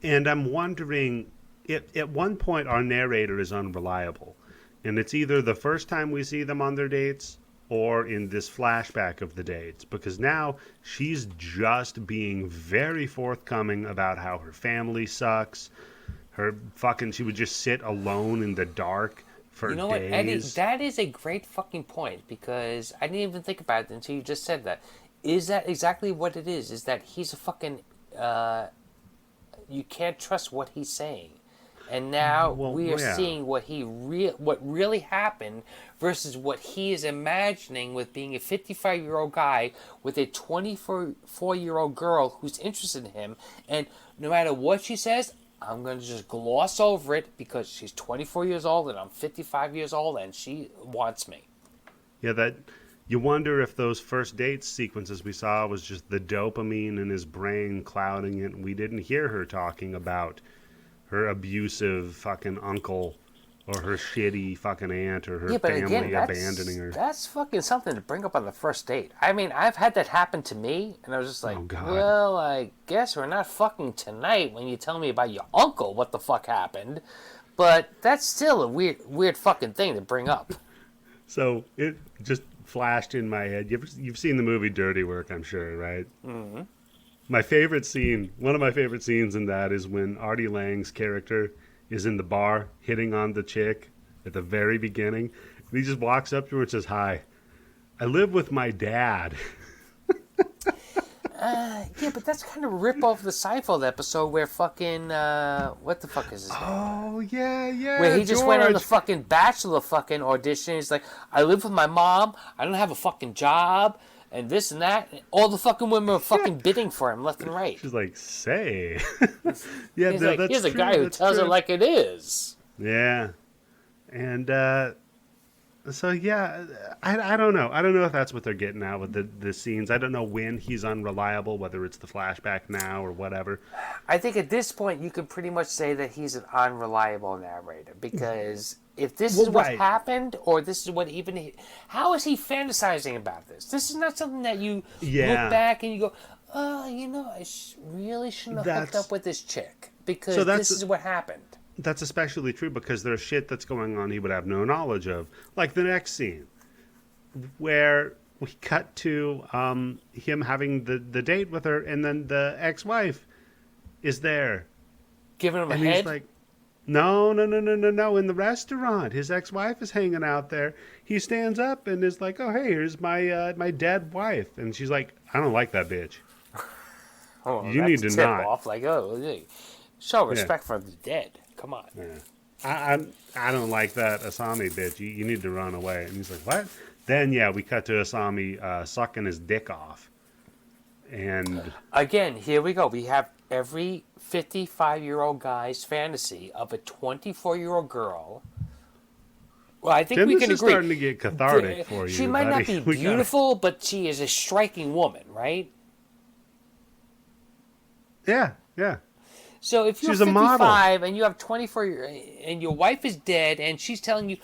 and I'm wondering, at one point our narrator is unreliable, and it's either the first time we see them on their dates or in this flashback of the dates, because now she's just being very forthcoming about how her family sucks. She would just sit alone in the dark for You know what, Eddie? days. That is a great fucking point because I didn't even think about it until you just said that. Is that exactly what it is? Is that he's a fucking... you can't trust what he's saying. And now we are seeing what what really happened versus what he is imagining with being a 55-year-old guy with a 24-year-old girl who's interested in him. And no matter what she says, I'm going to just gloss over it because she's 24 years old and I'm 55 years old and she wants me. Yeah, that you wonder if those first date sequences we saw was just the dopamine in his brain clouding it. And we didn't hear her talking about her abusive fucking uncle or her shitty fucking aunt or her family abandoning her. That's fucking something to bring up on the first date. I mean, I've had that happen to me, and I was just like, Oh, God. well, I guess we're not fucking tonight when you tell me about your uncle what the fuck happened. But that's still a weird fucking thing to bring up. So it just flashed in my head. You've seen the movie Dirty Work, I'm sure, right? Mm-hmm. My favorite scene, one of my favorite scenes in that is when Artie Lang's character is in the bar hitting on the chick at the very beginning. And he just walks up to her and says, "Hi, I live with my dad." Yeah, but that's kind of a rip off the Seinfeld episode where fucking, what the fuck is his name? Oh, yeah. Where he just went on the George. fucking Bachelor fucking audition. He's like, I live with my mom. I don't have a fucking job. And this and that. And all the fucking women are fucking bidding for him left and right. She's like, "Say." Yeah, He's no, like, that's here's a true, guy who that's tells true. it like it is. Yeah. And so, yeah, I don't know. I don't know if that's what they're getting at with the scenes. I don't know when he's unreliable, whether it's the flashback now or whatever. I think at this point you can pretty much say that he's an unreliable narrator because if this is what happened or this is what even... How is he fantasizing about this? This is not something that you look back and you go, oh, you know, I really shouldn't have hooked up with this chick because this is what happened. That's especially true because there's shit that's going on he would have no knowledge of. Like the next scene where we cut to him having the date with her and then the ex-wife is there. Giving him a and head? He's like, no. In the restaurant, his ex-wife is hanging out there. He stands up and is like, "Oh, hey, here's my dead wife." And she's like, "I don't like that bitch. You need to not." Off like, oh, show respect for the dead. Come on. Yeah. I don't like that Asami bitch. You need to run away. And he's like, "What?" Then, yeah, we cut to Asami sucking his dick off. And again, here we go. We have every 55-year-old guy's fantasy of a 24-year-old girl. Well, I think Tim, we can this is agree. starting to get cathartic for you. She might not be beautiful, but she is a striking woman, right? Yeah. So if you're She's a model. 55 and you have 24 and your wife is dead and she's telling you,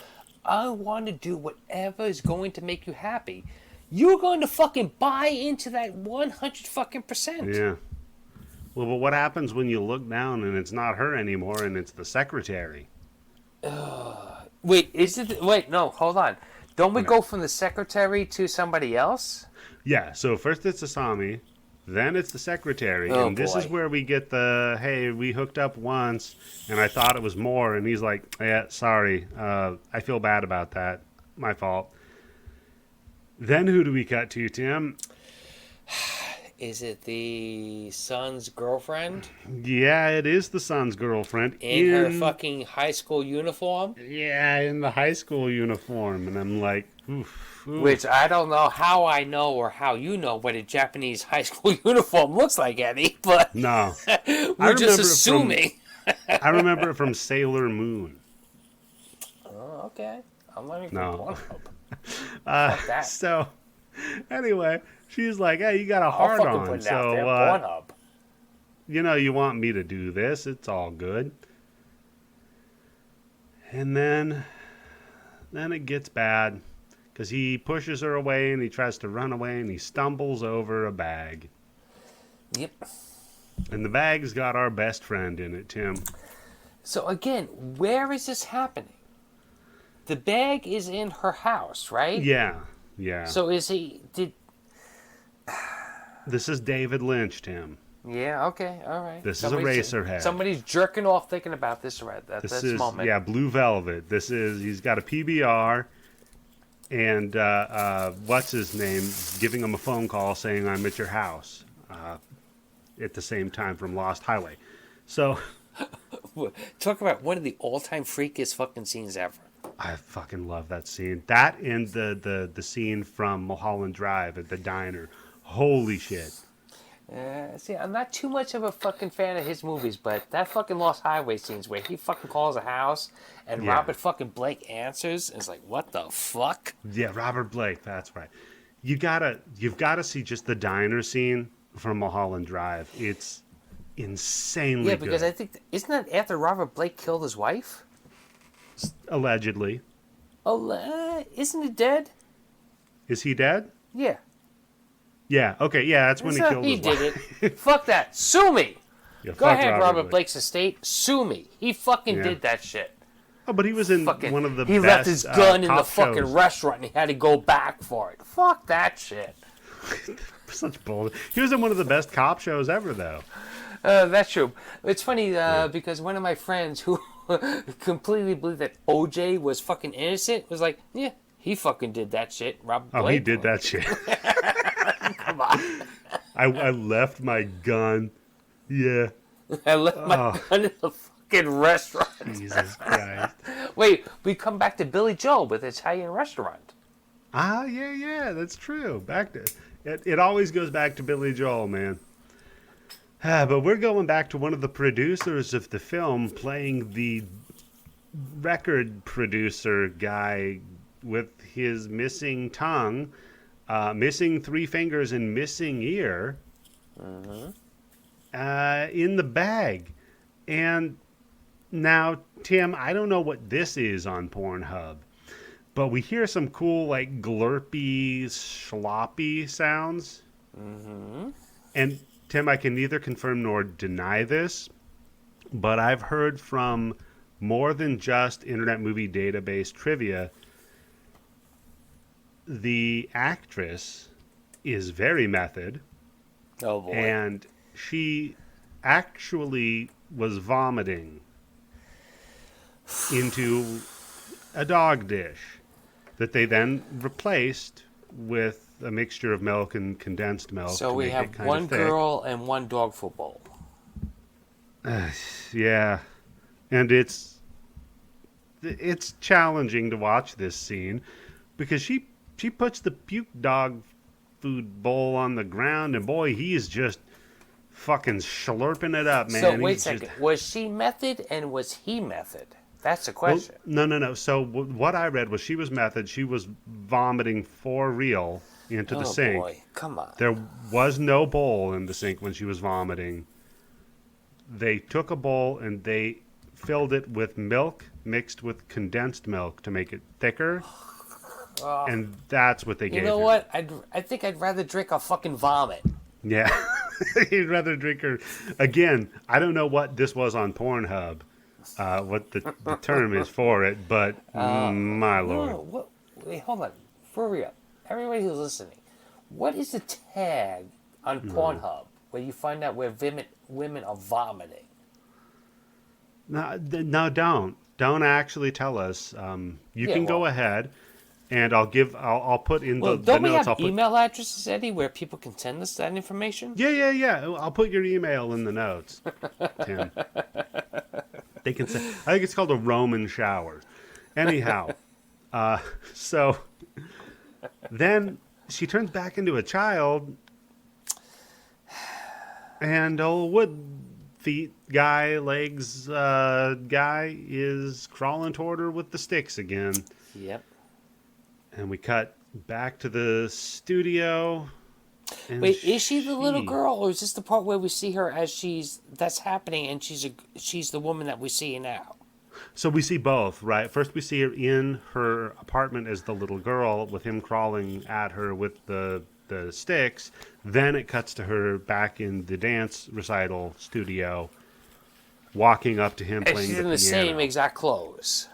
I want to do whatever is going to make you happy, you're going to fucking buy into that 100 fucking %. Yeah. Well, but what happens when you look down and it's not her anymore and it's the secretary? Wait, no, hold on. Don't we go from the secretary to somebody else? Yeah, so first it's Asami, then it's the secretary, and this is where we get the, hey, we hooked up once, and I thought it was more, and he's like, yeah, sorry, I feel bad about that, my fault. Then who do we cut to, Tim? Is it the son's girlfriend? Yeah, it is the son's girlfriend. In her fucking high school uniform? Yeah, in the high school uniform, and I'm like, oof. Which I don't know how I know or how you know what a Japanese high school uniform looks like, Eddie, but No. we're just assuming. I remember it from Sailor Moon. Oh, okay. I'm learning from No. Pornhub. Fuck that. So, anyway, she's like, hey, you got a hard I'll fucking on. put it So, out there. Pornhub. you know, you want me to do this. It's all good. And then it gets bad. Because he pushes her away and he tries to run away and he stumbles over a bag. Yep. And the bag's got our best friend in it, Tim. So again, where is this happening? The bag is in her house, right? Yeah. So is This is David Lynch, Tim. Yeah, okay, all right. This is Eraserhead. Somebody's jerking off thinking about this right at this moment. Yeah, Blue Velvet. He's got a PBR, and what's his name giving him a phone call saying, I'm at your house, at the same time from Lost Highway. So... Talk about one of the all-time freakiest fucking scenes ever. I fucking love that scene. That and the scene from Mulholland Drive at the diner. Holy shit. See, I'm not too much of a fucking fan of his movies, but that fucking Lost Highway scenes where he fucking calls a house and Robert fucking Blake answers is like, what the fuck? Yeah, Robert Blake, that's right. You've gotta see just the diner scene from Mulholland Drive. It's insanely good. Yeah, because I think, isn't that after Robert Blake killed his wife? Allegedly. Oh, isn't he dead? Is he dead? Yeah. Yeah, okay, yeah, that's when he killed his wife. He did it. Fuck that. Sue me. Yeah, Go ahead, Robert Blake's estate. Sue me. He fucking did that shit. Oh, but he was in one of the He best left his gun in the fucking shows. restaurant and he had to go back for it. Fuck that shit. Such bullshit. He was in one of the best cop shows ever, though. That's true. It's funny because one of my friends who completely believed that OJ was fucking innocent was like, yeah, he fucking did that shit. Robert Blake. Oh, he did that shit. Come on. I left my gun. Yeah. I left my gun in the fucking restaurant. Jesus Christ. Wait, we come back to Billy Joel with Italian restaurant. Ah, yeah, that's true. Back to it always goes back to Billy Joel, man. But we're going back to one of the producers of the film playing the record producer guy with his missing tongue, missing 3 fingers, and missing ear in the bag. And now, Tim, I don't know what this is on Pornhub, but we hear some cool, like, glurpy, sloppy sounds. And Tim, I can neither confirm nor deny this, but I've heard from more than just Internet Movie Database trivia, the actress is very method. Oh, boy. And she actually was vomiting into a dog dish that they then replaced with a mixture of milk and condensed milk. So we have one girl and one dog food bowl. Yeah. And it's challenging to watch this scene because she puts the puke dog food bowl on the ground and boy, he's just fucking slurping it up, man. So wait a second. Was she method and was he method? That's the question. Well, no. So what I read was she was method. She was vomiting for real into the sink. Oh, boy. Come on. There was no bowl in the sink when she was vomiting. They took a bowl and they filled it with milk mixed with condensed milk to make it thicker. And that's what they gave her. You know what? I think I'd rather drink a fucking vomit. Yeah. You'd rather drink her. Again, I don't know what this was on Pornhub, what the term is for it, but my lord. No, wait, hold on. For real. Everybody who's listening, what is the tag on Pornhub where you find out where women are vomiting? No, don't. Don't actually tell us. You can go ahead, and I'll put in the notes. Don't we have email addresses, Eddie, where people can send us that information? Yeah. I'll put your email in the notes, Tim. They can send. I think it's called a Roman shower. Anyhow, so then she turns back into a child, and old wood feet guy, legs guy is crawling toward her with the sticks again. Yep. And we cut back to the studio. Wait, is she the little girl, or is this the part where we see her as that's happening, and she's the woman that we see now? So we see both, right? First we see her in her apartment as the little girl with him crawling at her with the sticks. Then it cuts to her back in the dance recital studio, walking up to him and playing the piano. She's in the same exact clothes.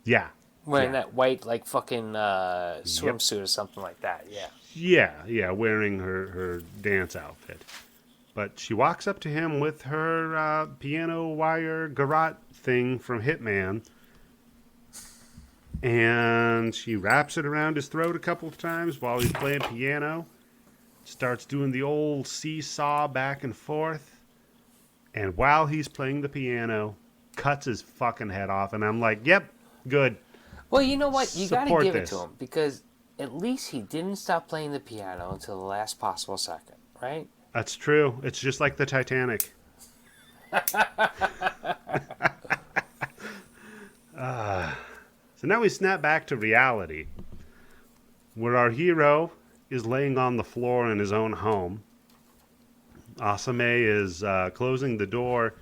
Yeah. Wearing that white, like, fucking swimsuit or something like that, yeah. Yeah, wearing her dance outfit. But she walks up to him with her piano wire garrote thing from Hitman. And she wraps it around his throat a couple of times while he's playing piano. Starts doing the old seesaw back and forth. And while he's playing the piano, cuts his fucking head off. And I'm like, yep, good. Well, you know what? You got to Support give this. it to him because at least he didn't stop playing the piano until the last possible second, right? That's true. It's just like the Titanic. So now we snap back to reality, where our hero is laying on the floor in his own home. Asame is closing the door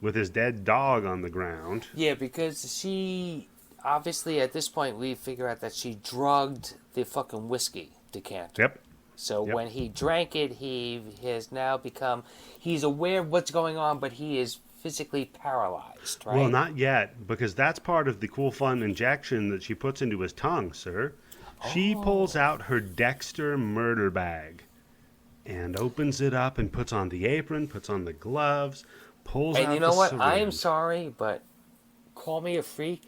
with his dead dog on the ground. Yeah, because she, obviously at this point we figure out that she drugged the fucking whiskey decanter. Yep. So Yep. when he drank it, he has now become, he's aware of what's going on, but he is physically paralyzed, right? Well, not yet, because that's part of the cool fun injection that she puts into his tongue, sir. She pulls out her Dexter murder bag and opens it up and puts on the apron, puts on the gloves, pulls out And you know the what? I am syringe. sorry, but call me a freak.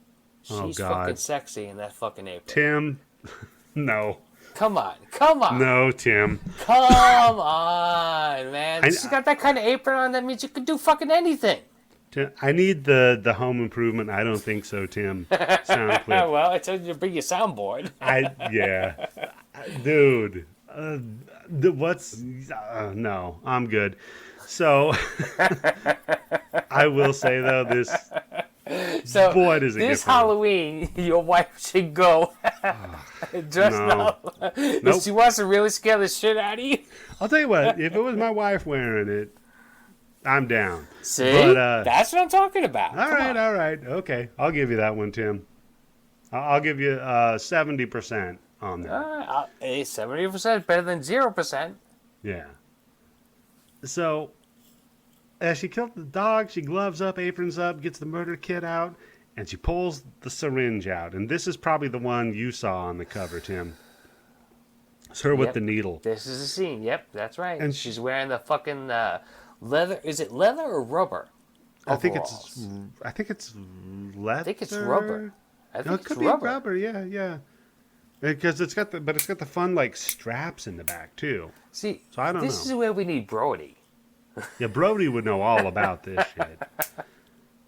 Oh, She's God. fucking sexy in that fucking apron. Tim, no. Come on. Come on. No, Tim. Come on, man. She's got that kind of apron on. That means you can do fucking anything. I need the home improvement. I don't think so, Tim. Sound clip. Well, I told you to bring your soundboard. Yeah. Dude. What's... no, I'm good. So, I will say, though, this... So boy, does it this get fun. Halloween, your wife should go dressed No. up. Nope. She wants to really scare the shit out of you. I'll tell you what. If it was my wife wearing it, I'm down. See? But, That's what I'm talking about. all Come right, on. all right. Okay. I'll give you that one, Tim. I'll give you 70% on that. 70% better than 0%. Yeah. So, as she killed the dog, she gloves up, aprons up, gets the murder kit out, and she pulls the syringe out. And this is probably the one you saw on the cover, Tim. It's her with Yep. the needle. This is the scene. Yep, that's right. And She's wearing the fucking leather. Is it leather or rubber? I think overalls? it's leather. I think it's rubber. I No, think it could it's be rubber. rubber. Yeah. Because it's got the fun like straps in the back too. See, So I don't this know. is where we need Brody. Yeah, Brody would know all about this shit.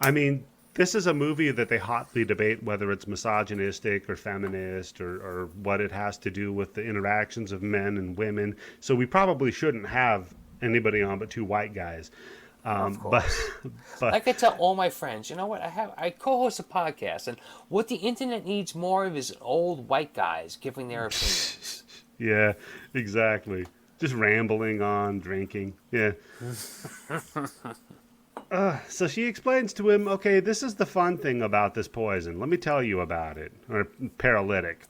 I mean, this is a movie that they hotly debate whether it's misogynistic or feminist or what it has to do with the interactions of men and women. So we probably shouldn't have anybody on but two white guys. Of course. But Like I tell all my friends, you know what? I co-host a podcast, and what the internet needs more of is old white guys giving their opinions. yeah, exactly. Just rambling on, drinking. Yeah. So she explains to him, okay, this is the fun thing about this poison. Let me tell you about it. Or paralytic.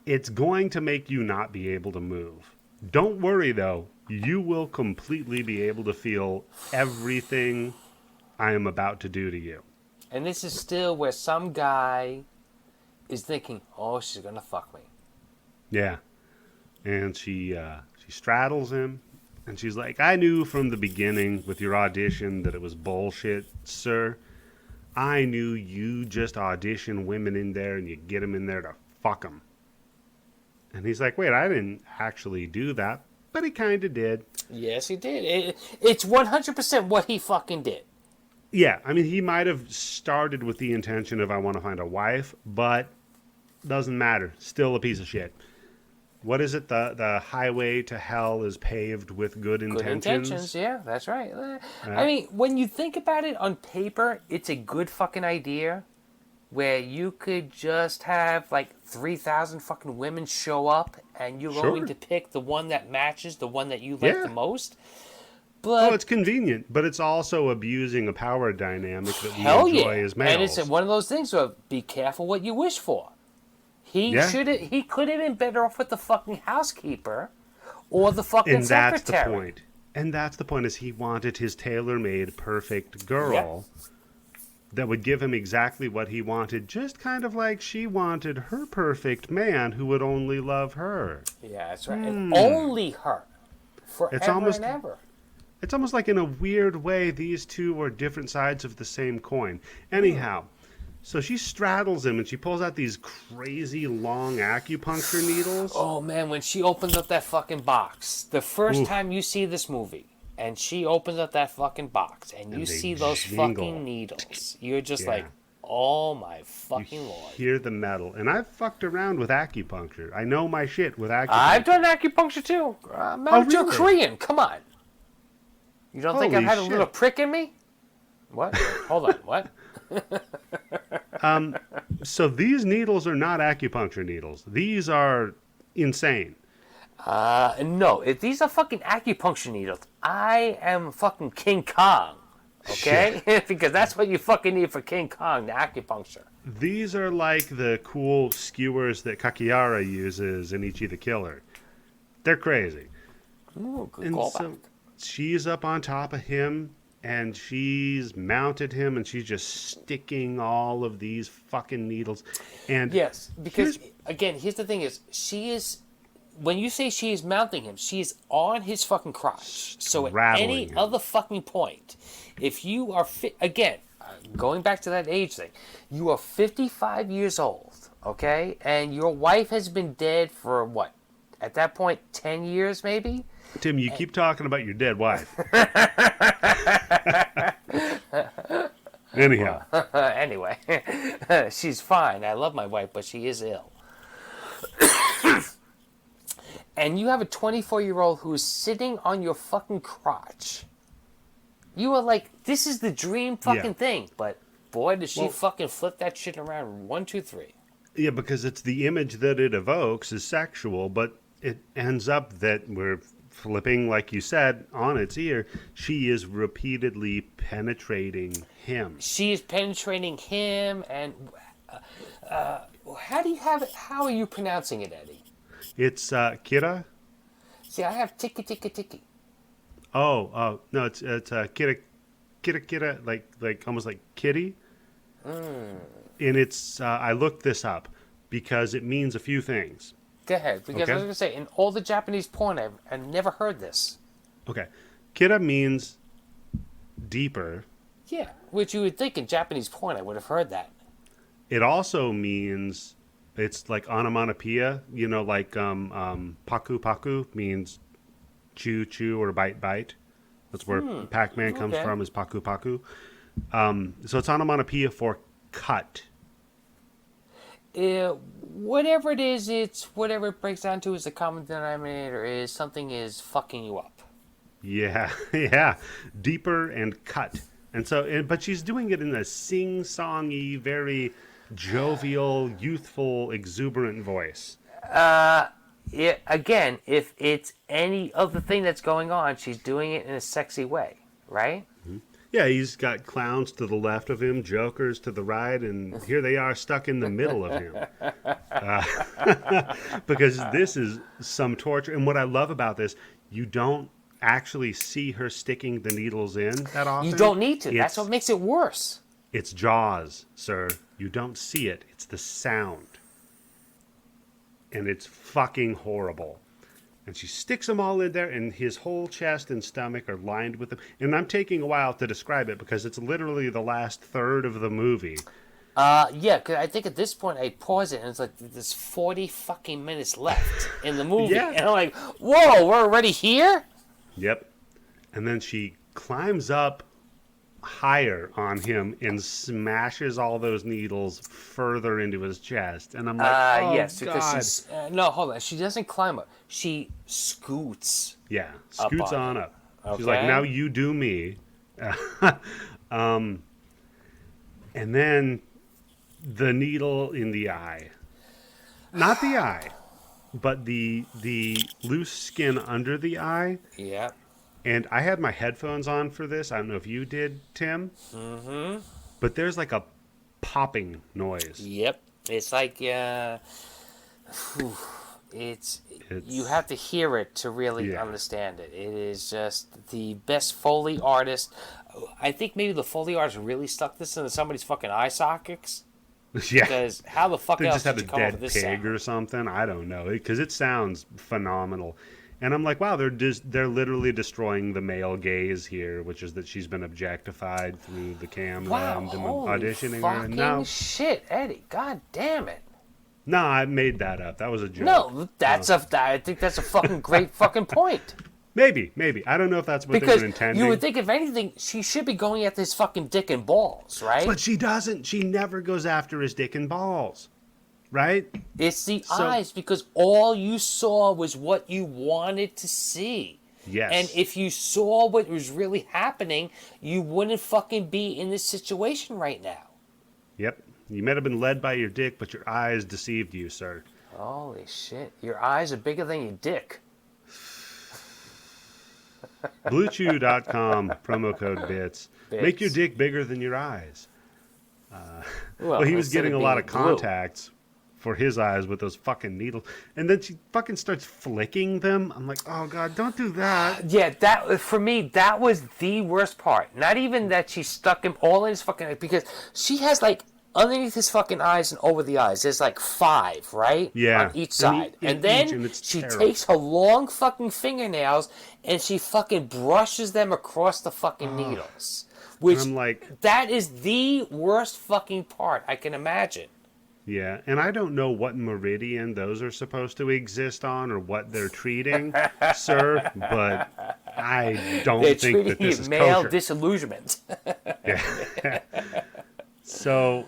It's going to make you not be able to move. Don't worry, though. You will completely be able to feel everything I am about to do to you. And this is still where some guy is thinking, oh, she's going to fuck me. Yeah. And she straddles him, and she's like, I knew from the beginning with your audition that it was bullshit, sir. I knew you just audition women in there and you get them in there to fuck them. And he's like, wait, I didn't actually do that. But he kind of did. Yes, he did. It's 100% what he fucking did. Yeah, I mean, he might have started with the intention of I want to find a wife, but doesn't matter. Still a piece of shit. What is it? The highway to hell is paved with good intentions. Good intentions, yeah, that's right. I mean, when you think about it on paper, it's a good fucking idea where you could just have like 3,000 fucking women show up and you're going to pick the one that matches, the one that you like the most. But Oh, it's convenient, but it's also abusing a power dynamic that we hell enjoy yeah. as males. And it's one of those things where be careful what you wish for. He could have been better off with the fucking housekeeper or the fucking and that's secretary. the point. And that's the point, is he wanted his tailor-made perfect girl that would give him exactly what he wanted, just kind of like she wanted her perfect man who would only love her. Yeah, that's right. And only her. forever and ever. It's almost like in a weird way these two are different sides of the same coin. Anyhow, so she straddles him and she pulls out these crazy long acupuncture needles. Oh man, when she opens up that fucking box, the first time you see this movie, and she opens up that fucking box, and you see those fucking needles, you're just like, oh my fucking lord. Hear the metal. And I've fucked around with acupuncture. I know my shit with acupuncture. I've done acupuncture too. You're Korean. Come on. You don't think I've had a little prick in me? What? Hold on. What? So these needles are not acupuncture needles. These are insane. No. If these are fucking acupuncture needles, I am fucking King Kong. Okay? Because that's what you fucking need for King Kong, the acupuncture. These are like the cool skewers that Kakihara uses in Ichi the Killer. They're crazy. Ooh, good and callback. So she's up on top of him, and she's mounted him, and she's just sticking all of these fucking needles. And yes, because, again, here's the thing is, she is... When you say she is mounting him, she is on his fucking crotch. So at any other fucking point, if you are again, going back to that age thing, you are 55 years old, okay, and your wife has been dead for what? At that point, 10 years maybe. Tim, you keep talking about your dead wife. Anyhow, anyway, she's fine. I love my wife, but she is ill. And you have a 24-year-old who is sitting on your fucking crotch. You are like, this is the dream fucking thing. But boy, does she fucking flip that shit around 1, 2, 3. Yeah, because it's the image that it evokes is sexual, but it ends up that we're flipping, like you said, on its ear. She is repeatedly penetrating him. She is penetrating him, and how do you have it? How are you pronouncing it, Eddie? It's Kira. See, I have tiki tiki tiki. Oh, no, it's Kira, like almost like kitty. And it's I looked this up because it means a few things. Go ahead, because I was going to say, in all the Japanese porn, I've never heard this. Okay, Kira means deeper. Yeah, which you would think in Japanese porn I would have heard that. It also means. It's like onomatopoeia, you know, like paku paku means chew chew or bite bite. That's where Pac-Man comes from, is paku paku. So it's onomatopoeia for cut. Whatever it is, it's whatever it breaks down to is the common denominator is something is fucking you up. Yeah, yeah, deeper and cut. And so, but she's doing it in a sing-songy, very jovial, youthful, exuberant voice. Again, if it's any other thing that's going on, she's doing it in a sexy way, right? Mm-hmm. Yeah, he's got clowns to the left of him, jokers to the right, and here they are stuck in the middle of him. Because this is some torture. And what I love about this, you don't actually see her sticking the needles in that often. You don't need to. That's what makes it worse. It's Jaws, sir. You don't see it. It's the sound. And it's fucking horrible. And she sticks them all in there, and his whole chest and stomach are lined with them. And I'm taking a while to describe it because it's literally the last third of the movie. Yeah, because I think at this point I pause it, and it's like there's 40 fucking minutes left in the movie. Yeah. And I'm like, whoa, we're already here? Yep. And then she climbs up higher on him and smashes all those needles further into his chest. And I'm like, oh, yes, God. because she's... no, hold on. She doesn't climb up. She scoots. Yeah, scoots on up. Okay. She's like, now you do me. And then the needle in the eye. Not the eye, but the loose skin under the eye. Yeah. And I had my headphones on for this. I don't know if you did, Tim. Mm-hmm. But there's like a popping noise. Yep. It's like, it's you have to hear it to really understand it. It is just the best Foley artist. I think maybe the Foley artist really stuck this into somebody's fucking eye sockets. Yeah. Because how the fuck they else just had did a you come up dead with this pig sound? or something. I don't know. Because it sounds phenomenal. And I'm like, wow, they're literally destroying the male gaze here, which is that she's been objectified through the camera Wow, and them holy auditioning her. And fucking shit, Eddie. God damn it. no, I made that up. That was a joke. No, I think that's a fucking great fucking point. Maybe. I don't know if that's what Because they were intending. you would think, if anything, she should be going after his fucking dick and balls, right? But she doesn't. She never goes after his dick and balls. Right? It's the eyes, because all you saw was what you wanted to see. Yes. And if you saw what was really happening, you wouldn't fucking be in this situation right now. Yep. You might have been led by your dick, but your eyes deceived you, sir. Holy shit. Your eyes are bigger than your dick. BlueChew.com, promo code BITS. Make your dick bigger than your eyes. Well, he was getting a lot of contacts for his eyes with those fucking needles. And then she fucking starts flicking them. I'm like, oh, God, don't do that. Yeah, that, for me, that was the worst part. Not even that she stuck him all in his fucking eye, because she has, like, underneath his fucking eyes and over the eyes, there's like 5, right? Yeah. On each side. And then she takes her long fucking fingernails and she fucking brushes them across the fucking needles. Which, I'm like, that is the worst fucking part I can imagine. yeah, and I don't know what meridian those are supposed to exist on or what they're treating, sir, but I don't think that this is male kosher. disillusionment. Yeah. So,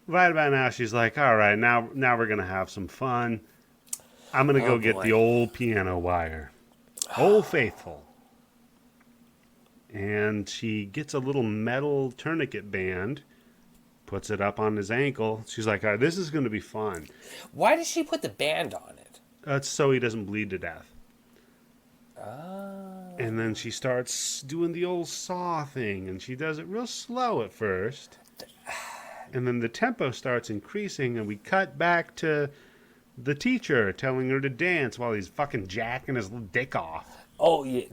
right about now, she's like, all right, now we're going to have some fun. I'm going to go get the old piano wire. Old Faithful. And she gets a little metal tourniquet band, puts it up on his ankle. She's like, all right, this is going to be fun. Why does she put the band on it? That's so he doesn't bleed to death. And then she starts doing the old saw thing, and she does it real slow at first. And then the tempo starts increasing, and we cut back to the teacher telling her to dance while he's fucking jacking his little dick off. Oh, yeah,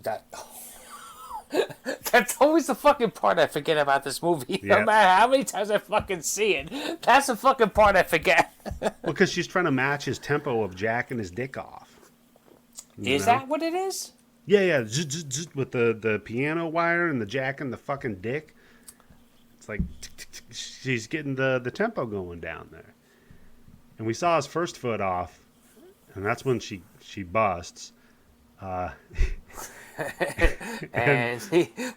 that's always the fucking part I forget about this movie. Yeah. No matter how many times I fucking see it, that's the fucking part I forget. Because she's trying to match his tempo of jacking his dick off. Is that what it is? Yeah. With the piano wire and the jacking the fucking dick. It's like she's getting the tempo going down there. And we saw his first foot off, and that's when she busts. And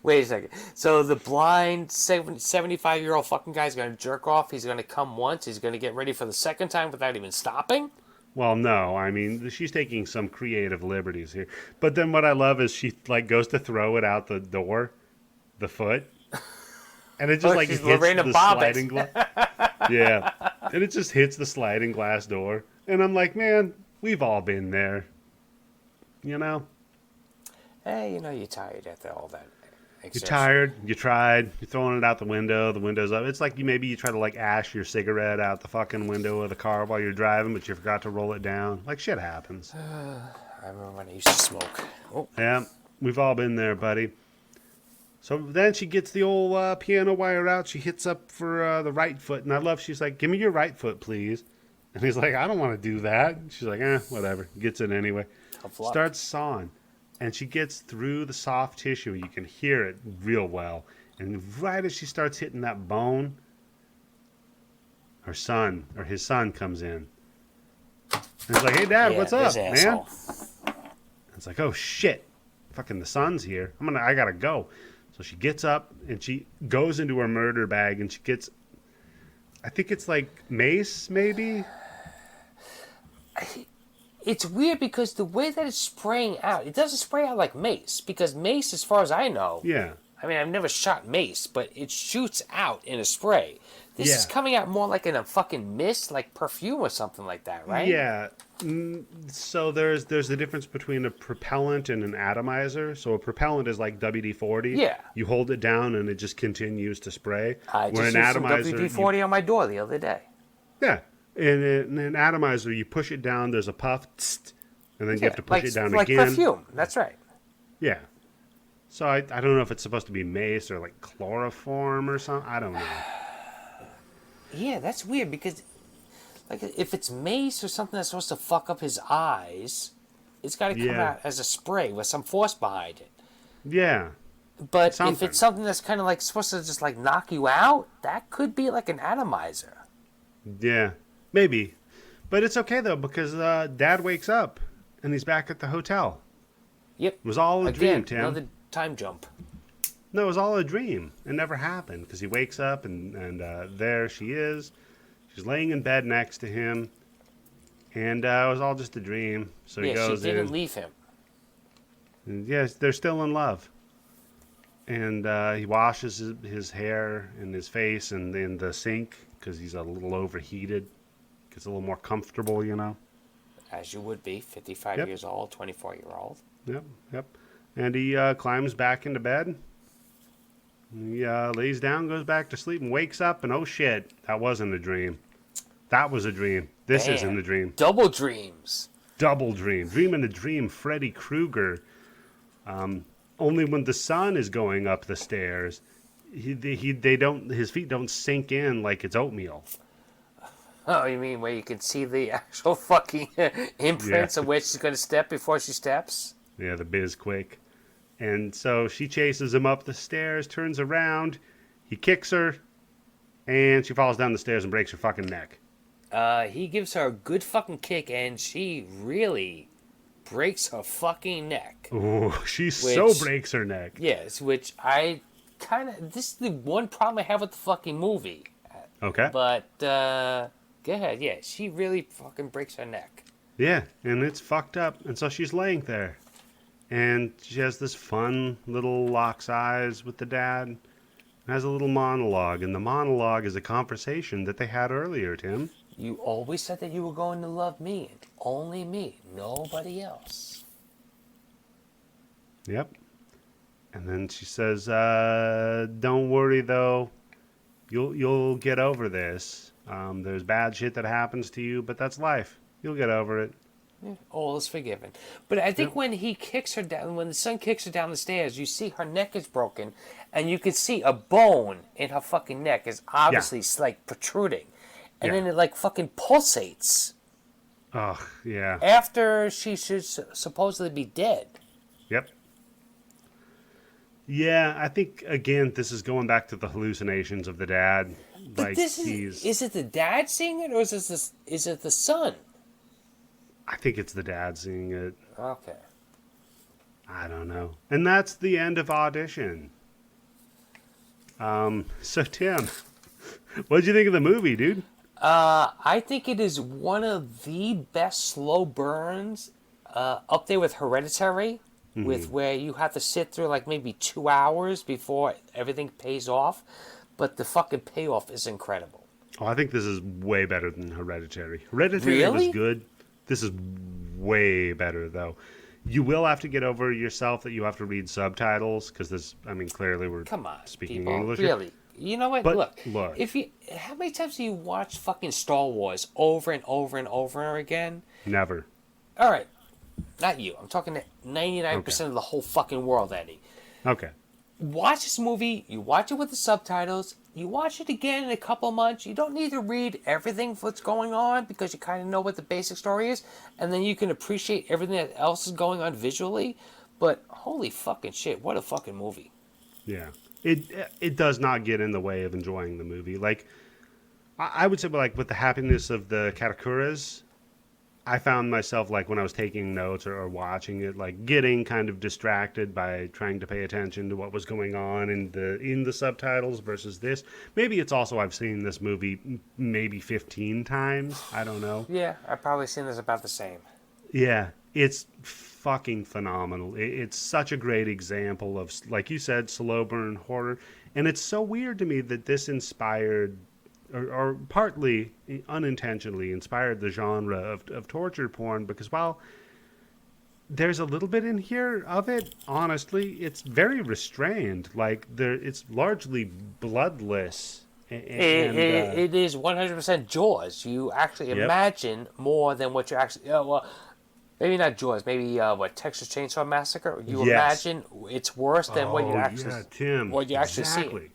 wait a second. So the blind 75-year-old fucking guy's going to jerk off. He's going to come once. He's going to get ready for the second time without even stopping? Well, no. I mean, she's taking some creative liberties here. But then what I love is she like goes to throw it out the door, the foot. And it just like hits the sliding glass. Yeah. And it just hits the sliding glass door. And I'm like, man, we've all been there. You know? Hey, you're tired after all that exertion. You're tired, you tried, you're throwing it out the window's up. It's like maybe you try to like ash your cigarette out the fucking window of the car while you're driving, but you forgot to roll it down. Like shit happens. I remember when I used to smoke. Oh. Yeah, we've all been there, buddy. So then she gets the old piano wire out. She hits up for the right foot. And I love, she's like, give me your right foot, please. And he's like, I don't want to do that. She's like, whatever. Gets it anyway. Starts sawing. And she gets through the soft tissue. You can hear it real well. And right as she starts hitting that bone, his son comes in. And he's like, hey, Dad, what's up, man? And it's like, oh, shit. Fucking the son's here. I gotta go. So she gets up and she goes into her murder bag and she gets, I think it's like mace, maybe? It's weird because the way that it's spraying out, it doesn't spray out like mace. Because mace, as far as I know, yeah. I mean, I've never shot mace, but it shoots out in a spray. This is coming out more like in a fucking mist, like perfume or something like that, right? Yeah. So there's the difference between a propellant and an atomizer. So a propellant is like WD-40. Yeah. You hold it down and it just continues to spray. I just used some WD-40 on my door the other day. Yeah. In an atomizer, you push it down, there's a puff, and then you have to push it down like again. Perfume, that's right. Yeah. So I don't know if it's supposed to be mace or like chloroform or something. I don't know. Yeah, that's weird because, like, if it's mace or something that's supposed to fuck up his eyes, It's got to come Yeah. out as a spray with some force behind it. Yeah. But if Something. it's something that's kind of like supposed to just like knock you out, that could be like an atomizer. Yeah. Maybe. But it's okay though because Dad wakes up and he's back at the hotel. Yep. It was all a dream, Again, Tim. another time jump. No, it was all a dream. It never happened because he wakes up and there she is. She's laying in bed next to him. And it was all just a dream. So he Yeah, goes she didn't in. leave him. And yes, they're still in love. And he washes his hair and his face in the sink because he's a little overheated. Gets a little more comfortable, you know. As you would be, 55 Yep. years old, 24-year-old. Yep, yep. And he climbs back into bed. He lays down, goes back to sleep, and wakes up, and oh shit, that wasn't a dream. That was a dream. This Damn. isn't a dream. Double dreams. Double dream. Dream in a dream, Freddy Krueger. Only when the sun is going up the stairs, his feet don't sink in like it's oatmeal. Oh, you mean where you can see the actual fucking imprints Yeah. of where she's going to step before she steps? Yeah, the biz quick. And so she chases him up the stairs, turns around, he kicks her, and she falls down the stairs and breaks her fucking neck. He gives her a good fucking kick, and she really breaks her fucking neck. Ooh, she so Which- breaks her neck. Yes, which I kind of... This is the one problem I have with the fucking movie. Okay. But, go ahead. Yeah, she really fucking breaks her neck. Yeah, and it's fucked up. And so she's laying there. And she has this fun little locks eyes with the dad. And has a little monologue. And the monologue is a conversation that they had earlier, Tim. You always said that you were going to love me, and only me, nobody else. Yep. And then she says, don't worry, though. You'll get over this. There's bad shit that happens to you, but that's life. You'll get over it. Yeah, all is forgiven. But I think Yep. when he kicks her down, when the son kicks her down the stairs, you see her neck is broken, and you can see a bone in her fucking neck is obviously like protruding, and Yeah. then it like fucking pulsates Ugh, yeah. after she should supposedly be dead. Yep. Yeah, I think, again, this is going back to the hallucinations of the dad. But Like, this he's... is it the dad seeing it, or is it the son? I think it's the dad seeing it. Okay. I don't know. And that's the end of Audition. So, Tim, what'd you think of the movie, dude? I think it is one of the best slow burns, up there with Hereditary, with where you have to sit through like maybe 2 hours before everything pays off, but the fucking payoff is incredible. Oh, I think this is way better than Hereditary. Hereditary Really? was good. This is way better, though. You will have to get over yourself that you have to read subtitles, because this, I mean, clearly we're Come on, speaking people. English. here. Really? You know what? But Look, if you, how many times do you watch fucking Star Wars over and over and over again? Never. All right, not you. I'm talking to 99% of the whole fucking world, Eddie. Okay. Watch this movie. You watch it with the subtitles. You watch it again in a couple months. You don't need to read everything what's going on because you kind of know what the basic story is, and then you can appreciate everything that else is going on visually. But holy fucking shit, what a fucking movie! Yeah. It does not get in the way of enjoying the movie. Like, I would say, like, with the happiness of the Katakuras, I found myself, like, when I was taking notes or watching it, like, getting kind of distracted by trying to pay attention to what was going on in the subtitles versus this. Maybe it's also I've seen this movie maybe 15 times. I don't know. Yeah, I've probably seen this about the same. Yeah, it's fucking phenomenal. It's such a great example of, like you said, slow burn horror. And it's so weird to me that this inspired, or partly unintentionally inspired, the genre of torture porn, because while there's a little bit in here of it, honestly, it's very restrained. Like, it's largely bloodless. It is 100% Jaws. You actually Yep. imagine more than what you actually... well, maybe not Jaws. Maybe, Texas Chainsaw Massacre? You Yes. imagine it's worse than what you actually... Yeah, Tim. what you actually see. Exactly.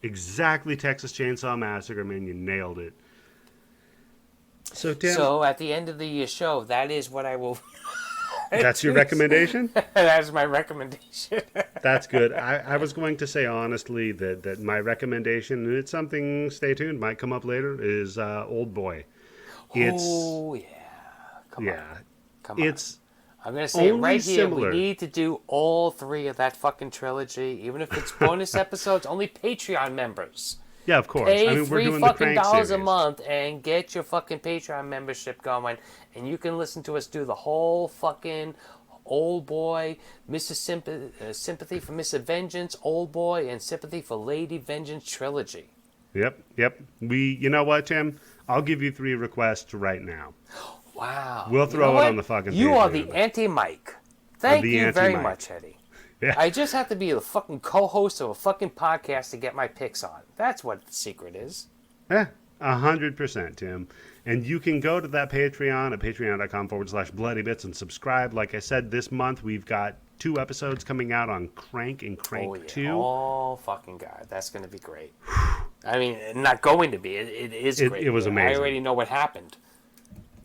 Exactly, Texas Chainsaw Massacre, man. You nailed it. So, Tim... So, at the end of the show, that is what I will That's your recommendation? That's my recommendation. That's good. I was going to say, honestly, that my recommendation, and it's something, stay tuned, might come up later, is Old Boy. Oh, yeah. Come on. It's I'm going to say it only right here, similar. we need to do all 3 of that fucking trilogy, even if it's bonus episodes, only Patreon members. Yeah, of course. Pay I mean, we're $3 doing the fucking Crank dollars series. a month and get your fucking Patreon membership going, and you can listen to us do the whole fucking Old Boy, Sympathy for Mr. Vengeance, Old Boy, and Sympathy for Lady Vengeance trilogy. Yep. You know what, Tim? I'll give you 3 requests right now. Wow. We'll throw it on the fucking You are Patreon. the anti-Mike. Thank the you very anti-Mike. much, Eddie. Yeah. I just have to be the fucking co-host of a fucking podcast to get my picks on. That's what the secret is. Yeah, 100%, Tim. And you can go to that Patreon at patreon.com/bloodybits and subscribe. Like I said, this month we've got 2 episodes coming out on Crank and Crank 2. Oh, fucking God. That's going to be great. I mean, not going to be. It is great. It was amazing. I already know what happened.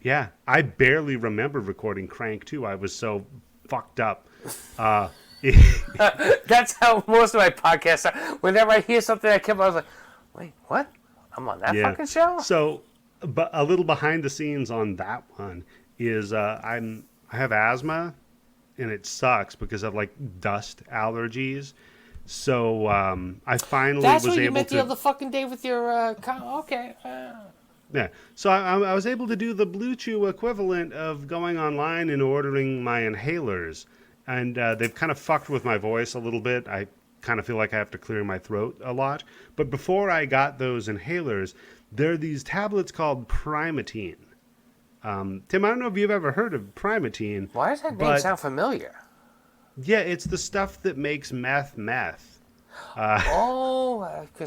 Yeah, I barely remember recording Crank 2. I was so fucked up. That's how most of my podcasts are. Whenever I hear something that came up, I was like, wait, what? I'm on that fucking show? So, but a little behind the scenes on that one is I have asthma, and it sucks because of like dust allergies. So I finally That's was what you able meant to. the other fucking day with your. Okay. Yeah. So I was able to do the Blue Chew equivalent of going online and ordering my inhalers. And they've kind of fucked with my voice a little bit. I kind of feel like I have to clear my throat a lot. But before I got those inhalers, there are these tablets called Primatene. Tim, I don't know if you've ever heard of Primatene. Why does that name sound familiar? Yeah, it's the stuff that makes meth. Because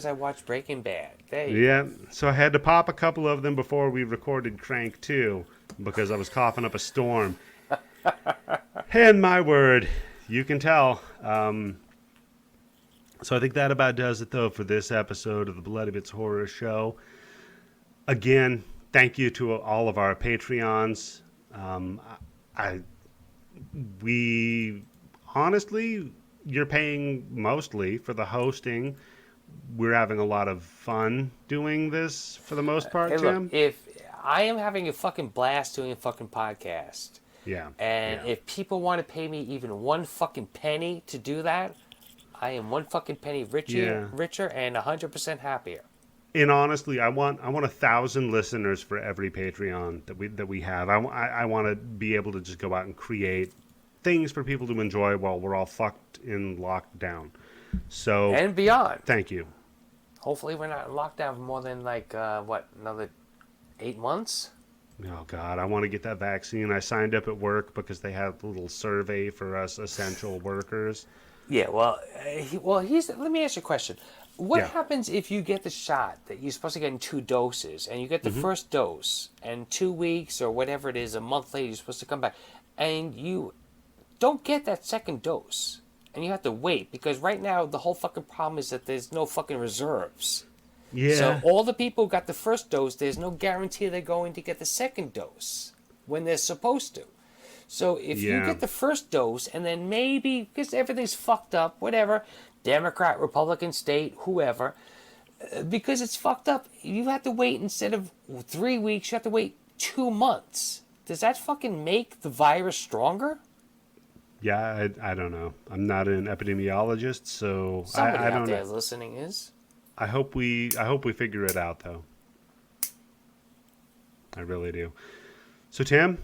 I watched Breaking Bad. There you Yeah, so I had to pop a couple of them before we recorded Crank 2 because I was coughing up a storm. And my word, you can tell. So I think that about does it, though, for this episode of the Bloody Bits Horror Show. Again, thank you to all of our Patreons. We honestly, you're paying mostly for the hosting. We're having a lot of fun doing this for the most part, Hey, Tim. look, if I am having a fucking blast doing a fucking podcast, Yeah. and if people want to pay me even one fucking penny to do that, I am one fucking penny richer and 100% happier. And honestly, I want 1,000 listeners for every Patreon that we have. I want to be able to just go out and create things for people to enjoy while we're all fucked in lockdown. So And beyond. thank you. Hopefully we're not locked down for more than another 8 months? Oh God, I want to get that vaccine. I signed up at work because they had a little survey for us essential workers. Yeah, well, let me ask you a question. What Yeah. happens if you get the shot that you're supposed to get in 2 doses, and you get the first dose, and 2 weeks or whatever it is, a month later, you're supposed to come back, and you don't get that second dose, and you have to wait, because right now the whole fucking problem is that there's no fucking reserves. Yeah. So all the people who got the first dose, there's no guarantee they're going to get the second dose when they're supposed to. So if you get the first dose, and then maybe, because everything's fucked up, whatever, Democrat, Republican, state, whoever, because it's fucked up, you have to wait instead of 3 weeks, you have to wait 2 months. Does that fucking make the virus stronger? Yeah, I don't know. I'm not an epidemiologist, so Somebody I out don't there know. listening is. I hope we figure it out, though. I really do. So, Tim,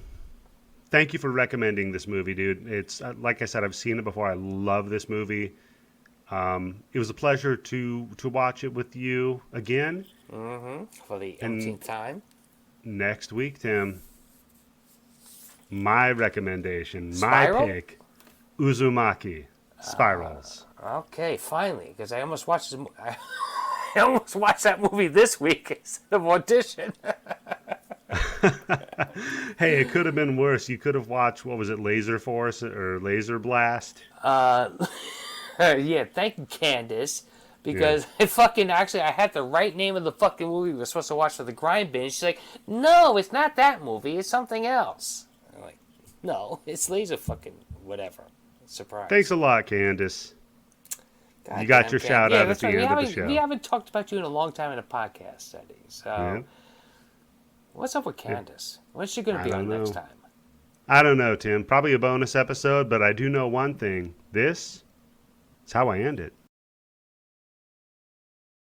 thank you for recommending this movie, dude. It's like I said, I've seen it before. I love this movie. It was a pleasure to watch it with you again. For the umpteenth time. Next week, Tim, my recommendation, Spiral? my pick, Uzumaki, Spirals. Okay, finally, because I almost watched I almost watched that movie this week instead of Audition. Hey, it could have been worse. You could have watched, what was it, Laser Force or Laser Blast? Yeah, thank you, Candace. Because I had the right name of the fucking movie we were supposed to watch for the grind binge. She's like, no, it's not that movie. It's something else. I'm like, No, it's laser fucking whatever. Surprise. Thanks a lot, Candace. God You got damn, your Cam. shout Yeah, out at that's the right. end of the show. We haven't talked about you in a long time in a podcast setting. So, Yeah. what's up with Candace? When's she going to I be don't on next know. time? I don't know, Tim. Probably a bonus episode, but I do know one thing. This is how I end it.